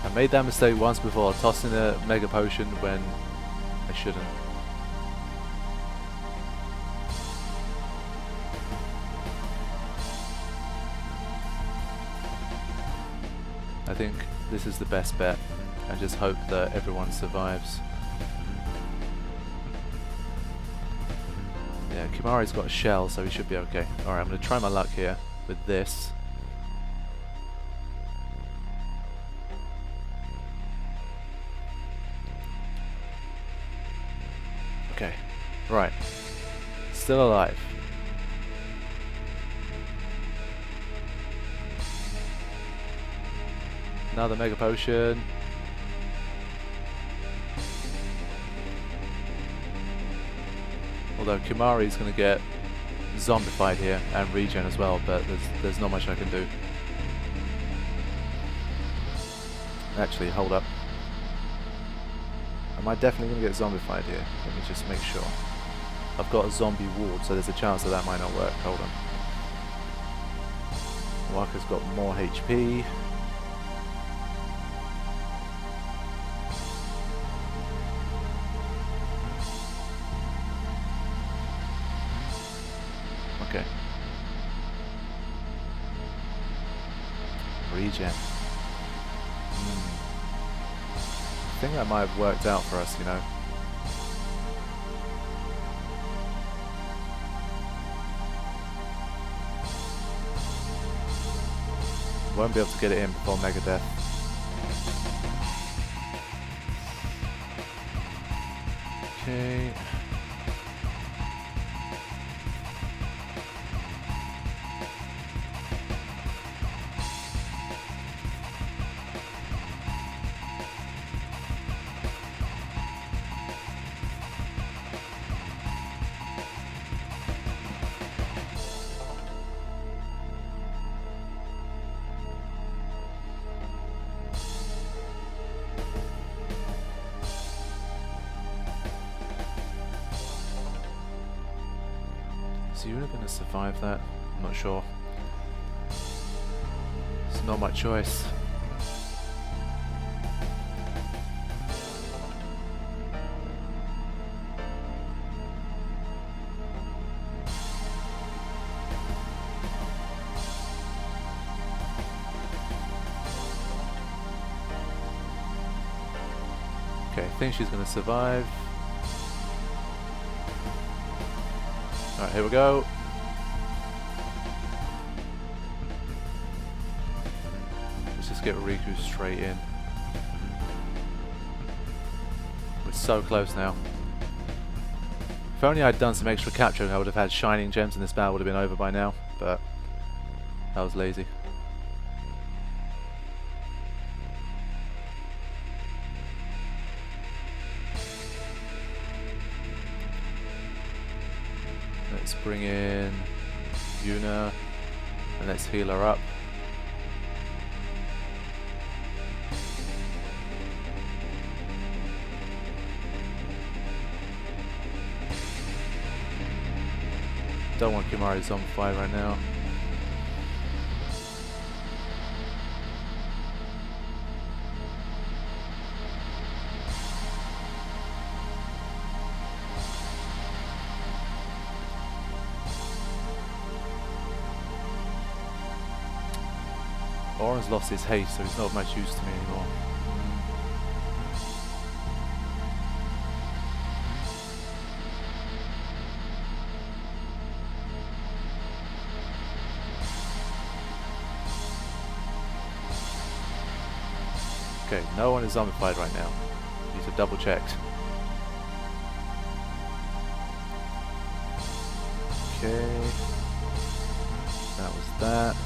I made that mistake once before, tossing a Mega Potion when I shouldn't. I think this is the best bet, and just hope that everyone survives. Yeah, Kimari's got a shell, so he should be okay. Alright, I'm going to try my luck here with this. Okay, right. Still alive. Another Mega Potion. Although Kimari's going to get zombified here and regen as well, but there's not much I can do. Actually, hold up. Am I definitely going to get zombified here? Let me just make sure. I've got a zombie ward, so there's a chance that might not work. Hold on. Waka's got more HP. Okay. Regen. I think that might have worked out for us, you know. Won't be able to get it in before Mega Death. Okay. Is Yuna going to survive that? I'm not sure. It's not my choice. Okay, I think she's going to survive. Alright, here we go. Let's just get Riku straight in. We're so close now. If only I'd done some extra capturing, I would have had shining gems and this battle would have been over by now, but I was lazy. Let's bring in Yuna and let's heal her up. Don't want Kimari's on fire right now. Oren's lost his haste, so he's not much use to me anymore. Okay, no one is zombified right now. Need to double check. Okay. That was that.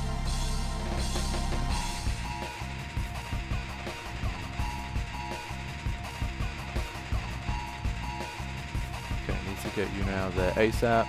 Okay, need to get you now there ASAP.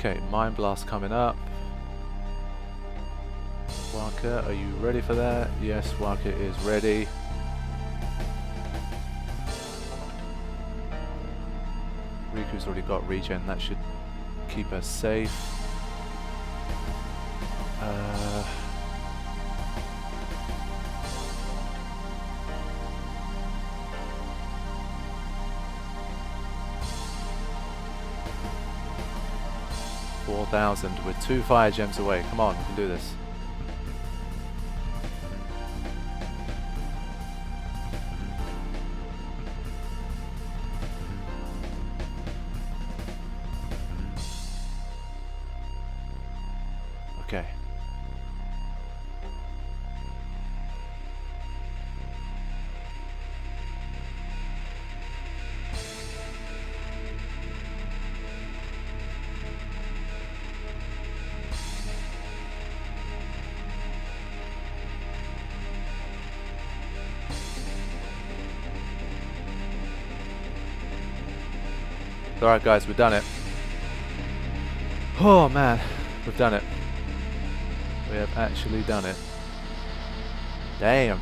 Okay, Mind Blast coming up. Waka, are you ready for that? Yes, Waka is ready. Riku's already got regen, that should keep us safe. 4,000. We're 2 fire gems away. Come on, we can do this. Okay. Alright guys, we've done it. Oh man, we've done it. We have actually done it. Damn.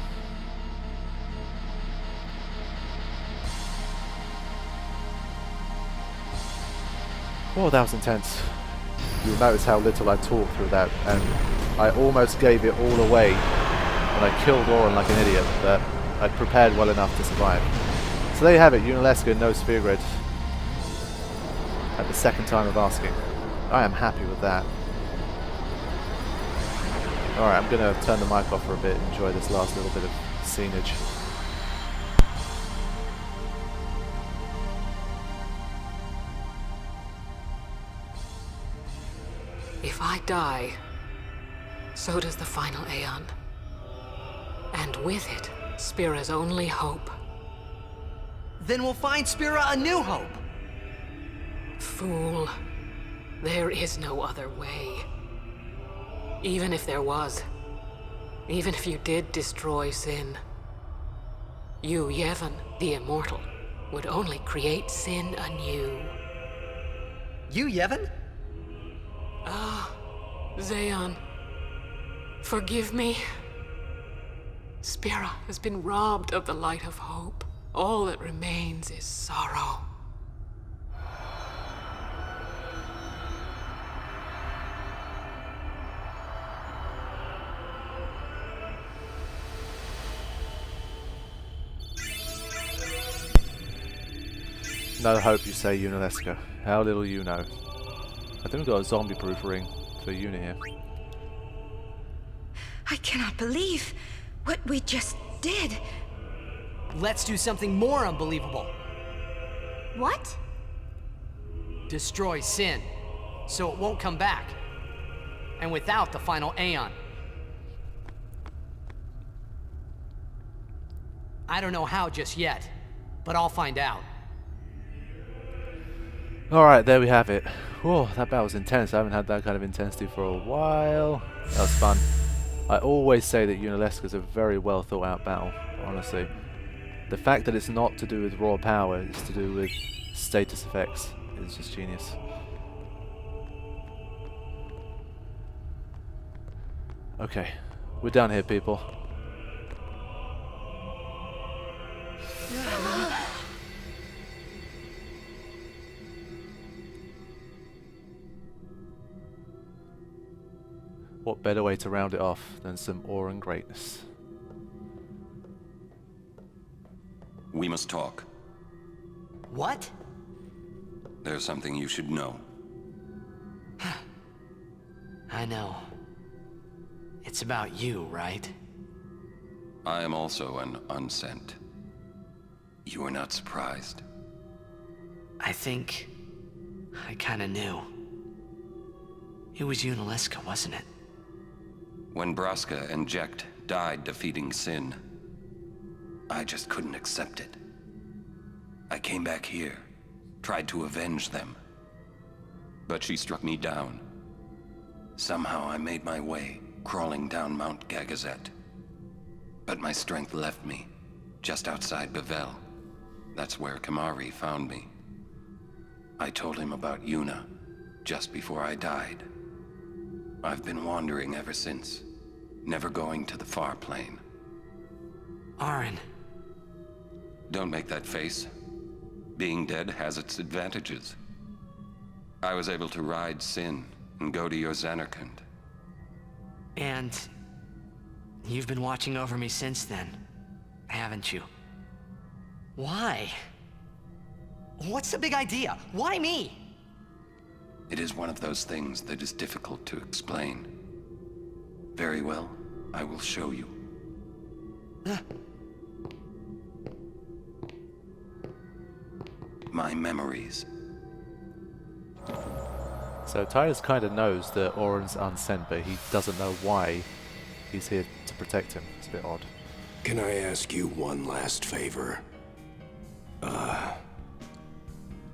Oh, that was intense. You'll notice how little I talked through that, and I almost gave it all away when I killed Oren like an idiot, but I'd prepared well enough to survive. So there you have it, Yunalesca, no sphere grid. At the second time of asking. I am happy with that. Alright, I'm going to turn the mic off for a bit and enjoy this last little bit of scenage. If I die, so does the final Aeon. And with it, Spira's only hope. Then we'll find Spira a new hope! Fool. There is no other way. Even if there was, even if you did destroy Sin, you, Yevon, the Immortal, would only create Sin anew. You, Yevon? Ah, Zayon. Forgive me. Spira has been robbed of the light of hope. All that remains is sorrow. No hope, you say, Yunalesca. How little you know. I think we've got a zombie-proof ring for Yuna here. I cannot believe what we just did. Let's do something more unbelievable. What? Destroy Sin, so it won't come back. And without the final Aeon. I don't know how just yet, but I'll find out. Alright, there we have it. Whoa, that battle was intense. I haven't had that kind of intensity for a while. That was fun. I always say that Yunalesca is a very well thought out battle, honestly. The fact that it's not to do with raw power, it's to do with status effects, is just genius. Okay, we're done here, people. What better way to round it off than some Auron greatness? We must talk. What? There's something you should know. I know. It's about you, right? I am also an unsent. You are not surprised. I think I kinda knew. It was Yunalesca, wasn't it? When Braska and Jecht died defeating Sin, I just couldn't accept it. I came back here, tried to avenge them. But she struck me down. Somehow I made my way, crawling down Mount Gagazet. But my strength left me, just outside Bavel. That's where Kamari found me. I told him about Yuna, just before I died. I've been wandering ever since, never going to the far plane. Auron. Don't make that face. Being dead has its advantages. I was able to ride Sin and go to your Zanarkand. And you've been watching over me since then, haven't you? Why? What's the big idea? Why me? It is one of those things that is difficult to explain. Very well, I will show you. My memories. So Titus kind of knows that Auron's unsent, but he doesn't know why he's here to protect him. It's a bit odd. Can I ask you one last favor?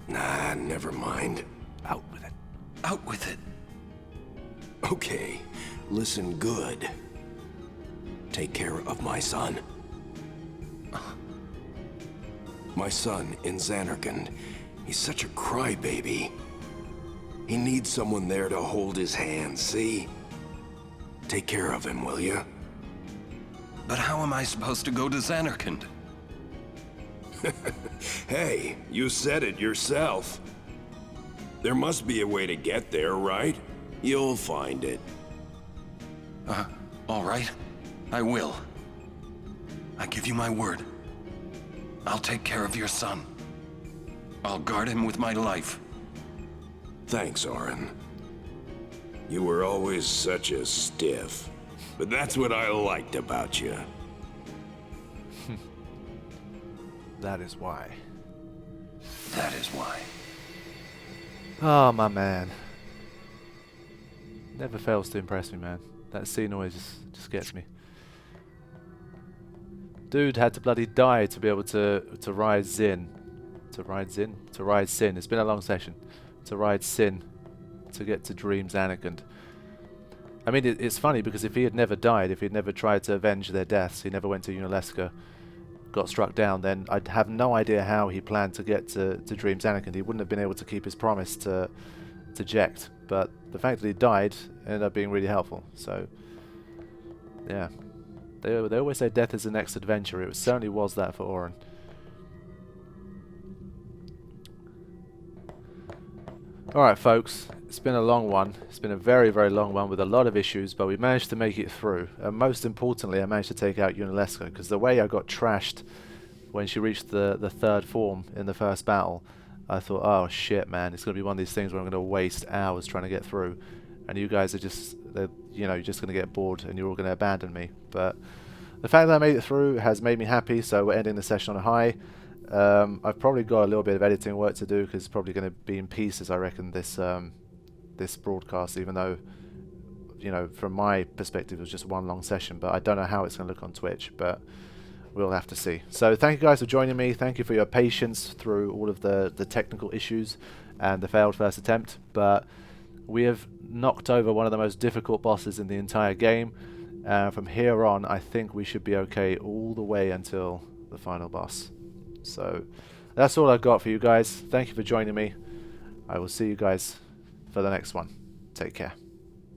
Nah, never mind. Out with it. Out with it. Okay, listen good. Take care of my son. My son in Zanarkand. He's such a crybaby. He needs someone there to hold his hand, see? Take care of him, will you? But how am I supposed to go to Zanarkand? Hey, you said it yourself. There must be a way to get there, right? You'll find it. All right. I will. I give you my word. I'll take care of your son. I'll guard him with my life. Thanks, Auron. You were always such a stiff. But that's what I liked about you. That is why. That is why. Oh, my man. Never fails to impress me, man. That scene always just gets me. Dude had to bloody die to be able to ride Sin. To ride Sin. It's been a long session. To ride Sin. To get to Dream Zanarkand. I mean, it's funny because if he had never died, if he'd never tried to avenge their deaths, he never went to Yunalesca, got struck down, then I'd have no idea how he planned to get to Dream Zanarkand. He wouldn't have been able to keep his promise to Jecht. But the fact that he died ended up being really helpful. So, yeah. They always say death is the next adventure. It certainly was that for Auron. Alright folks, it's been a long one. It's been a very, very long one with a lot of issues, but we managed to make it through. And most importantly, I managed to take out Yunalesca, because the way I got trashed when she reached the third form in the first battle, I thought, oh shit man, it's going to be one of these things where I'm going to waste hours trying to get through. And you guys are just, you know, you're just going to get bored and you're all going to abandon me. But the fact that I made it through has made me happy, so we're ending the session on a high. I've probably got a little bit of editing work to do because it's probably going to be in pieces, I reckon, this this broadcast, even though, you know, from my perspective it was just one long session, but I don't know how it's going to look on Twitch, but we'll have to see. So thank you guys for joining me. Thank you for your patience through all of the technical issues and the failed first attempt, but we have knocked over one of the most difficult bosses in the entire game. From here on, I think we should be okay all the way until the final boss. So that's all I've got for you guys. Thank you for joining me. I will see you guys for the next one. Take care.